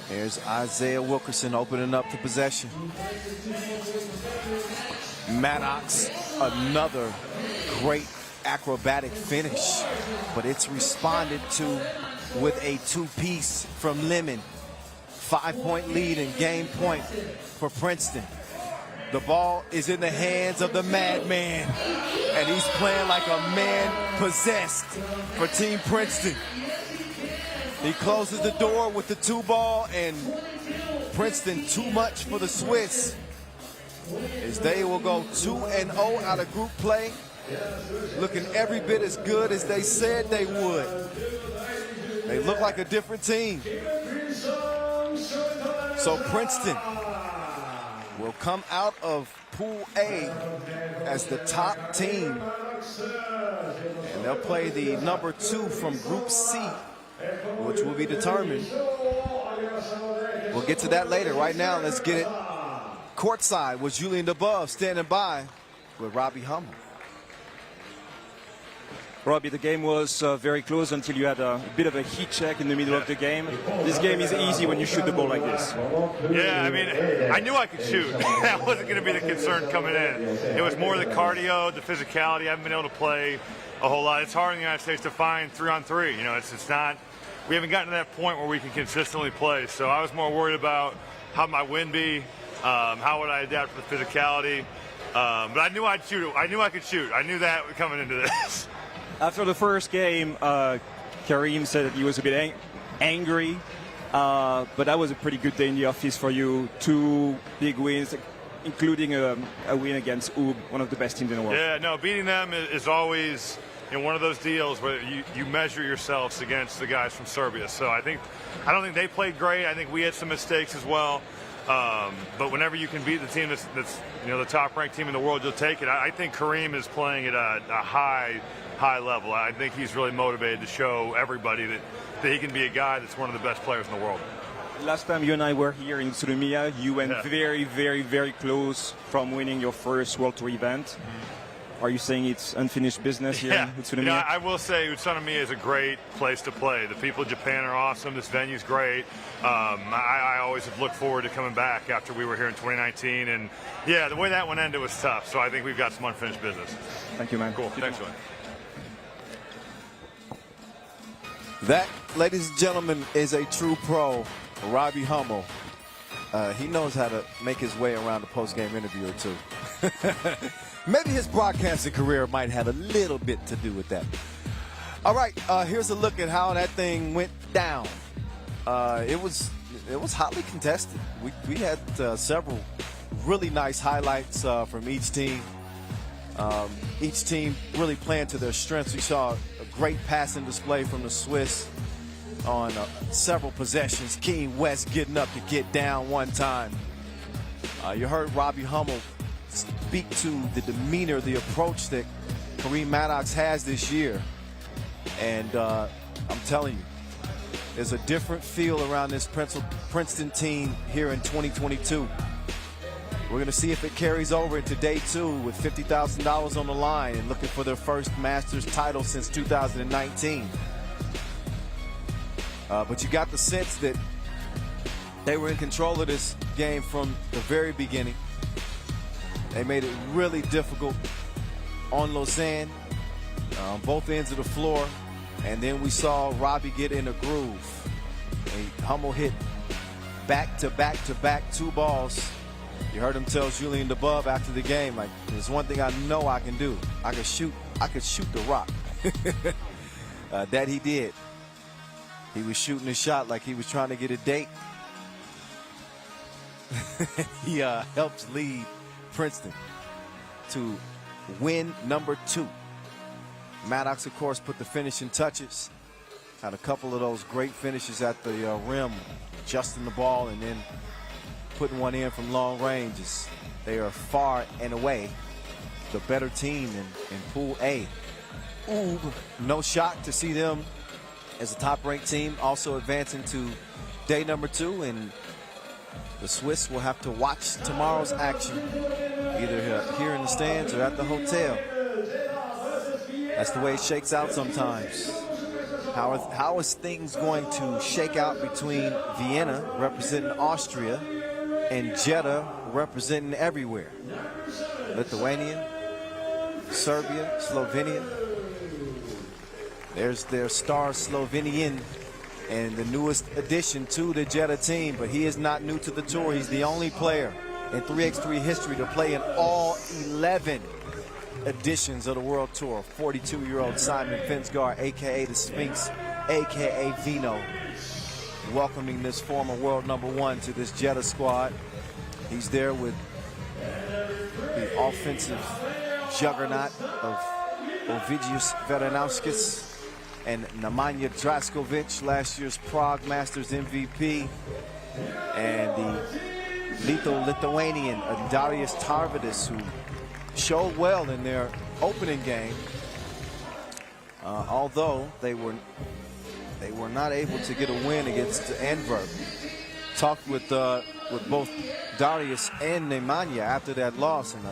There's Isaiah Wilkerson opening up the possession. Maddox, another great acrobatic finish, but it's responded to with a two-piece from Liman. 5-point lead and game point for Princeton. The ball is in the hands of the madman, and he's playing like a man possessed for Team Princeton. He closes the door with the 2-ball, and Princeton too much for the Swiss, as they will go 2-0 out of group play, looking every bit as good as they said they would. They look like a different team. So Princeton will come out of Pool A as the top team, and they'll play the number 2 from Group C, which will be determined. We'll get to that later. Right now, let's get it courtside with Julien Debove standing by with Robbie Hummel. Robbie, the game was very close until you had a bit of a heat check in the middle of the game. This game is easy when you shoot the ball like this. Yeah, I mean, I knew I could shoot. That wasn't going to be the concern coming in. It was more the cardio, the physicality. I haven't been able to play a whole lot. It's hard in the United States to find 3-on-3. You know, it's not. We haven't gotten to that point where we can consistently play. So I was more worried about how my win be, how would I adapt to the physicality. But I knew I'd shoot. I knew I could shoot. I knew that coming into this. After the first game, Kareem said that he was a bit angry, but that was a pretty good day in the office for you. 2 big wins, including a win against UB, one of the best teams in the world. Yeah, no, beating them is always one of those deals where you measure yourselves against the guys from Serbia. So I don't think they played great. I think we had some mistakes as well. But whenever you can beat the team that's the top-ranked team in the world, you'll take it. I think Kareem is playing at a high level. I think he's really motivated to show everybody that he can be a guy that's one of the best players in the world. Last time you and I were here in Utsunomiya, you went very, very, very close from winning your first World Tour event. Mm-hmm. Are you saying it's unfinished business here in Utsunomiya? I will say Utsunomiya is a great place to play. The people in Japan are awesome. This venue's great. I always have looked forward to coming back after we were here in 2019. And, yeah, the way that one ended was tough. So I think we've got some unfinished business. Thank you, man. Cool. Thanks, man. That, ladies and gentlemen, is a true pro, Robbie Hummel. He knows how to make his way around a post-game interview or two. Maybe his broadcasting career might have a little bit to do with that. All right, here's a look at how that thing went down. It was hotly contested. We had several really nice highlights from each team. Each team really playing to their strengths. We saw a great passing display from the Swiss on several possessions. King West getting up to get down one time. You heard Robbie Hummel speak to the demeanor, the approach that Kareem Maddox has this year. And I'm telling you, there's a different feel around this Princeton team here in 2022. We're going to see if it carries over into day 2 with $50,000 on the line and looking for their first Masters title since 2019. But you got the sense that they were in control of this game from the very beginning. They made it really difficult on Lausanne, on both ends of the floor. And then we saw Robbie get in a groove. Hummel hit back-to-back-to-back 2 balls. You heard him tell Julien Debove after the game, like, there's one thing I know I can do. I could shoot the rock. That he did. He was shooting a shot like he was trying to get a date. He helps lead Princeton to win number 2. Maddox, of course, put the finishing touches. Had a couple of those great finishes at the rim, adjusting the ball and then putting one in from long ranges. They are far and away the better team in Pool A. Ooh, no shock to see them as a top-ranked team also advancing to day number 2, and the Swiss will have to watch tomorrow's action either here in the stands or at the hotel. That's the way it shakes out sometimes. How is things going to shake out between Vienna, representing Austria, and Jeddah, representing everywhere? Lithuania, Serbia, Slovenia. There's their star Slovenian and the newest addition to the Jeddah team, but he is not new to the tour. He's the only player in 3x3 history to play in all 11 editions of the World Tour. 42-year-old Simon Pensgaard, aka the Sphinx, aka Vino, welcoming this former world #1 to this Jeddah squad. He's there with the offensive juggernaut of Ovidius Veranauskis and Nemanja Draskovic, last year's Prague Masters MVP, and the Lithuanian Darius Tarvatis, who showed well in their opening game, although they were not able to get a win against Antwerp. Talked with both Darius and Nemanja after that loss, and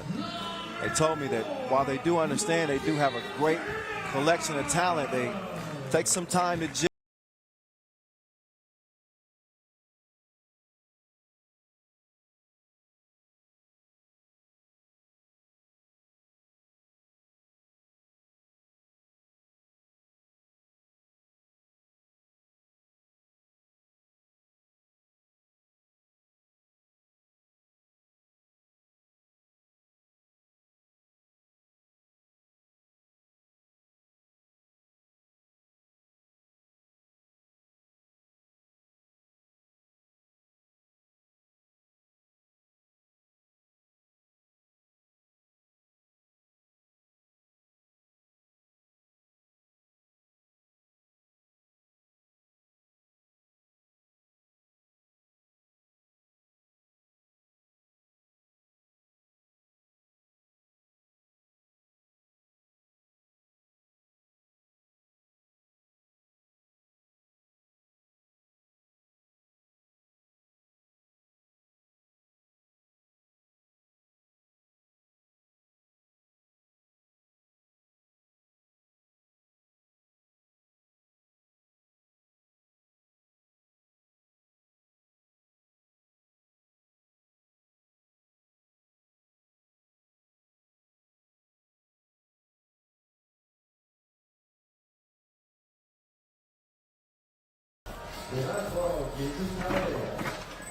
they told me that while they do understand they do have a great collection of talent, they take some time to gel.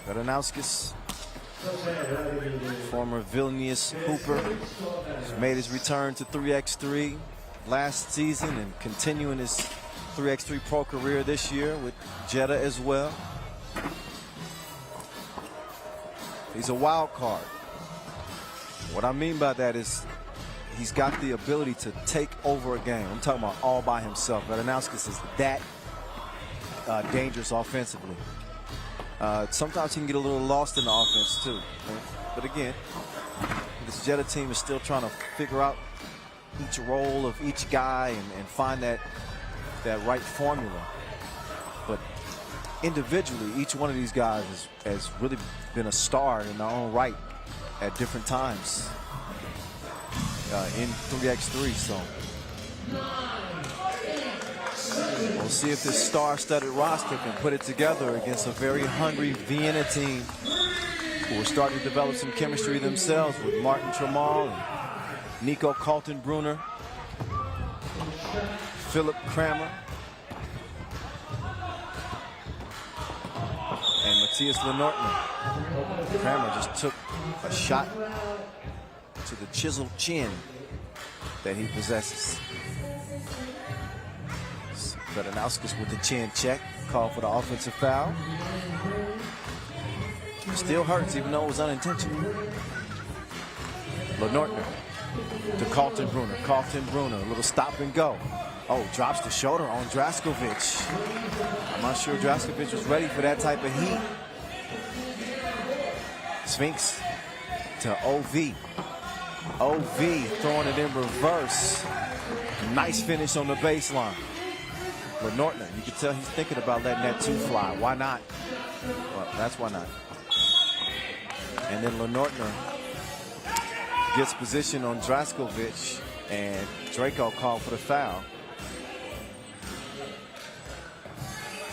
Veranauskis, former Vilnius hooper, has made his return to 3x3 last season and continuing his 3x3 pro career this year with Jeddah as well. He's a wild card. What I mean by that is he's got the ability to take over a game. I'm talking about all by himself. Veranauskis is that dangerous offensively. Sometimes he can get a little lost in the offense too. But again, this Jeddah team is still trying to figure out each role of each guy and find that right formula. But individually, each one of these guys has really been a star in their own right at different times in 3x3. So we'll see if this star-studded roster can put it together against a very hungry Vienna team who are starting to develop some chemistry themselves with Martin Tramal and Nico Kaltenbrunner, Philip Kramer, and Matthias Lenortner. Kramer just took a shot to the chiseled chin that he possesses. Veranauskis with the chin check, called for the offensive foul. Still hurts even though it was unintentional. Lenortner to Kaltenbrunner. Kaltenbrunner, a little stop and go. Oh, drops the shoulder on Draskovic. I'm not sure Draskovic was ready for that type of heat. Sphinx to OV. OV throwing it in reverse. Nice finish on the baseline. Lenortner, you can tell he's thinking about letting that two fly. Why not? Well, that's why not. And then Lenortner gets position on Draskovic, and Draco called for the foul.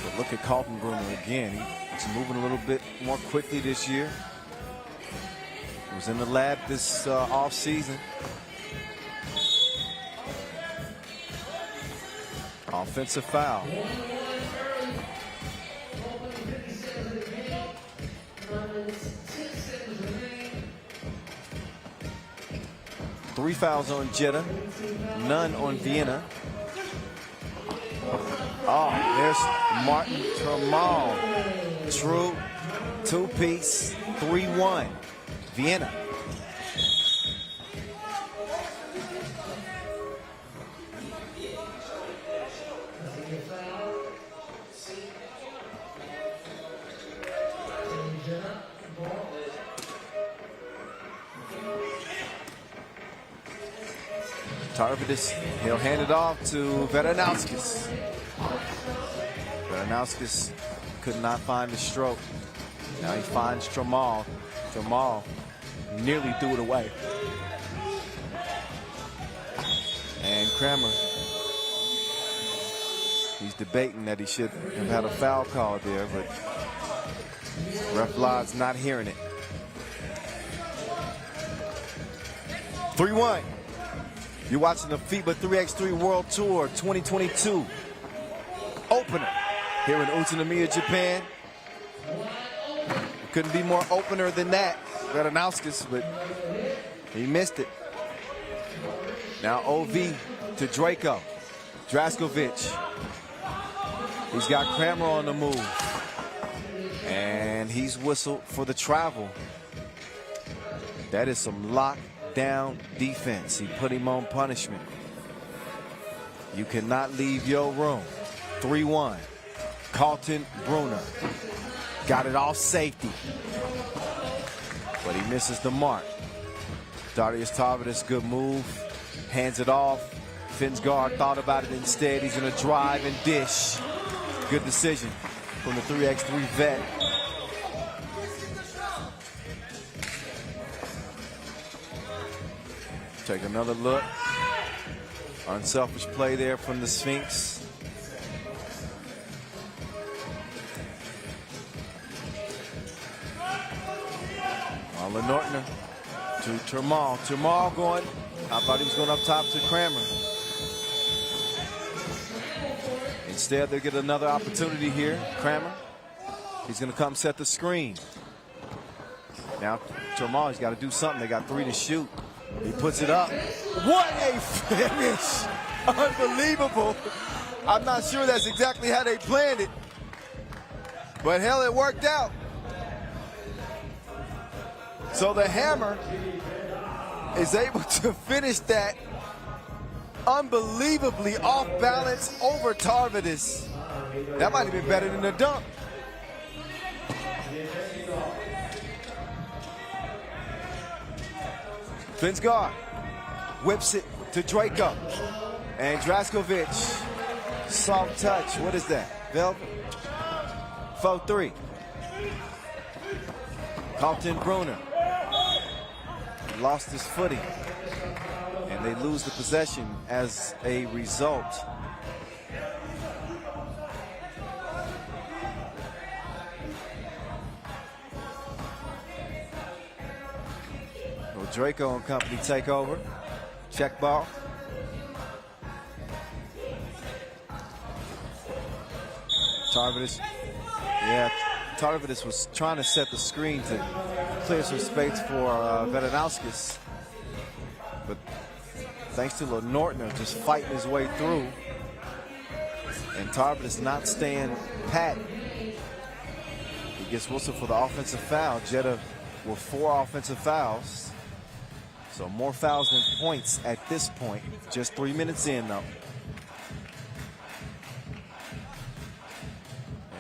But look at Kaltenbrunner again. He's moving a little bit more quickly this year. He was in the lab this off season. Offensive foul. Three fouls on Jeddah, none on Vienna. Oh, there's Martin Tramal. True, two-piece, 3-1, Vienna. Tarvatis, he'll hand it off to Veranauskas. Veranauskas could not find the stroke. Now he finds Tramal. Tramal nearly threw it away. And Kramer, he's debating that he should have had a foul call there, but ref Vlad's not hearing it. 3-1. You're watching the FIBA 3x3 World Tour 2022 Opener here in Utsunomiya, Japan. It couldn't be more opener than that, Veranauskas, but he missed it. Now OV to Draco. Draskovic. He's got Kramer on the move. And he's whistled for the travel. That is some lockdown defense. He put him on punishment. You cannot leave your room. 3-1. Carlton Brunner got it off safety, but he misses the mark. Darius Tarvatis, good move, hands it off. Pensgaard thought about it instead. He's going to drive and dish. Good decision from the 3x3 vet. Take another look. Unselfish play there from the Sphinx. Nortner to Tramal. Tramal going. I thought he was going up top to Kramer. Instead, they get another opportunity here. Kramer. He's going to come set the screen. Now, Tramal, he's got to do something. They got 3 to shoot. He puts it up. What a finish! Unbelievable. I'm not sure that's exactly how they planned it, but hell, it worked out. So the Hammer is able to finish that unbelievably off balance over Tarvatis. That might have been better than the dunk. Pensgaard whips it to Draco. And Draskovic, soft touch. What is that? Velvet? 4-3. Carlton Brunner lost his footing, and they lose the possession as a result. Well, Draco and company take over. Check ball. Tarvatis. Yeah, Tarvatis was trying to set the screen to clear some space for Veranauskas. But thanks to Nortner just fighting his way through. And Tarvatis not staying pat. He gets whistled for the offensive foul. Jeddah with 4 offensive fouls. So more fouls than points at this point. Just 3 minutes in though.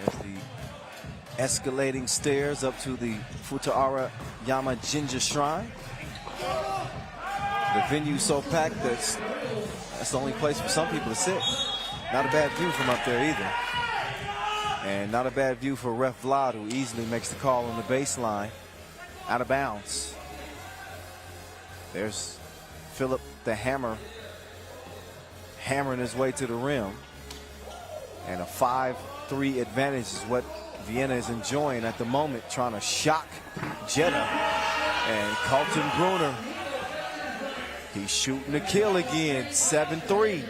There's the escalating stairs up to the Futahara Yama Jinja Shrine. The venue so packed that's the only place for some people to sit. Not a bad view from up there either. And not a bad view for Ref Vlad, who easily makes the call on the baseline. Out of bounds. There's Philip the Hammer hammering his way to the rim. And a 5-3 advantage is what Vienna is enjoying at the moment, trying to shock Jeddah. And Carlton Brunner, he's shooting to kill again, 7-3.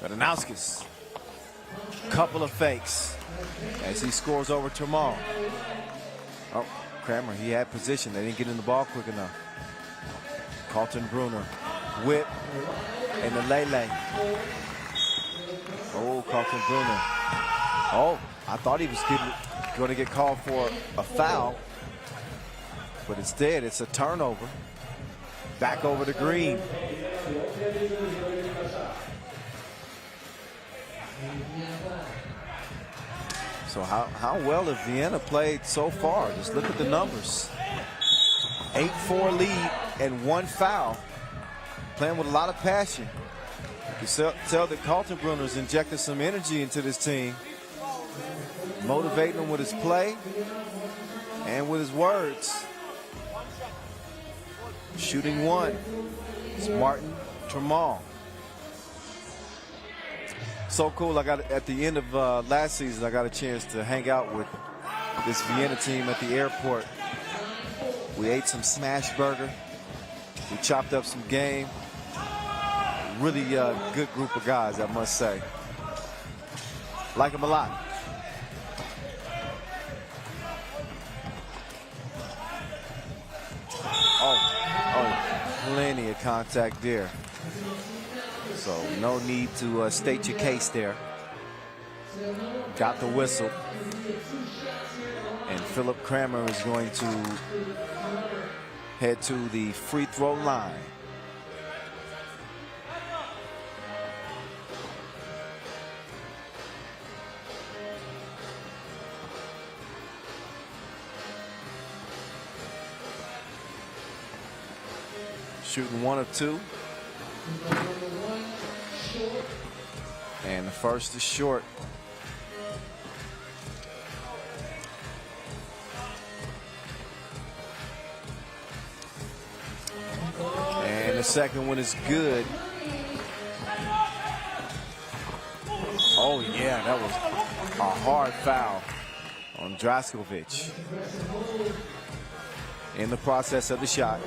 Radanauskas. Couple of fakes as he scores over Termal. Oh, Kramer, he had position. They didn't get in the ball quick enough. Kaltenbrunner, whip, and the Lele. Oh, Kaltenbrunner. Oh, I thought he was going to get called for a foul, but instead it's a turnover. Back over to Green. So how well have Vienna played so far? Just look at the numbers. 8-4 lead and 1 foul. Playing with a lot of passion. You can tell that Kaltenbrunner's injected some energy into this team. Motivating him with his play and with his words. Shooting 1. It's Martin Termal. So cool. I got at the end of last season, I got a chance to hang out with this Vienna team at the airport. We ate some smash burger. We chopped up some game. Really good group of guys, I must say. Like them a lot. Oh, plenty of contact there. So no need to state your case there. Got the whistle. And Philip Kramer is going to head to the free throw line. Shooting 1 of 2. And the first is short. And the second one is good. Oh yeah, that was a hard foul on Draskovic in the process of the shot.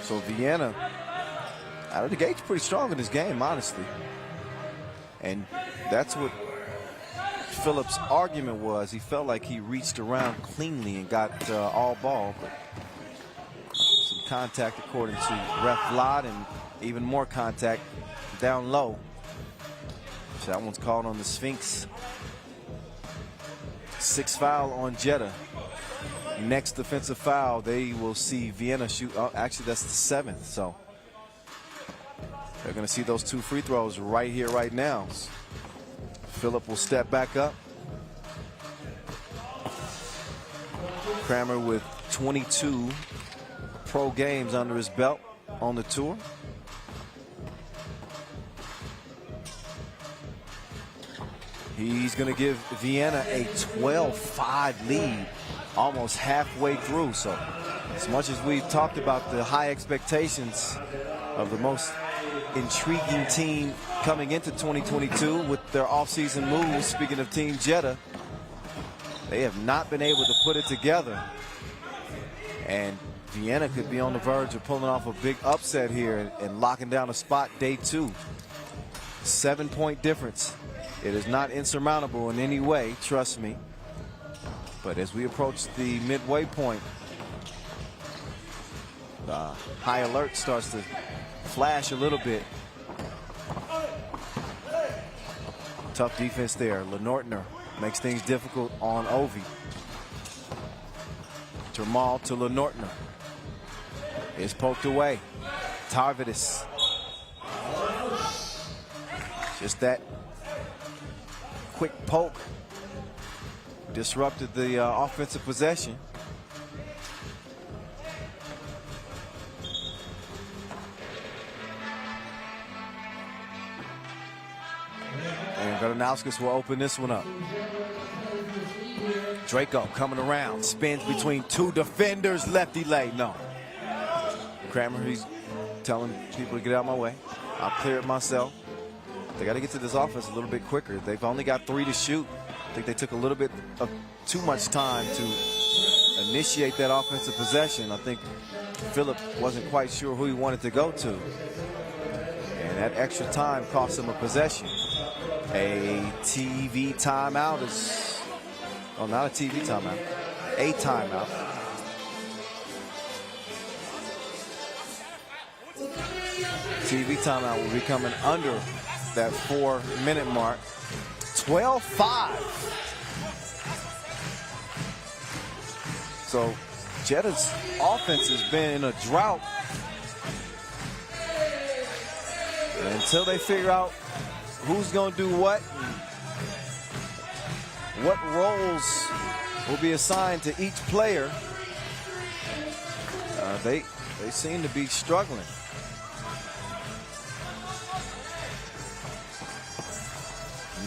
So Vienna out of the gate's pretty strong in this game, honestly. And that's what Phillips' argument was. He felt like he reached around cleanly and got all ball, but some contact according to Ref Vlad, and even more contact down low. So that one's called on the Sphinx. 6th foul on Jeddah. Next defensive foul, they will see Vienna shoot. Oh, actually, that's the 7th. So they're going to see those 2 free throws right here, right now. Philip will step back up. Kramer with 22 pro games under his belt on the tour. He's going to give Vienna a 12-5 lead almost halfway through. So as much as we've talked about the high expectations of the most intriguing team coming into 2022 with their offseason moves, speaking of Team Jeddah, they have not been able to put it together. And Vienna could be on the verge of pulling off a big upset here and locking down a spot day 2. 7-point difference. It is not insurmountable in any way, trust me. But as we approach the midway point, the high alert starts to flash a little bit. Tough defense there. Lenortner makes things difficult on Ovi. Termal to Lenortner. Is poked away. Tarvatis. Just that quick poke disrupted the offensive possession. And Radanauskas will open this one up. Draco coming around, spins between 2 defenders, lefty lay, no. Kramer, he's telling people to get out of my way. I'll clear it myself. They got to get to this offense a little bit quicker. They've only got 3 to shoot. I think they took a little bit of too much time to initiate that offensive possession. I think Philip wasn't quite sure who he wanted to go to. And that extra time cost him a possession. A TV timeout is, oh, not a TV timeout, a timeout. TV timeout will be coming under that 4-minute mark. 12-5. So Jeddah's offense has been in a drought. And until they figure out who's going to do what roles will be assigned to each player, they seem to be struggling.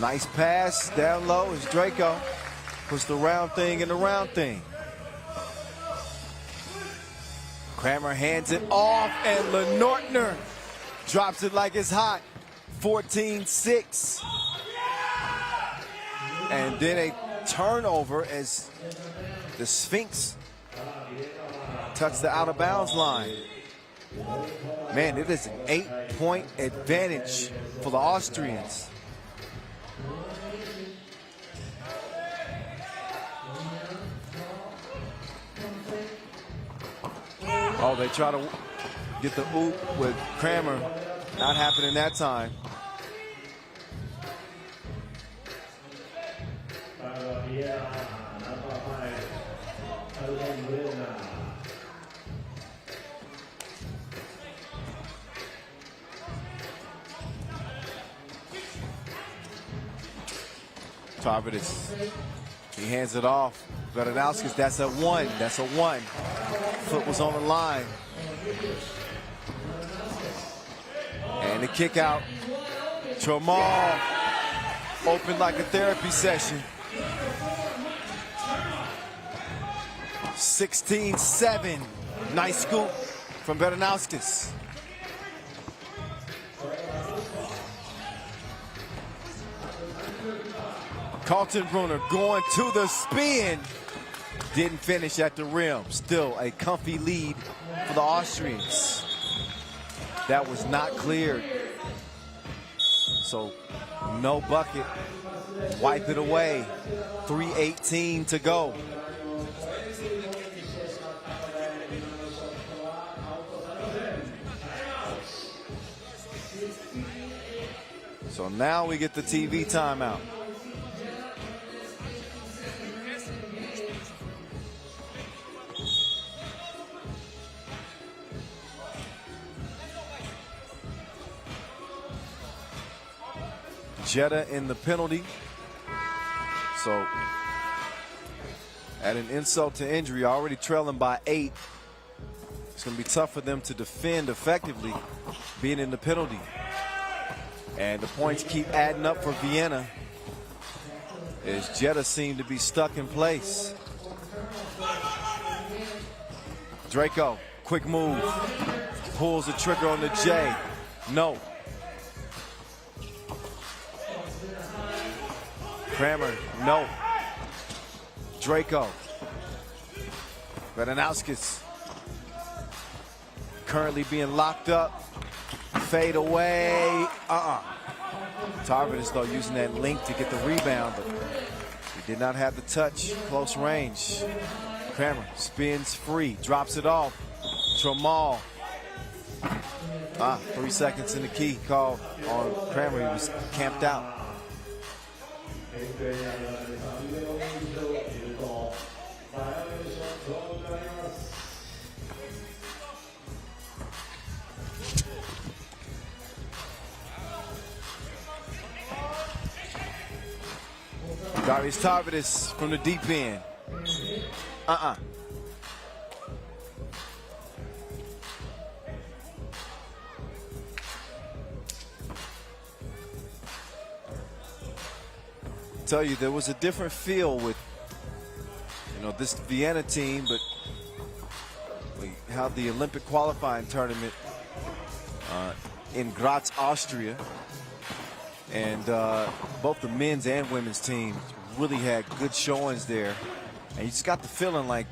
Nice pass down low as Draco puts the round thing in the round thing. Kramer hands it off, and Lenortner drops it like it's hot. 14-6. And then a turnover as the Sphinx touched the out-of-bounds line. Man, it is an 8-point advantage for the Austrians. Oh, they try to get the oop with Kramer. Not happening that time. Tarvatis, he hands it off. Bernowskis, that's a one. That's a one. Foot was on the line. And the kick out. Tramal open like a therapy session. 16-7. Nice scoop from Bernowskis. Kaltenbrunner going to the spin. Didn't finish at the rim. Still a comfy lead for the Austrians. That was not cleared. So no bucket. Wipe it away. 3:18 to go. So now we get the TV timeout. Jeddah in the penalty. So at an insult to injury, already trailing by 8. It's going to be tough for them to defend effectively being in the penalty. And the points keep adding up for Vienna as Jeddah seem to be stuck in place. Draco, quick move. Pulls the trigger on the J. No. Kramer, no. Draco. Bernowskis currently being locked up. Fade away. Tarvatis, though, using that link to get the rebound, but he did not have the touch. Close range. Kramer spins free, drops it off. Tramal. 3 seconds in the key called on Kramer. He was camped out. Darius Tarvatis from the deep end. Tell you, there was a different feel with, this Vienna team, but we had the Olympic qualifying tournament in Graz, Austria, and both the men's and women's teams really had good showings there, and you just got the feeling like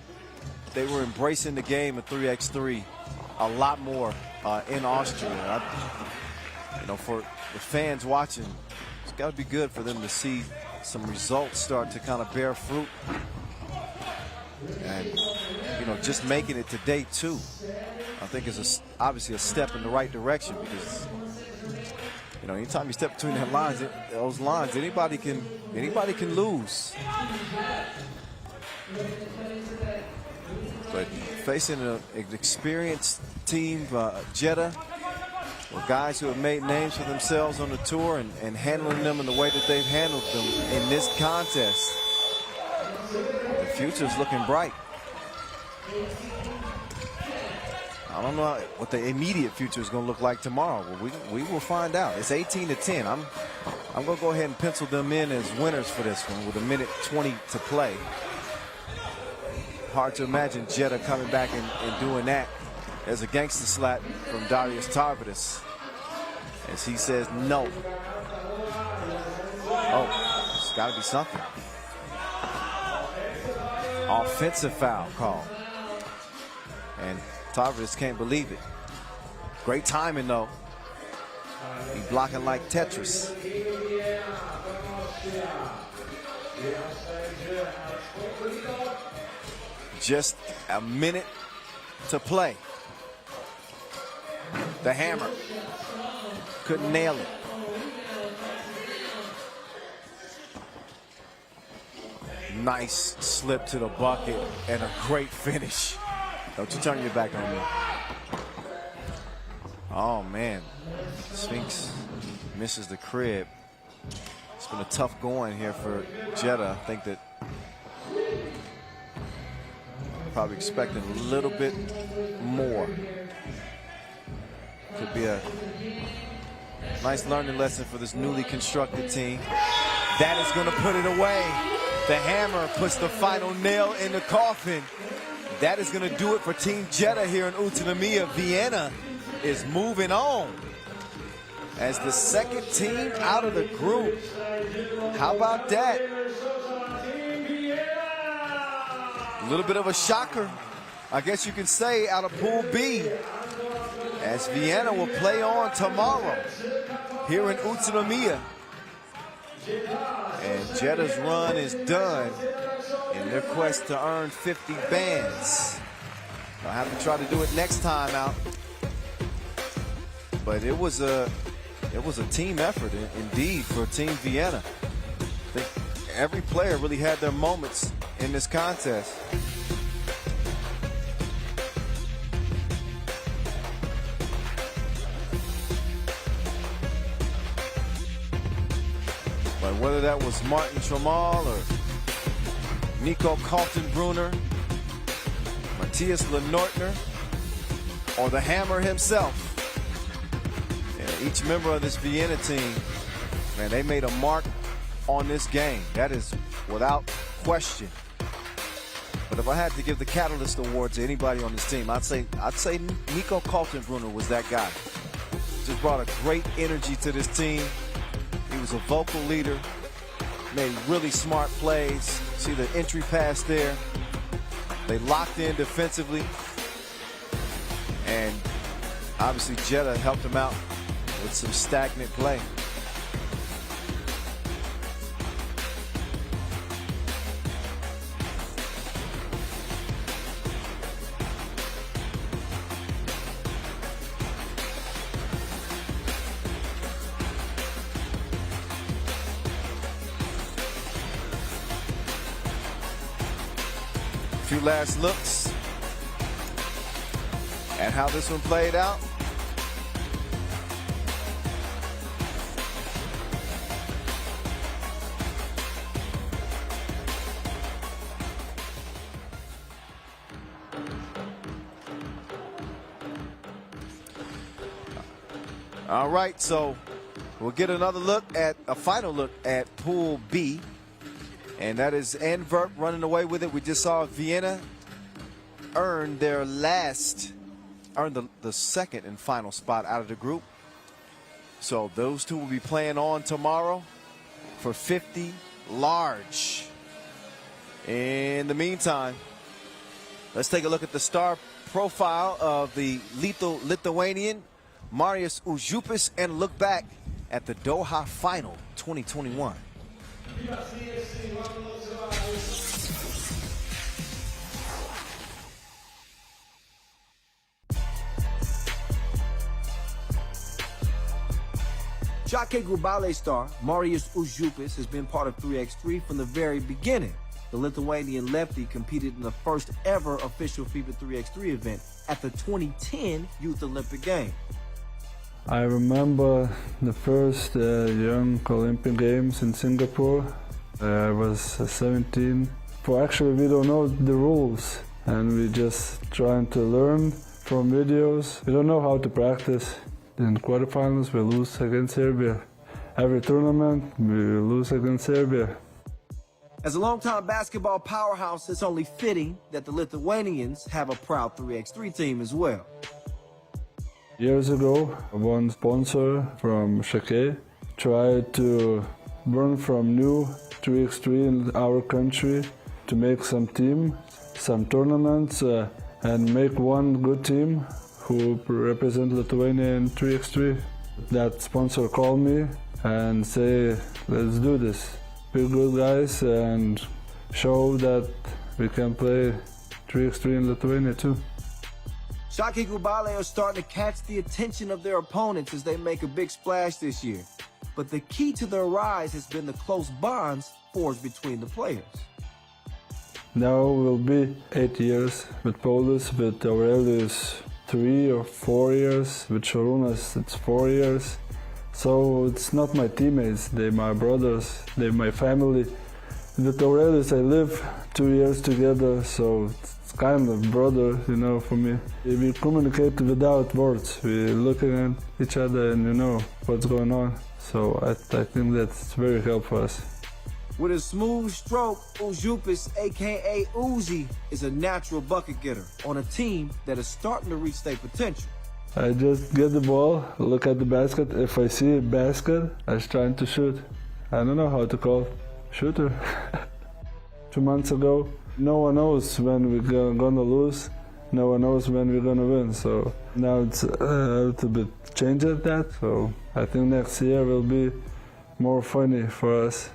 they were embracing the game of 3x3 a lot more in Austria. You know, for the fans watching, it's got to be good for them to see some results start to kind of bear fruit. And, you know, just making it to day 2, I think is obviously a step in the right direction, because, you know, anytime you step between those lines, anybody can lose. But facing an experienced team, Jeddah, with guys who have made names for themselves on the tour, and handling them in the way that they've handled them in this contest, the future's looking bright. I don't know what the immediate future is going to look like tomorrow. Well, we will find out. It's 18-10. I'm going to go ahead and pencil them in as winners for this one with 1:20 to play. Hard to imagine Jeddah coming back and doing that. There's a gangster slap from Darius Tarvatis as he says no. Oh, it's got to be something. Offensive foul call. And Tarvatis can't believe it. Great timing, though. He's blocking like Tetris. Just a minute to play. The hammer. Couldn't nail it. Nice slip to the bucket and a great finish. Don't you turn your back on me. Oh, man. Sphinx misses the crib. It's been a tough going here for Jeddah. I think that probably expecting a little bit more. Could be a nice learning lesson for this newly constructed team. That is going to put it away. The hammer puts the final nail in the coffin. That is going to do it for Team Jeddah here in Utsunomiya. Vienna is moving on as the second team out of the group. How about that? A little bit of a shocker, I guess you can say, out of Pool B, as Vienna will play on tomorrow here in Utsunomiya. And Jeddah's run is done in their quest to earn 50 bands. They'll have to try to do it next time out. But it was a team effort indeed for Team Vienna. I think every player really had their moments in this contest. But whether that was Martin Tramal or Nico Kaltenbrunner, Matthias Lenortner, or the Hammer himself, each member of this Vienna team, man, they made a mark on this game. That is without question. But if I had to give the Catalyst Award to anybody on this team, I'd say Nico Kaltenbrunner was that guy. Just brought a great energy to this team. He was a vocal leader, made really smart plays. See the entry pass there. They locked in defensively. And obviously Jeddah helped him out with some stagnant play. A few last looks at how this one played out. All right, so we'll get another look at a final look at Pool B, and that is Antwerp running away with it. We just saw Vienna earn the second and final spot out of the group. So those two will be playing on tomorrow for 50 large. In the meantime, Let's take a look at the star profile of the lethal Lithuanian, Marius Užupis, and look back at the Doha Final 2021. Šakiai Group ballet star Marius Užupis has been part of 3x3 from the very beginning. The Lithuanian lefty competed in the first ever official FIBA 3x3 event at the 2010 Youth Olympic Games. I remember the first Young Olympic Games in Singapore. I was 17. Actually, we don't know the rules, and we just trying to learn from videos. We don't know how to practice. In quarterfinals, we lose against Serbia. Every tournament, we lose against Serbia. As a longtime basketball powerhouse, it's only fitting that the Lithuanians have a proud 3x3 team as well. Years ago, one sponsor from Šakiai tried to learn from new 3x3 in our country to make some team, some tournaments, and make one good team who represent Lithuania in 3x3. That sponsor called me and say, let's do this. We're good guys and show that we can play 3x3 in Lithuania too. Šakiai Group ballet are starting to catch the attention of their opponents as they make a big splash this year. But the key to their rise has been the close bonds forged between the players. Now will be 8 years with Paulius, with Aurelius 3 or 4 years, with Šarūnas it's 4 years. So it's not my teammates, they're my brothers, they're my family. With Aurelius I live 2 years together, so it's kind of brother, you know, for me. We communicate without words, we're looking at each other and you know what's going on. So I think that's very helpful for us. With a smooth stroke, Užupis, aka Uzi, is a natural bucket getter on a team that is starting to reach their potential. I just get the ball, look at the basket. If I see a basket, I'm trying to shoot. I don't know how to call it. Shooter. 2 months ago, no one knows when we're gonna lose. No one knows when we're gonna win. So now it's a little bit changed at that. So I think next year will be more funny for us.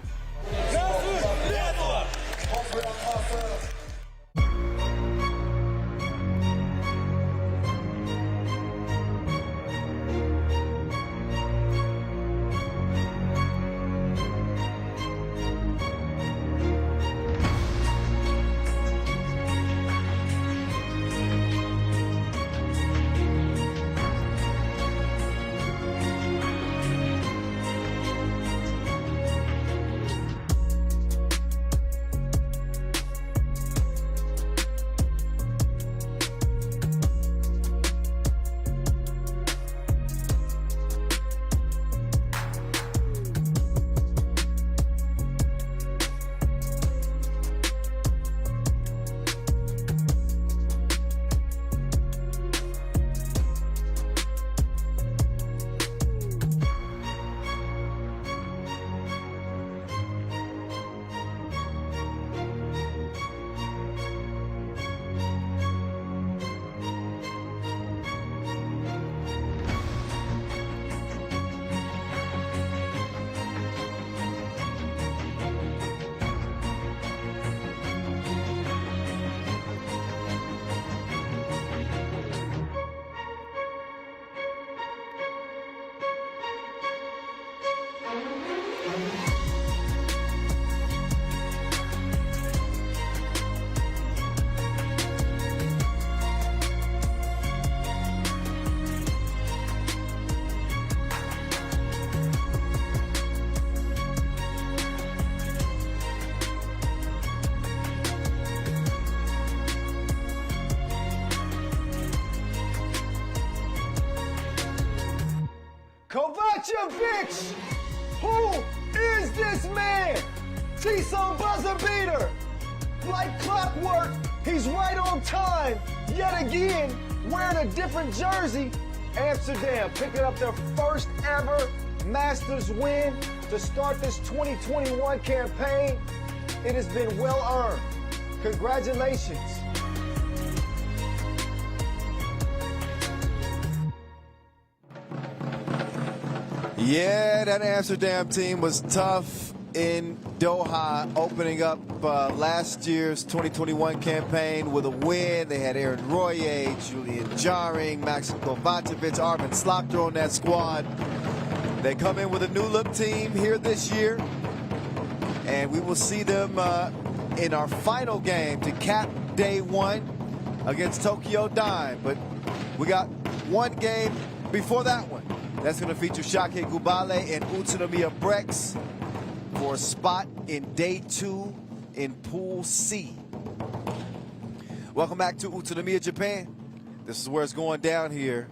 Kovacevic! Who is this man? T-Sun buzzer beater! Like clockwork, he's right on time. Yet again, wearing a different jersey. Amsterdam picking up their first ever Masters win to start this 2021 campaign. It has been well earned. Congratulations. Yeah, that Amsterdam team was tough in Doha, opening up last year's 2021 campaign with a win. They had Aaron Royer, Julian Jaring, Maxim Kovacevic, Armin Slaughter on that squad. They come in with a new-look team here this year, and we will see them in our final game to cap day one against Tokyo Dime. But we got one game before that one. That's going to feature Šakiai Gubale and Utsunomiya BREX for a spot in day two in Pool C. Welcome back to Utsunomiya, Japan. This is where it's going down here.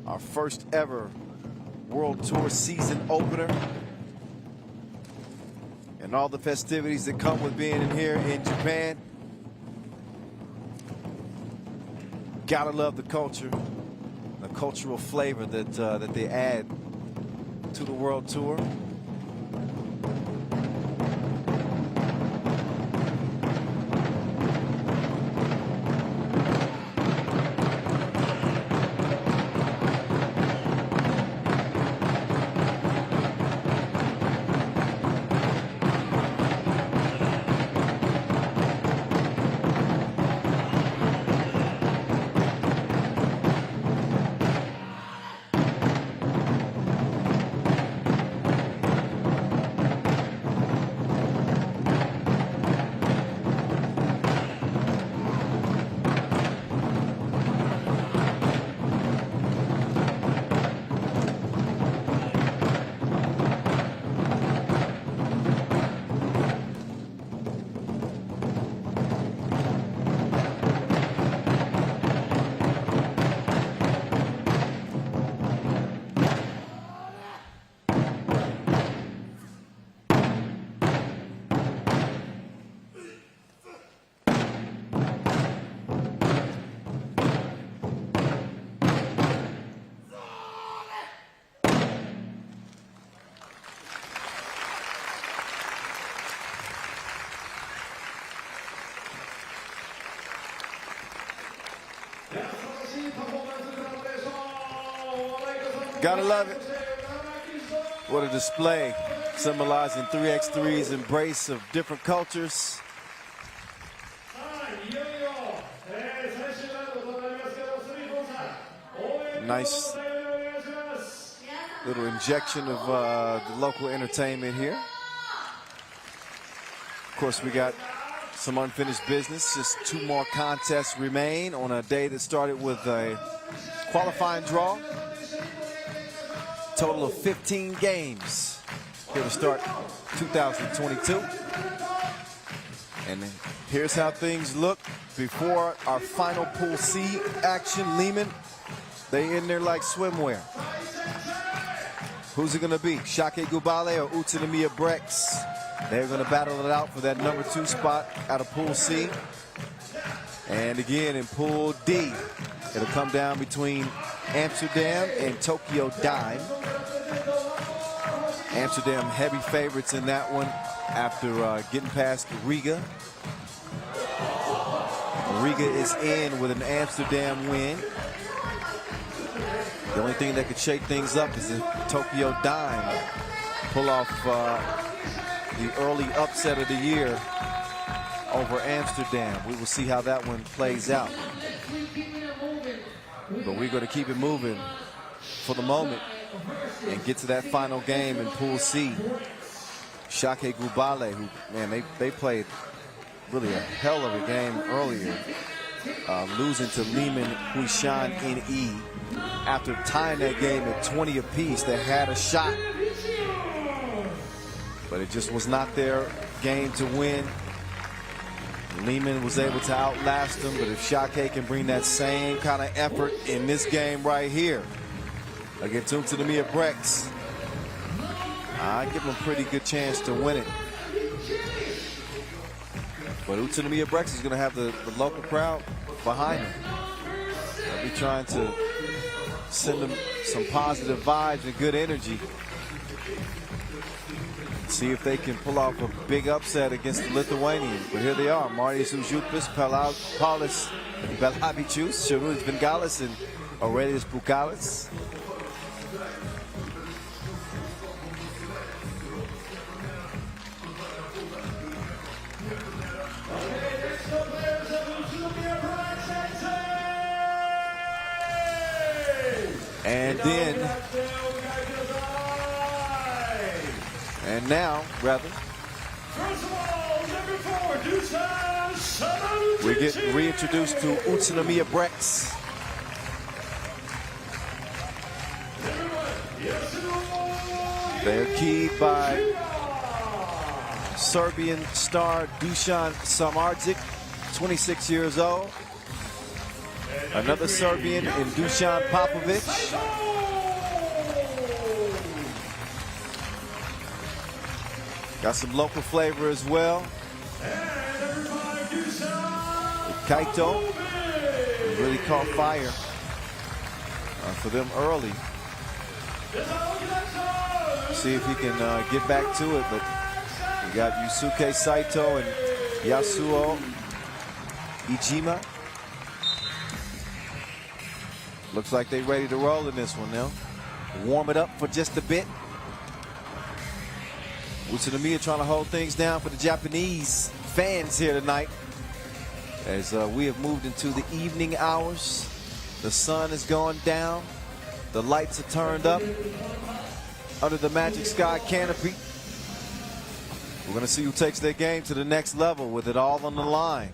Our first ever World Tour season opener. And all the festivities that come with being in here in Japan. Gotta love the culture, the cultural flavor that they add to the World Tour. Gotta love it. What a display, symbolizing 3x3's embrace of different cultures. Nice little injection of the local entertainment here. Of course, we got some unfinished business. Just 2 more contests remain on a day that started with a qualifying draw. Total of 15 games here to start 2022. And here's how things look before our final Pool C action. Liman, they in there like swimwear. Who's it going to be? Šakiai Gubale or Utsunomiya BREX? They're going to battle it out for that number 2 spot out of Pool C. And again, in Pool D, it'll come down between Amsterdam and Tokyo Dime. Amsterdam heavy favorites in that one after getting past Riga. Riga is in with an Amsterdam win. The only thing that could shake things up is if Tokyo Dime pull off the early upset of the year over Amsterdam. We will see how that one plays out. But we're going to keep it moving for the moment and get to that final game in Pool C. Šakiai Gubale, who, man, they played really a hell of a game earlier, losing to Liman Huishan in E. After tying that game at 20 apiece, they had a shot, but it just was not their game to win. Liman was able to outlast them, but if Šakiai can bring that same kind of effort in this game right here against Utsunomiya BREX, I give them a pretty good chance to win it. But Utsunomiya BREX is going to have the local crowd behind them. They'll be trying to send them some positive vibes and good energy. See if they can pull off a big upset against the Lithuanians. But here they are, Marius Užupis, Paulis Belabicius, Šarūnas Vingalis, and Aurelijus Pukalis. then. And now, rather, we get reintroduced to Utsunomiya BREX. They're keyed by Serbian star Dusan Samardzic, 26 years old. Another Serbian in Dusan Popovic. Got some local flavor as well. Kaito really caught fire for them early. See if he can get back to it, but we got Yusuke Saito and Yasuo Ijima. Looks like they're ready to roll in this one now. Warm it up for just a bit. Utsunomiya trying to hold things down for the Japanese fans here tonight. As we have moved into the evening hours. The sun is going down. The lights are turned up under the Magic Sky canopy. We're going to see who takes their game to the next level with it all on the line.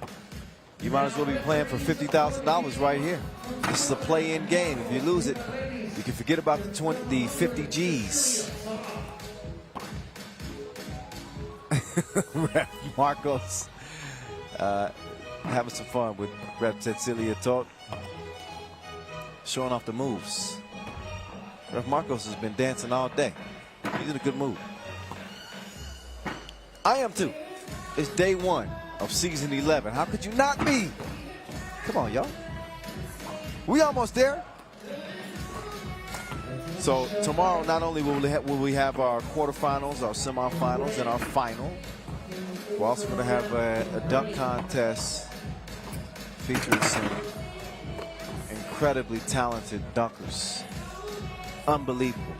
You might as well be playing for $50,000 right here. This is a play-in game. If you lose it, you can forget about the 50 G's. Marcos having some fun with Rep Cecilia Talk, showing off the moves. Ref Marcos has been dancing all day. He's in a good mood. I am too. It's day one of season 11. How could you not be? Come on, y'all. We almost there. So tomorrow, not only will we have our quarterfinals, our semifinals, and our final, we're also going to have a dunk contest featuring some incredibly talented dunkers. Unbelievable.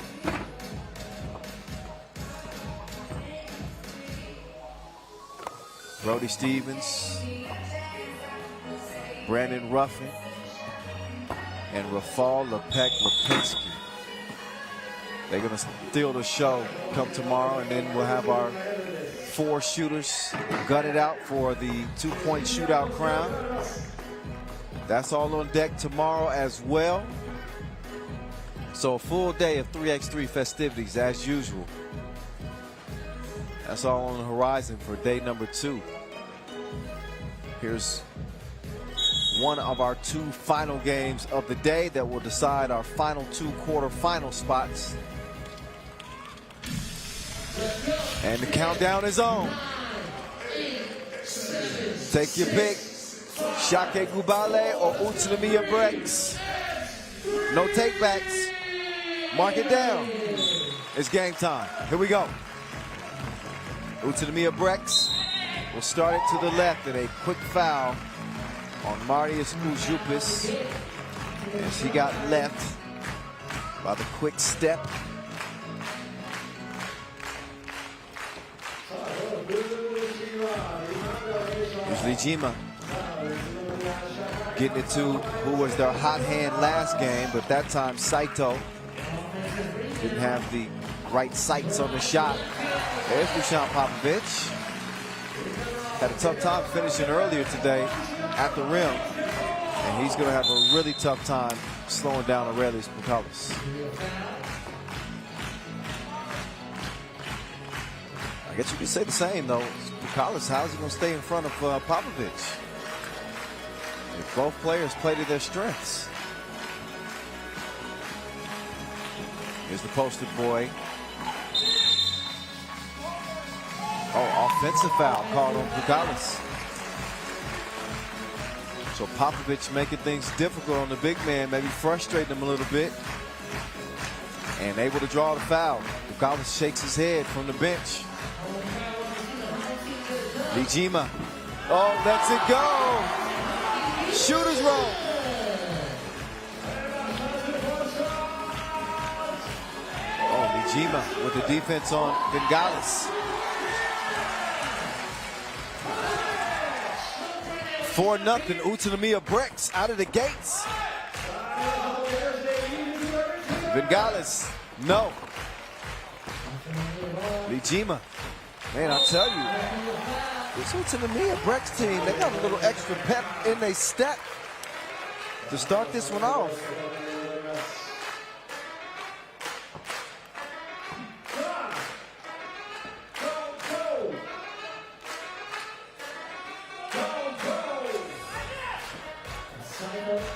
Brody Stevens, Brandon Ruffin, and Rafal Lepek-Lipinski. They're going to steal the show come tomorrow, and then we'll have our 4 shooters gun it out for the 2-point shootout crown. That's all on deck tomorrow as well. So a full day of 3x3 festivities as usual. That's all on the horizon for day number 2. Here's one of our 2 final games of the day that will decide our final 2 quarterfinal spots. And the countdown is on. Take your pick. Šakiai Gubale or Utsunomiya BREX. No takebacks. Mark it down. It's game time. Here we go. Utsunomiya BREX will start it to the left and a quick foul on Marius Ujupis as he got left by the quick step. Lijima getting it to who was their hot hand last game, but that time Saito didn't have the right sights on the shot. There's Dusan Popovic. Had a tough time finishing earlier today at the rim, and he's going to have a really tough time slowing down Aurelius Pukalis. I guess you could say the same, though. Pukalis, how's he going to stay in front of Popovic? If both players play to their strengths. Here's the poster boy. Oh, offensive foul called on Pukalis. So Popovic making things difficult on the big man, maybe frustrating him a little bit. And able to draw the foul. Pukalis shakes his head from the bench. Lijima. Oh, lets it go. Shooter's roll. Oh, Lijima with the defense on Bengales. 4-0 Utsunomiya BREX out of the gates. Bengalis, no. Lijima, man, I tell you, this Utsunomiya BREX team, they got a little extra pep in their step to start this one off.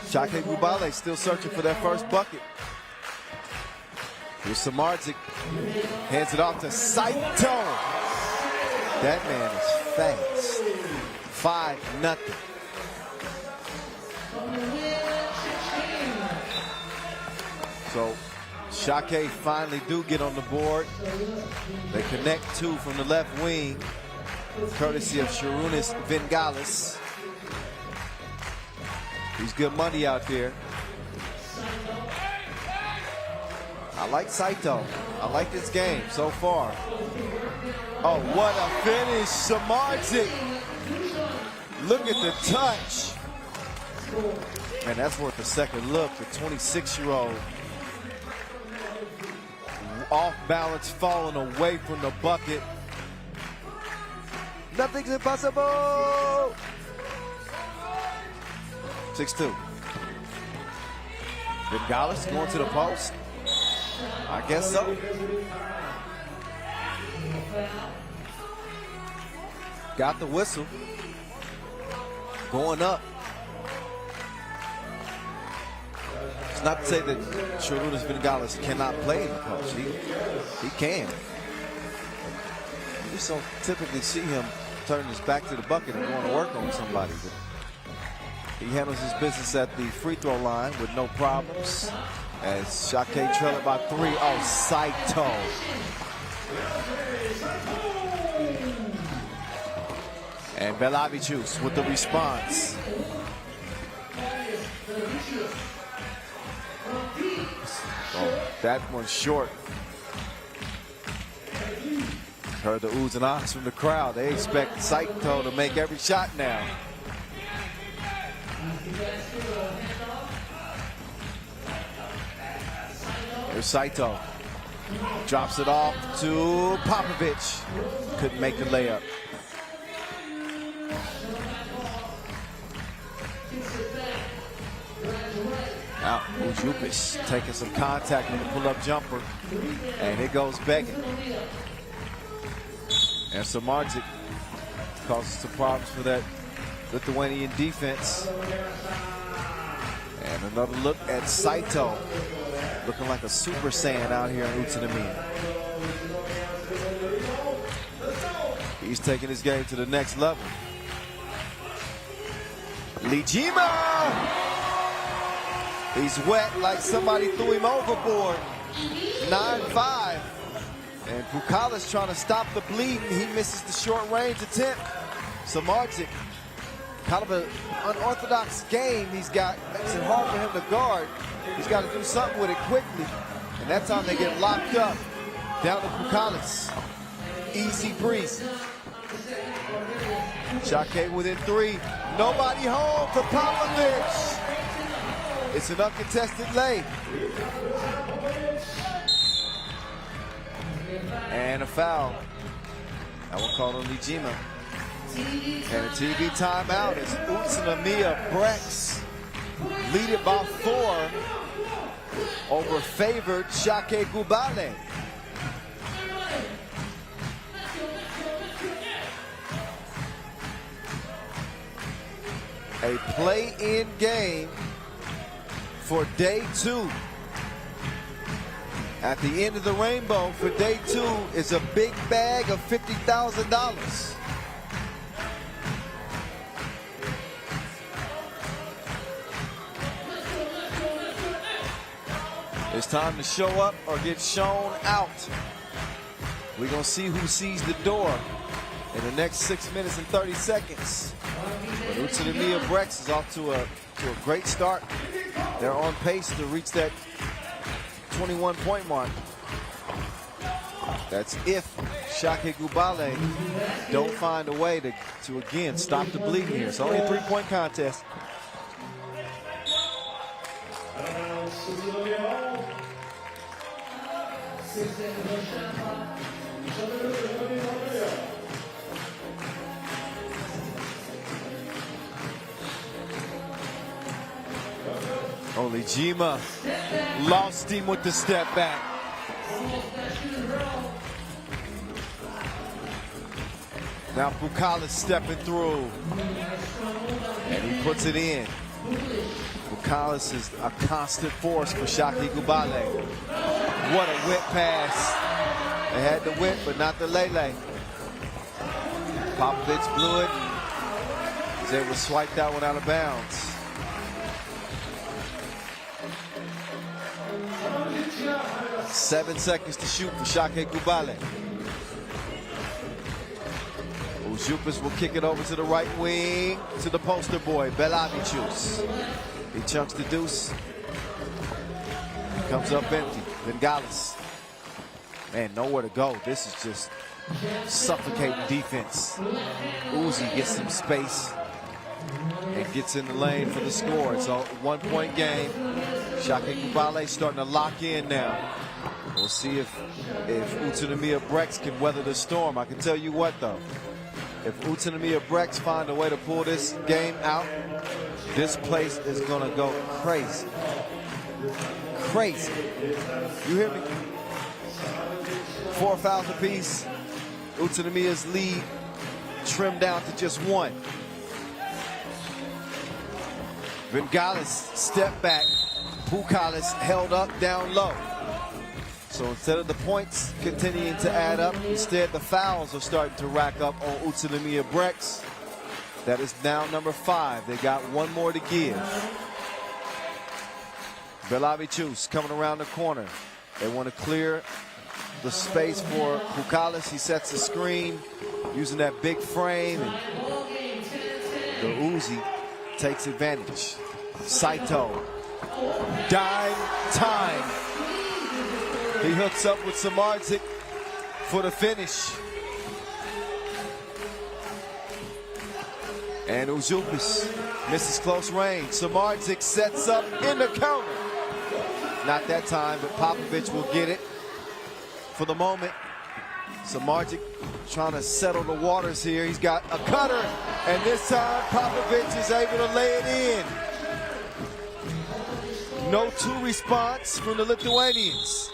Šakiai Gubale still searching for that first bucket. Here's Samardzic, hands it off to Saito. That man is fast. 5-0. So Šakiai finally do get on the board. They connect two from the left wing, courtesy of Šarūnas Vingalis. He's good money out there. I like Saito. I like this game so far. Oh, what a finish, Samardzic. Look at the touch. Man, that's worth a second look. The 26-year-old off balance, falling away from the bucket. Nothing's impossible. 6-2. Vingalis going to the post. I guess so. Got the whistle. Going up. It's not to say that Šarūnas Vingalis cannot play in the post. He can. You just don't typically see him turning his back to the bucket and going to work on somebody. But he handles his business at the free throw line with no problems. As Šakiai trail it by 3. Oh, Saito. And Velavicius with the response. Oh, that one's short. Heard the oohs and ahs from the crowd. They expect Saito to make every shot now. Here's Saito. Drops it off to Popovic. Couldn't make the layup. Now, Ujupis taking some contact with the pull-up jumper. And it goes begging. And Samardzic causes some problems for that Lithuanian defense. And another look at Saito. Looking like a Super Saiyan out here in Utsunomiya. He's taking his game to the next level. Lijima! He's wet like somebody threw him overboard. 9-5. And Bukalis trying to stop the bleeding. He misses the short range attempt. Samardzic, kind of an unorthodox game he's got. Makes it hard for him to guard. He's got to do something with it quickly. And that time they get locked up. Down to Bukalis. Easy breeze. Šakiai within 3. Nobody home for Popovic. It's an uncontested lay. And a foul. That one called on Lijima. And a TV timeout as Utsunomiya BREX lead it by 4 over favored Šakiai Gubale. A play-in game for day 2. At the end of the rainbow for day 2 is a big bag of $50,000. It's time to show up or get shown out. We're going to see who sees the door in the next 6 minutes and 30 seconds. But Utsunomiya BREX is off to a great start. They're on pace to reach that 21-point mark. That's if Šakiai Gubale don't find a way to again stop the bleeding here. It's only a 3-point Only Jima lost him with the step back. Now Bukalis stepping through, and he puts it in. Bukalis is a constant force for Šakiai Gubale. What a whip pass. They had the whip, but not the lele. Popovich blew it. He's able to swipe that one out of bounds. Seven seconds to shoot for Šakiai Gubale. Ujupas will kick it over to the right wing, to the poster boy, Belavicius. He chunks the deuce. Comes up empty. Bengalis. Man, nowhere to go. This is just suffocating defense. Uzi gets some space and gets in the lane for the score. It's a 1-point game. Šakiai Gubale starting to lock in now. We'll see if Utsunomiya BREX can weather the storm. I can tell you what, though. If Utsunomiya BREX find a way to pull this game out, this place is going to go crazy. Crazy. You hear me? 4 fouls apiece. Utsunomiya's lead trimmed down to just 1. Bengalis step back. Bukalis held up down low. So instead of the points continuing to add up, instead the fouls are starting to rack up on Utsunomiya BREX. That is now number 5. They got one more to give. Belavicius coming around the corner. They want to clear the space for Bukalis. He sets the screen using that big frame, and the Uzi takes advantage. Saito, dime time. He hooks up with Samardzic for the finish. And Ujupas misses close range. Samardzic sets up in the counter. Not that time, but Popovich will get it. For the moment, Samardzic trying to settle the waters here. He's got a cutter, and this time Popovich is able to lay it in. No 2 response from the Lithuanians.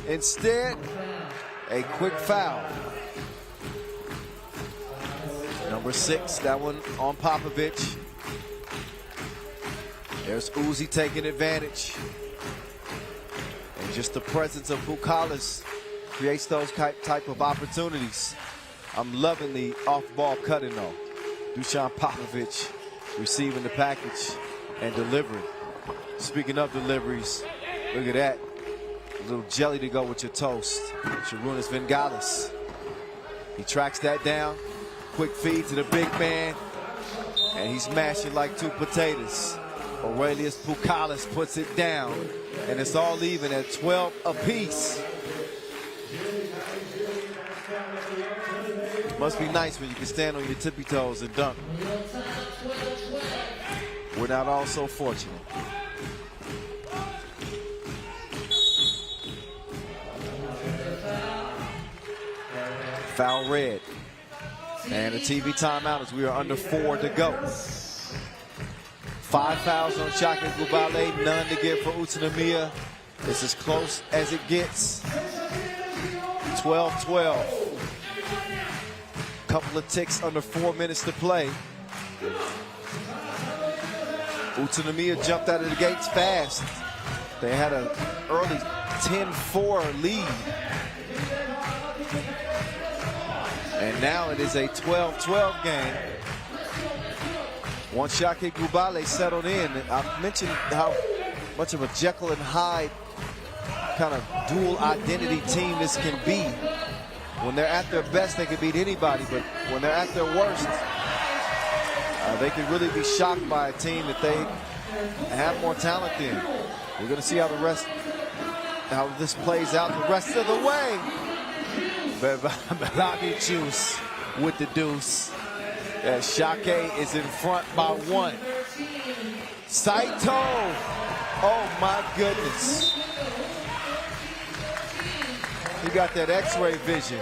Instead, a quick foul. Number 6, that one on Popovich. There's Uzi taking advantage. And just the presence of Bukalis creates those type of opportunities. I'm loving the off-ball cutting though. Dusan Popovich receiving the package and delivering. Speaking of deliveries, look at that. A little jelly to go with your toast. Sharunas Bengalis. He tracks that down. Quick feed to the big man. And he's mashing like 2 potatoes. Aurelius Bukalis puts it down. And it's all even at 12 apiece. Must be nice when you can stand on your tippy toes and dunk. We're not all so fortunate. Foul red. And a TV timeout as we are under 4 to go. 5 fouls on Šakiai Gubale, none to give for Utsunomiya. It's as close as it gets. 12-12. Couple of ticks under 4 minutes to play. Utsunomiya jumped out of the gates fast. They had an early 10-4 lead. And now it is a 12-12 game. Once Šakiai Gubale settled in, I mentioned how much of a Jekyll and Hyde kind of dual identity team this can be. When they're at their best, they can beat anybody, but when they're at their worst, they can really be shocked by a team that they have more talent than. We're going to see how this plays out the rest of the way. Belavicius with the deuce. Šakiai is in front by 1. Saito. Oh my goodness. got that X-ray vision.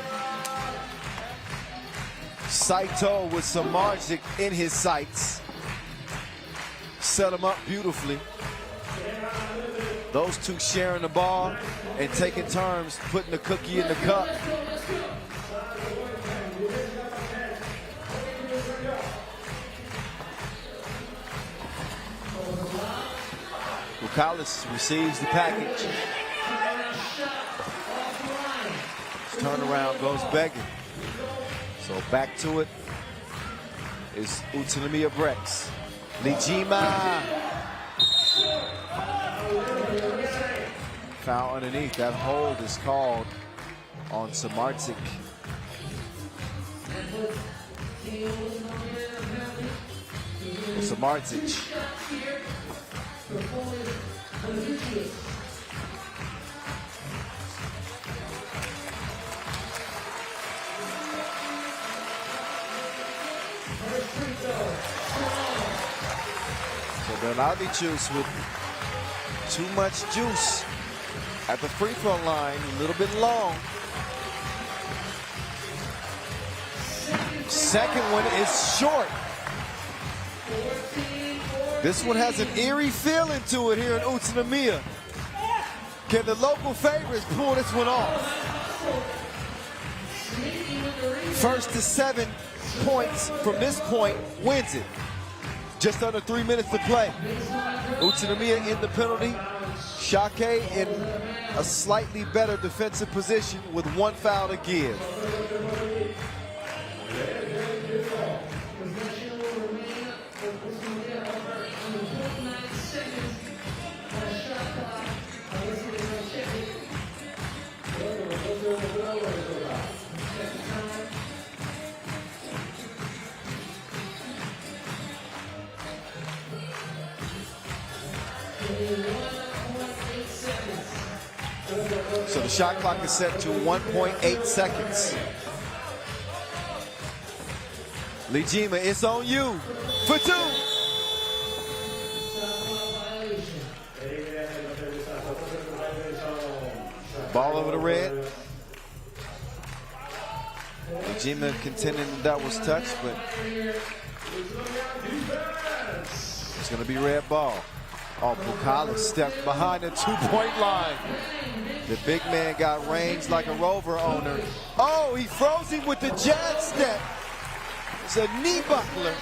Saito with Samardzic in his sights. Set him up beautifully. Those two sharing the ball and taking turns putting the cookie in the cup. Bukalis receives the package. His turnaround goes begging. So back to it is Utsunomiya BREX. Lijima. Foul underneath. That hold is called on Samardzic. Samardzic. So Tarvatis with too much juice at the free throw line, a little bit long. Second one is short. This one has an eerie feeling to it here in Utsunomiya. Can the local favorites pull this one off? First to 7 points from this point wins it. Just under 3 minutes to play. Utsunomiya in the penalty. Šakiai in a slightly better defensive position with 1 foul to give. So the shot clock is set to 1.8 seconds. Lijima, it's on you for 2. Ball over the red. Lijima contending that was touched, but it's going to be red ball. Oh, Bukalis stepped behind the 2-point line. The big man got range like a Rover owner. Oh, he froze him with the jazz step. It's a knee buckler.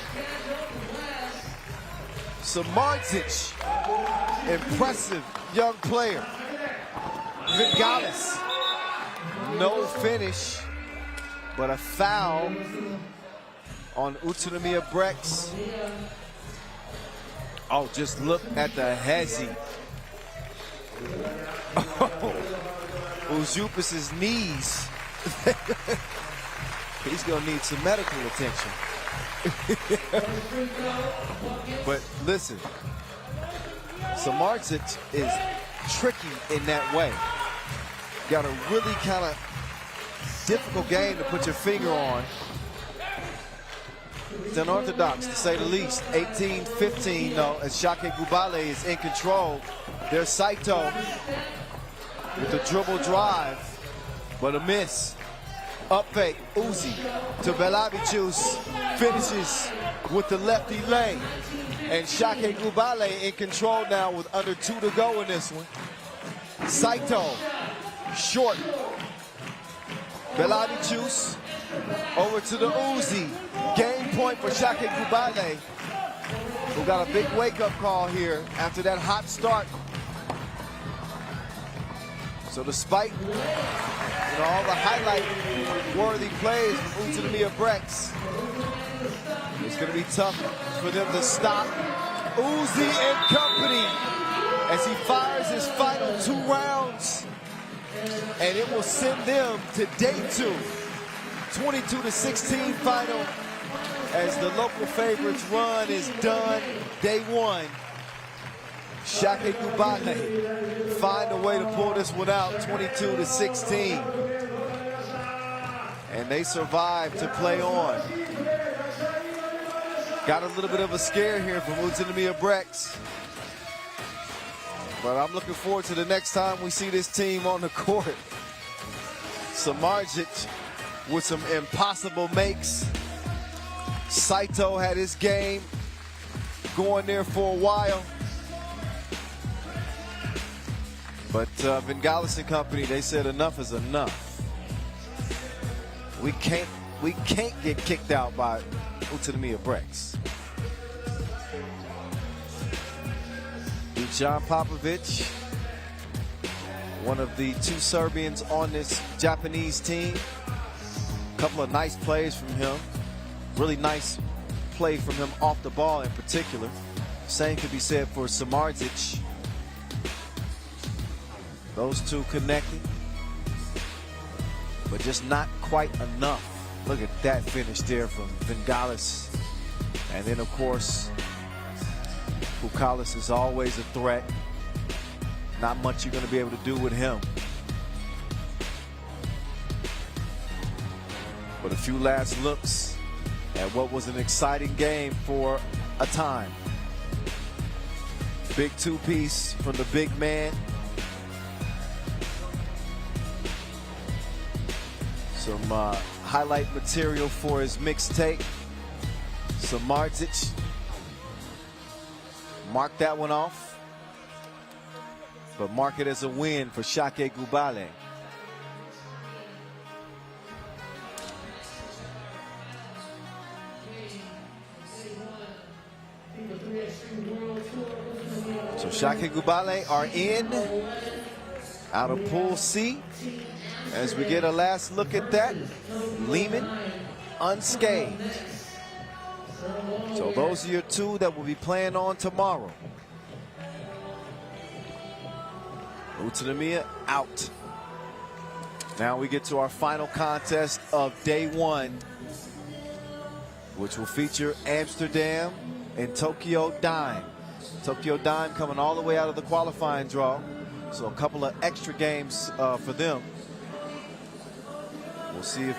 Samardzic, impressive young player. Vigalis, no finish, but a foul on Utsunomiya BREX. Oh, just look at the hezzy. Oh, Uzupis' knees. He's gonna need some medical attention. But listen, Samardzic is tricky in that way. Got a really kind of difficult game to put your finger on. It's unorthodox, to say the least. 18-15, though, as Šakiai Gubale is in control. There's Saito with a dribble drive, but a miss. Up fake, Uzi to Tarvatis, finishes with the lefty lane. And Šakiai Gubale in control now with under 2 to go in this one. Saito, short. Tarvatis over to the Uzi. Game point for Šakiai Gubale, who got a big wake-up call here after that hot start. So despite all the highlight-worthy plays from Utsunomiya BREX, it's going to be tough for them to stop Uzi and company as he fires his final 2 rounds, and it will send them to day 2, 22-16 final, as the local favorites run is done. Day 1. Šakiai Gubale find a way to pull this one out, 22-16. And they survive to play on. Got a little bit of a scare here from Utsunomiya BREX. But I'm looking forward to the next time we see this team on the court. Samardzic with some impossible makes. Saito had his game going there for a while. But Vingalis and company, they said enough is enough. We can't get kicked out by Utsunomiya BREX. Huishan Popovic, one of the two Serbians on this Japanese team. A couple of nice plays from him. Really nice play from him off the ball in particular. Same could be said for Samardzic. Those two connected, but just not quite enough. Look at that finish there from Vingalis. And then, of course, Pukalis is always a threat. Not much you're going to be able to do with him. But a few last looks at what was an exciting game for a time. Big two-piece from the big man. Some highlight material for his mixtape. Samardzic mark that one off, but mark it as a win for Šakiai Gubale. So Šakiai Gubale are in out of Pool C. As we get a last look at that, Liman unscathed. So those are your two that will be playing on tomorrow. Utsunomiya out. Now we get to our final contest of day one, which will feature Amsterdam and Tokyo Dime. Tokyo Dime coming all the way out of the qualifying draw. So a couple of extra games for them. We'll see if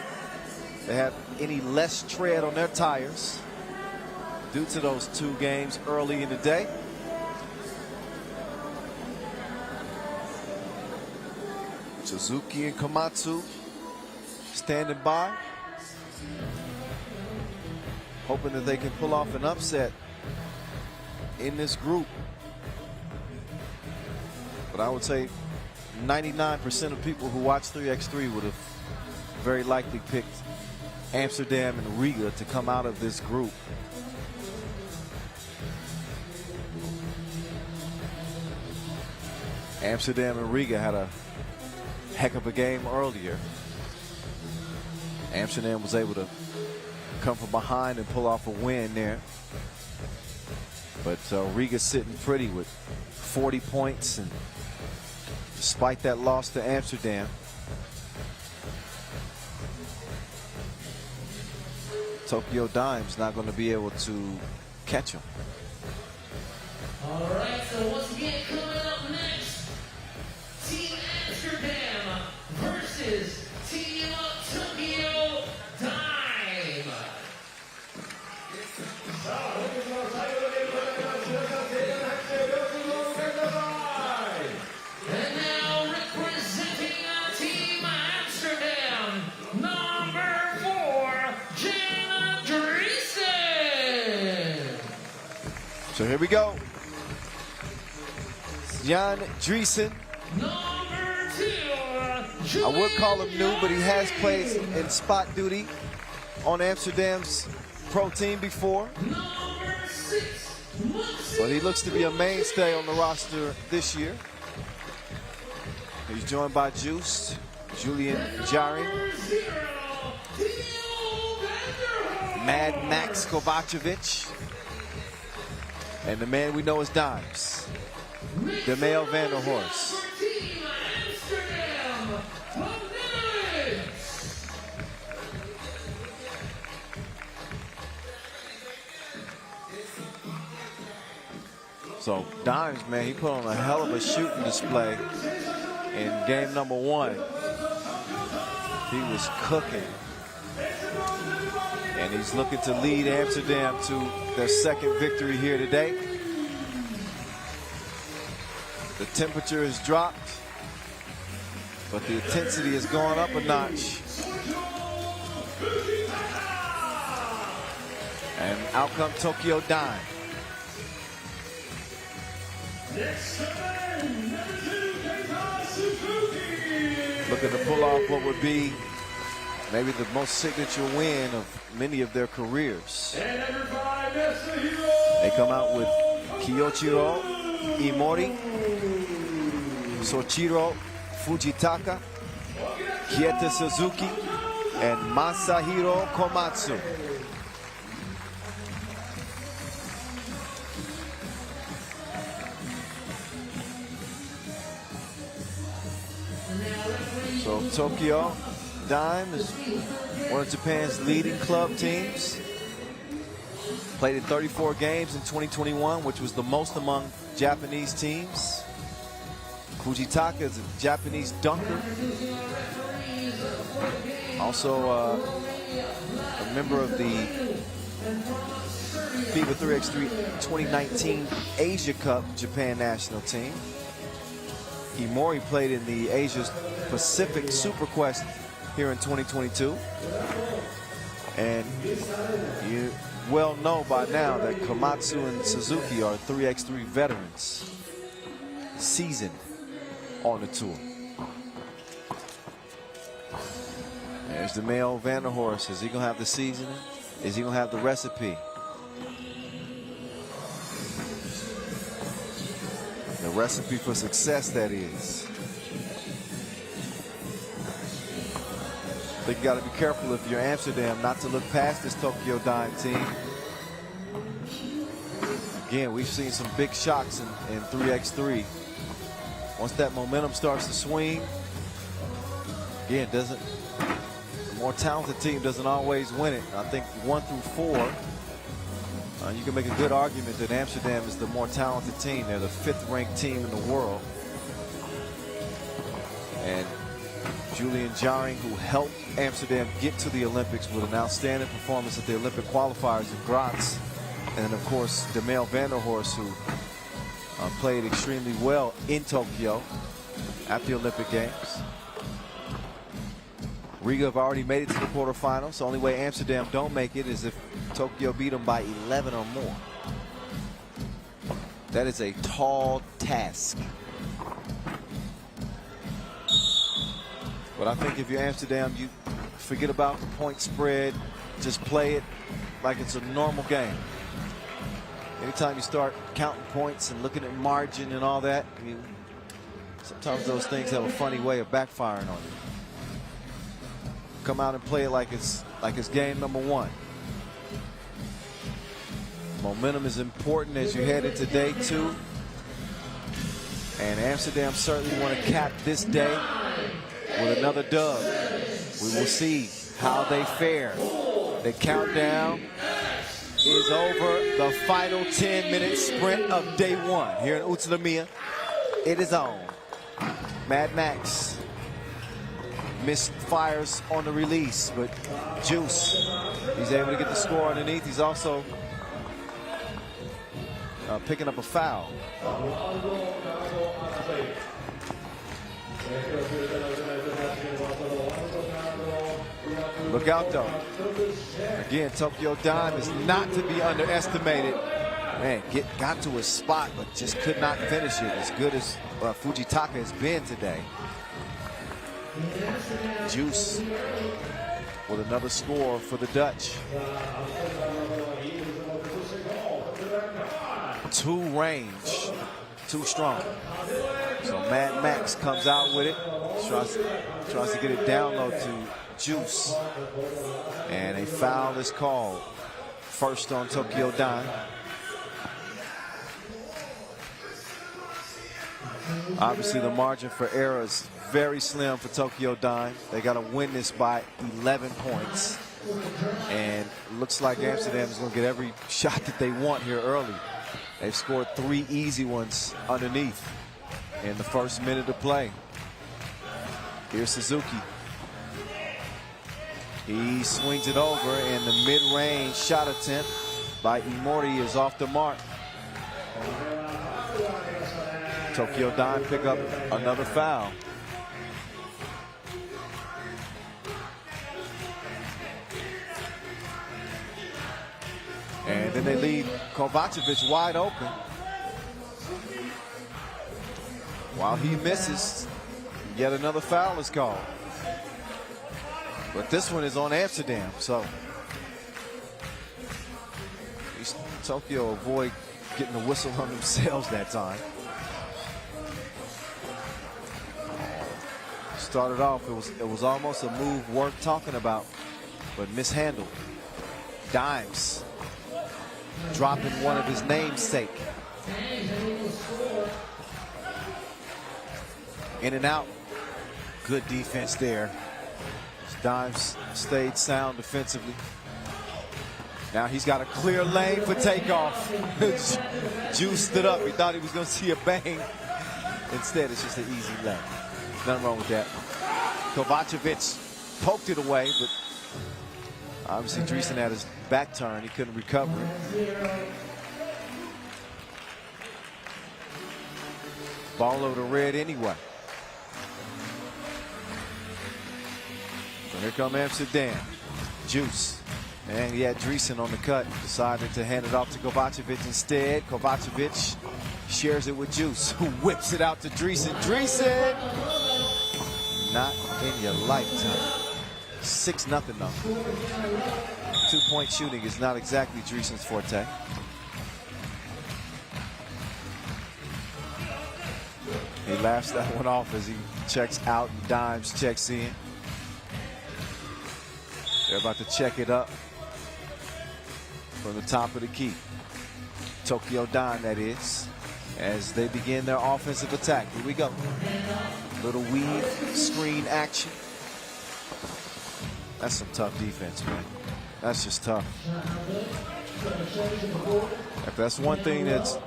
they have any less tread on their tires due to those two games early in the day. Suzuki and Komatsu standing by, hoping that they can pull off an upset in this group. But I would say 99% of people who watch 3x3 would have very likely picked Amsterdam and Riga to come out of this group. Amsterdam and Riga had a heck of a game earlier. Amsterdam was able to come from behind and pull off a win there. But Riga sitting pretty with 40 points, and despite that loss to Amsterdam, Tokyo Dime's not going to be able to catch him. All right, so once again, coming up next, Team Amsterdam versus Team Tokyo Dime. And now representing Team Amsterdam, number 4, Jan Driesen. So here we go. Jan Driesen. I would call him new, but he has played in spot duty on Amsterdam's pro team before. But he looks to be a mainstay on the roster this year. He's joined by Juice, Julian Jarin, Mad Max Kovacevic, and the man we know as Dimes, DeMail Vanderhorst. So Dimes, man, he put on a hell of a shooting display in game number 1. He was cooking. And he's looking to lead Amsterdam to their second victory here today. The temperature has dropped. but the intensity has gone up a notch. And out come Tokyo Dime. Looking to pull off what would be maybe the most signature win of many of their careers. They come out with Kiyoichiro Imori, Soichiro Fujitaka, Kieta Suzuki, and Masahiro Komatsu. So Tokyo Dime is one of Japan's leading club teams. Played in 34 games in 2021, which was the most among Japanese teams. Fujitaka is a Japanese dunker. Also a member of the FIBA 3x3 2019 Asia Cup Japan national team. Imori played in the Asia Pacific Super Quest here in 2022. And you well know by now that Komatsu and Suzuki are 3x3 veterans, seasoned on the tour. There's the male Vanderhorst. Is he gonna have the seasoning? Is he gonna have the recipe? The recipe for success, that is. I think you got to be careful if you're Amsterdam not to look past this Tokyo Dime team. Again, we've seen some big shocks in 3x3. Once that momentum starts to swing, again, the more talented team doesn't always win it. I think 1 through 4, you can make a good argument that Amsterdam is the more talented team. They're the 5th ranked team in the world. And Julian Jaring, who helped Amsterdam get to the Olympics with an outstanding performance at the Olympic qualifiers in Graz. And then, of course, Demel Vanderhorst, who played extremely well in Tokyo at the Olympic Games. Riga have already made it to the quarterfinals. The only way Amsterdam don't make it is if Tokyo beat them by 11 or more. That is a tall task. But I think if you're Amsterdam, you forget about the point spread. Just play it like it's a normal game. Anytime you start counting points and looking at margin and all that, sometimes those things have a funny way of backfiring on you. Come out and play it like it's game number 1. Momentum is important as you head into day 2. And Amsterdam certainly want to cap this day with another dub. We will see how they fare. The countdown is over. The final 10-minute sprint of day 1 here in Utsunomiya. It is on. Mad Max misfires on the release, but Juice, he's able to get the score underneath. He's also picking up a foul. Look out, though. Again, Tokyo Dime is not to be underestimated. Man, got to his spot, but just could not finish it as good as Fujitaka has been today. Juice with another score for the Dutch. 2 range, 2 strong. So Mad Max comes out with it, tries to get it down low to Juice. And a foul is called. First on Tokyo Dime. Obviously the margin for error is very slim for Tokyo Dime. They got to win this by 11 points. And it looks like Amsterdam is going to get every shot that they want here early. They've scored 3 easy ones underneath in the first minute of play. Here's Suzuki. He swings it over, and the mid-range shot attempt by Imori is off the mark. Tokyo Dime pick up another foul. And then they leave Kovacevic wide open. While he misses, yet another foul is called. But this one is on Amsterdam, so Tokyo avoid getting the whistle on themselves that time. Started off, it was almost a move worth talking about, but mishandled. Dimes dropping one of his namesake. In and out. Good defense there. Dimes stayed sound defensively. Now he's got a clear lane for takeoff. Juice stood up. He thought he was going to see a bang. Instead, it's just an easy lane. Nothing wrong with that. Kovacevic poked it away, but obviously Dreesen had his back turned. He couldn't recover it. Ball over the red anyway. So here come Amsterdam. Juice. And he had Dreesen on the cut. Decided to hand it off to Kovacevic instead. Kovacevic shares it with Juice, who whips it out to Dreesen. Dreesen! Not in your lifetime. 6-0 though. 2-point shooting is not exactly Dreesen's forte. He laughs that one off as he checks out and Dimes checks in. They're about to check it up from the top of the key. Tokyo Dime, that is, as they begin their offensive attack. Here we go. Little weave screen action. That's some tough defense, man. That's just tough. If that's one thing that's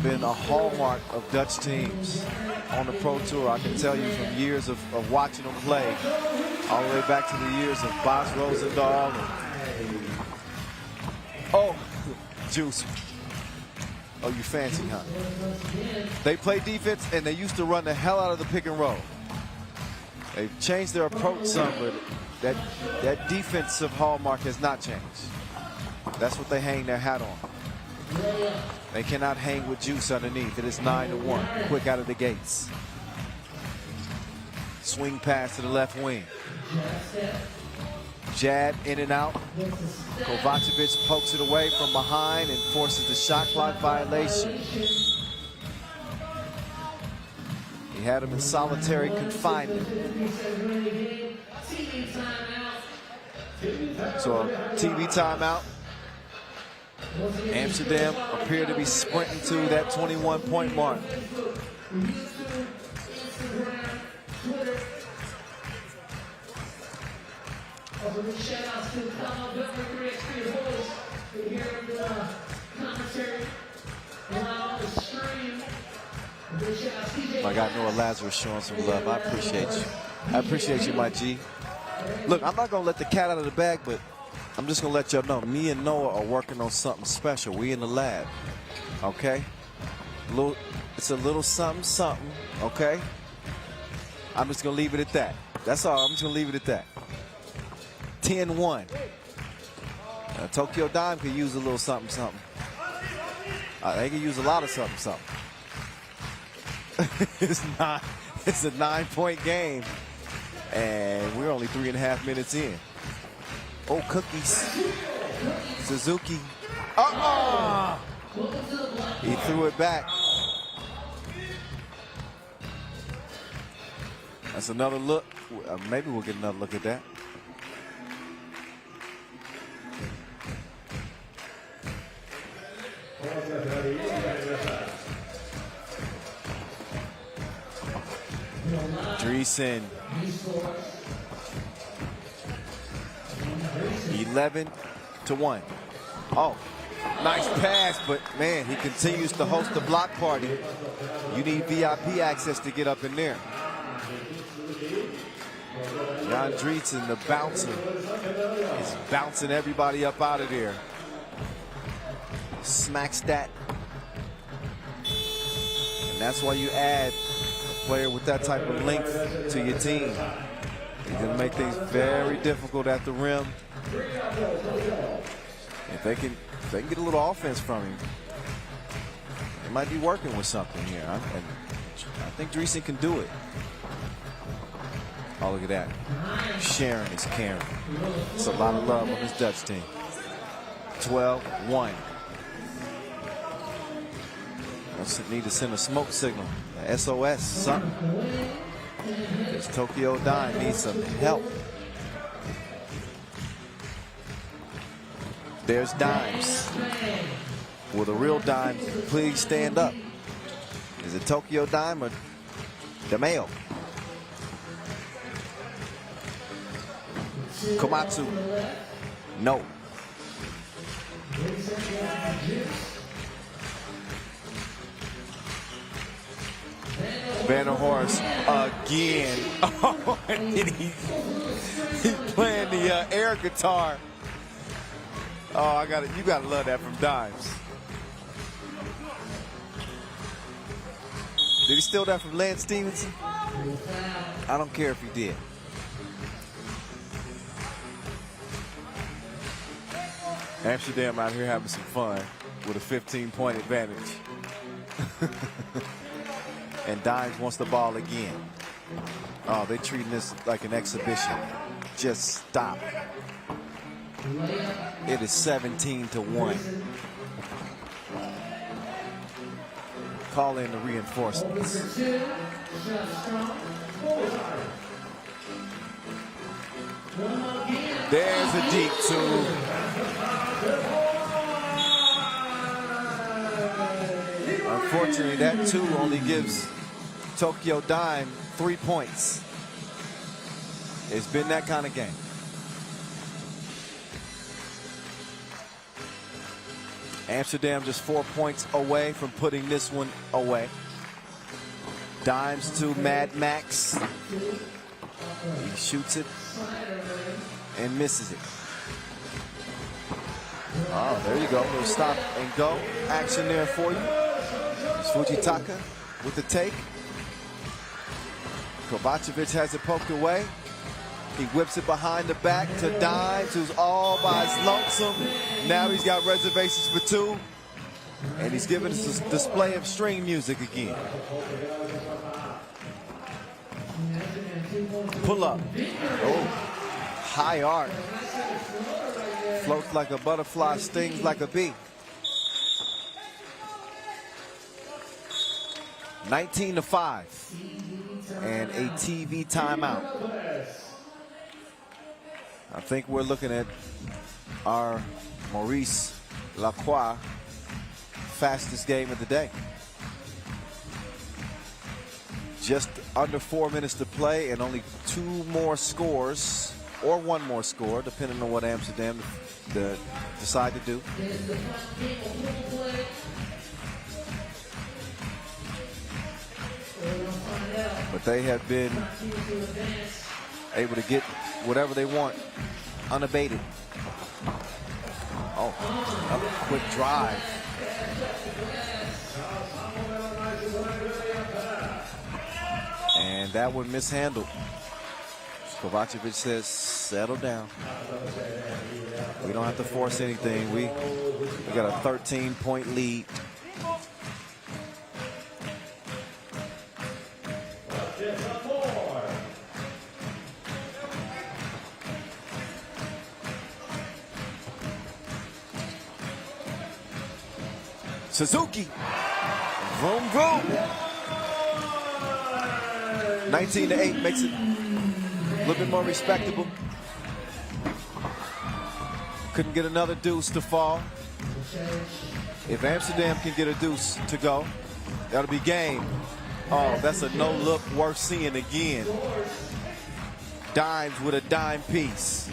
been a hallmark of Dutch teams on the Pro Tour, I can tell you from years of watching them play, all the way back to the years of Bas Rosendahl. Oh, Juice. Oh, you fancy, huh? They play defense, and they used to run the hell out of the pick and roll. They've changed their approach some, but that defensive hallmark has not changed. That's what they hang their hat on. They cannot hang with Juice underneath. It is 9-1. Quick out of the gates. Swing pass to the left wing. Jab in and out. Kovacevic pokes it away from behind and forces the shot clock violation. He had him in solitary confinement. So a TV timeout. Amsterdam appear to be sprinting to that 21-point mark. I got Noah Lazarus showing some love. I appreciate you. I appreciate you, my G. Look, I'm not going to let the cat out of the bag, but I'm just going to let y'all know, me and Noah are working on something special. We in the lab, okay? It's a little something, okay? I'm just going to leave it at that. That's all. I'm just going to leave it at that. 10-1. Tokyo Dime could use a little something. They could use a lot of something. It's a 9-point game, and we're only 3.5 minutes in. Oh, cookies. Suzuki. He threw it back. That's another look. Maybe we'll get another look at that. Dreesen. 11-1. Oh, nice pass, but man, he continues to host the block party. You need VIP access to get up in there. Jan Dreesen, the bouncer, is bouncing everybody up out of there. Smacks that. And that's why you add a player with that type of length to your team. He's going to make things very difficult at the rim. If they can get a little offense from him, they might be working with something here. And I think Dreesen can do it. Oh, look at that. Sharon is caring. It's a lot of love on this Dutch team. 12-1. Need to send a smoke signal, a SOS, something. Because Tokyo Dime needs some help. There's Dimes. Will the real Dime please stand up? Is it Tokyo Dime or DeMeo? Komatsu. No. Vanderhorst again. Oh, and he's playing the air guitar. Oh, you gotta love that from Dimes. Did he steal that from Lance Stevenson? I don't care if he did. Amsterdam out here having some fun with a 15-point advantage. And Dimes wants the ball again. Oh, they're treating this like an exhibition. Just stop. It is 17-1. Call in the reinforcements. There's a deep two. Unfortunately, that two only gives Tokyo Dime 3 points. It's been that kind of game. Amsterdam just 4 points away from putting this one away. Dimes to Mad Max. He shoots it and misses it. Oh, there you go. Little stop and go action there for you. It's Fujitaka with the take. Kovacevic has it poked away. He whips it behind the back to Dimes, who's all by his lonesome. Now he's got reservations for two. And he's giving us a display of string music again. Pull up. Oh, high arc. Floats like a butterfly, stings like a bee. 19-5. And a TV timeout. I think we're looking at our Maurice Lacroix fastest game of the day. Just under 4 minutes to play and only 2 more scores, or 1 more score, depending on what Amsterdam decide to do. But they have been able to get whatever they want unabated. Oh, another quick drive. And that one mishandled. Kovacevic says, settle down. We don't have to force anything. We got a 13-point lead. Suzuki. Vroom, vroom. 19-8 makes it a little bit more respectable. Couldn't get another deuce to fall. If Amsterdam can get a deuce to go, that'll be game. Oh, that's a no look worth seeing again. Dimes with a dime piece.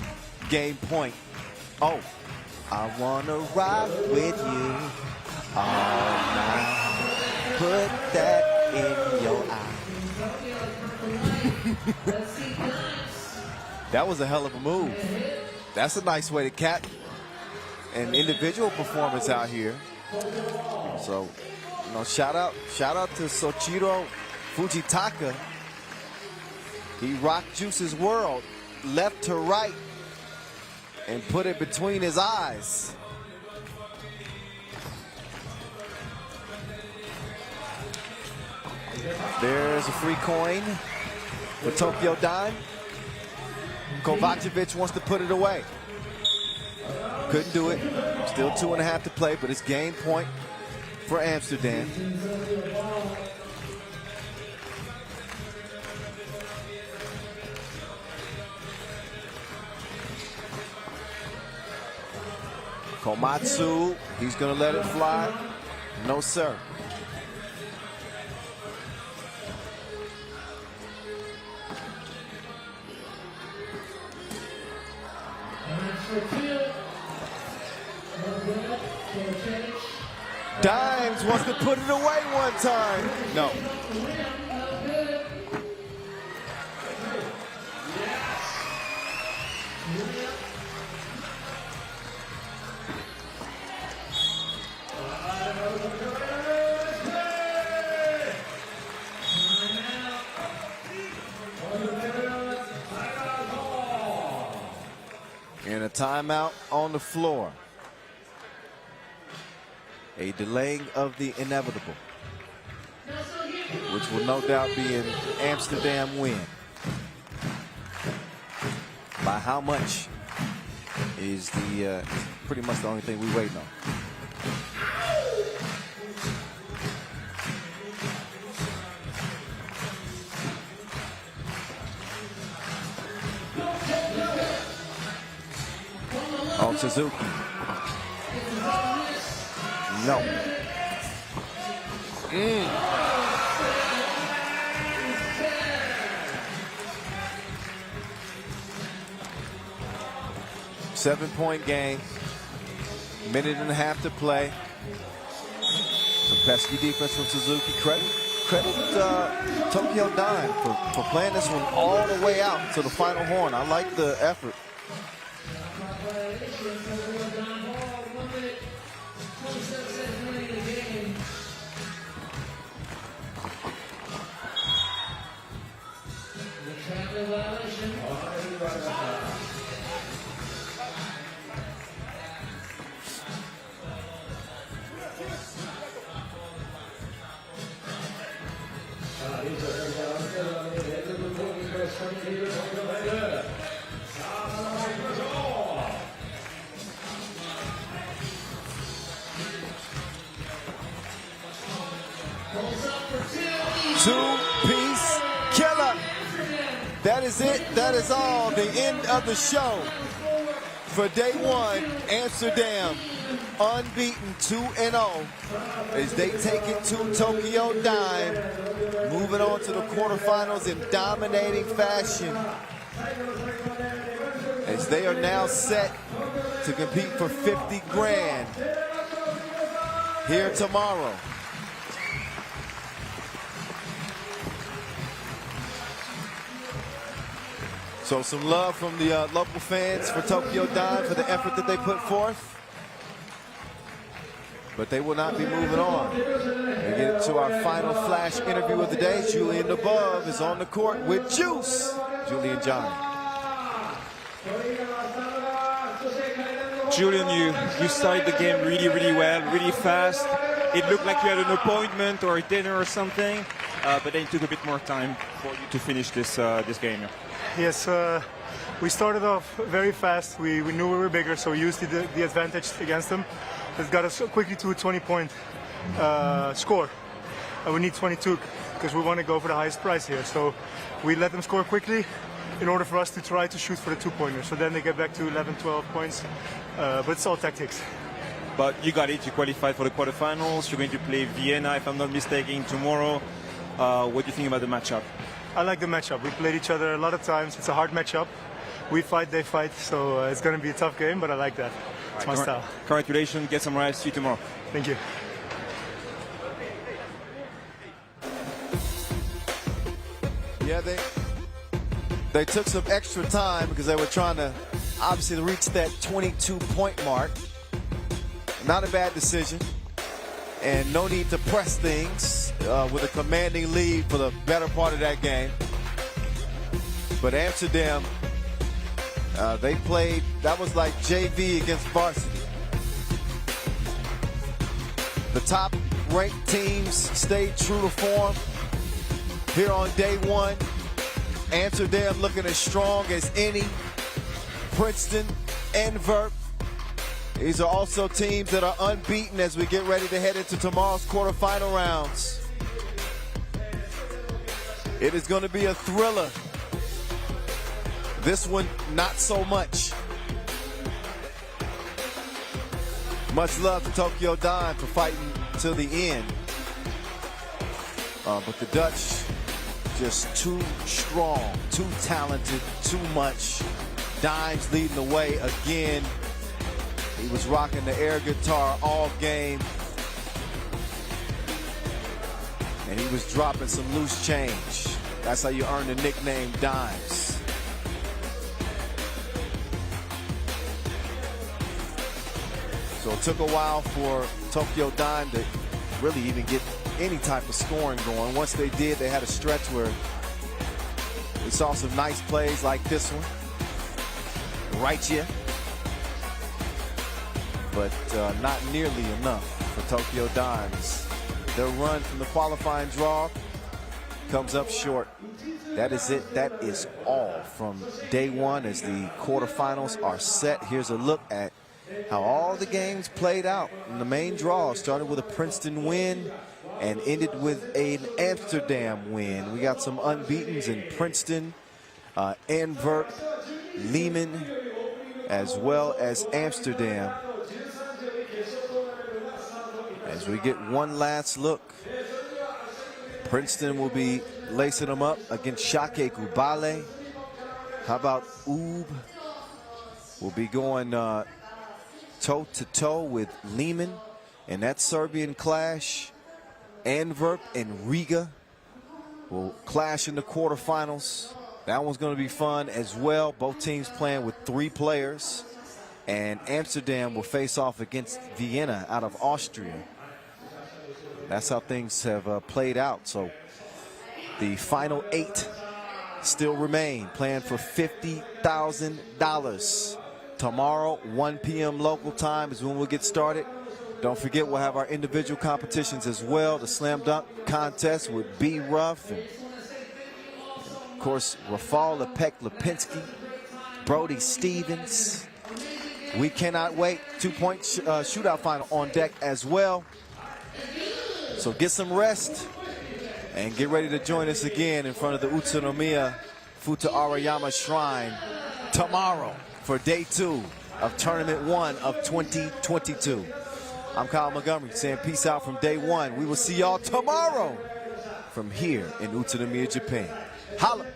Game point. Oh, I wanna ride with you all night. Put that in your eye. That was a hell of a move. That's a nice way to cap an individual performance out here. So, you know, shout out to Soichiro Fujitaka. He rocked Juice's world left to right and put it between his eyes. There's a free coin for Tokyo Dime. Kovacevic wants to put it away. Couldn't do it. Still 2.5 to play, but it's game point for Amsterdam. Komatsu, he's gonna let it fly. No, sir. Dimes wants to put it away one time. No. And a timeout on the floor. A delaying of the inevitable, which will no doubt be an Amsterdam win. By how much is the pretty much the only thing we waiting on. On Suzuki. No. 7-point game. Minute and a half to play. Some pesky defense from Suzuki. Credit Tokyo Dime for playing this one all the way out to the final horn. I like the effort. Two-piece killer. That is it. That is all. The end of the show for day one. Amsterdam unbeaten 2-0 as they take it to Tokyo Dime, moving on to the quarterfinals in dominating fashion as they are now set to compete for 50 grand here tomorrow. So some love from the local fans for Tokyo Dime for the effort that they put forth. But they will not be moving on. We get to our final flash interview of the day. Julian Above is on the court with Juice. Julian Johnny. Julian, you started the game really, really well, really fast. It looked like you had an appointment or a dinner or something, but then it took a bit more time for you to finish this game. Yes, we started off very fast. We knew we were bigger, so we used the advantage against them. It got us quickly to a 20-point score. And we need 22 because we want to go for the highest prize here. So we let them score quickly in order for us to try to shoot for the two-pointer. So then they get back to 11, 12 points. But it's all tactics. But you got it. You qualified for the quarterfinals. You're going to play Vienna, if I'm not mistaken, tomorrow. What do you think about the matchup? I like the matchup. We played each other a lot of times. It's a hard matchup. We fight, they fight. So it's going to be a tough game, but I like that. It's my style. Congratulations. Get some rest. See you tomorrow. Thank you. Yeah, they took some extra time because they were trying to obviously reach that 22-point mark. Not a bad decision. And no need to press things with a commanding lead for the better part of that game. But Amsterdam, they played, that was like JV against varsity. The top ranked teams stayed true to form. Here on day one, Amsterdam looking as strong as any. Princeton, Antwerp. These are also teams that are unbeaten as we get ready to head into tomorrow's quarterfinal rounds. It is going to be a thriller. This one, not so much. Much love to Tokyo Dime for fighting till the end. But the Dutch, just too strong, too talented, too much. Dimes leading the way again. He was rocking the air guitar all game. And he was dropping some loose change. That's how you earn the nickname Dimes. So it took a while for Tokyo Dime to really even get any type of scoring going. Once they did, they had a stretch where we saw some nice plays like this one. Right here. But not nearly enough for Tokyo Dimes. Their run from the qualifying draw comes up short. That is it. That is all from day one as the quarterfinals are set. Here's a look at how all the games played out in the main draw. Started with a Princeton win and ended with an Amsterdam win. We got some unbeatens in Princeton, Antwerp, Liman, as well as Amsterdam. As we get one last look, Princeton will be lacing them up against Šakiai Kubale. How about Ub? Will be going toe-to-toe with Liman in that Serbian clash. Antwerp and Riga will clash in the quarterfinals. That one's going to be fun as well. Both teams playing with 3 players. And Amsterdam will face off against Vienna out of Austria. That's how things have played out. So the final 8 still remain, playing for $50,000. Tomorrow, 1 p.m. local time is when we'll get started. Don't forget, we'll have our individual competitions as well. The slam dunk contest with B. Ruff and of course, Rafal Lepek-Lipinski, Brody Stevens. We cannot wait. 2-point shootout final on deck as well. So get some rest and get ready to join us again in front of the Utsunomiya Futa Arayama Shrine tomorrow for day 2 of Tournament 1 of 2022. I'm Kyle Montgomery saying peace out from day 1. We will see y'all tomorrow from here in Utsunomiya, Japan. Holla!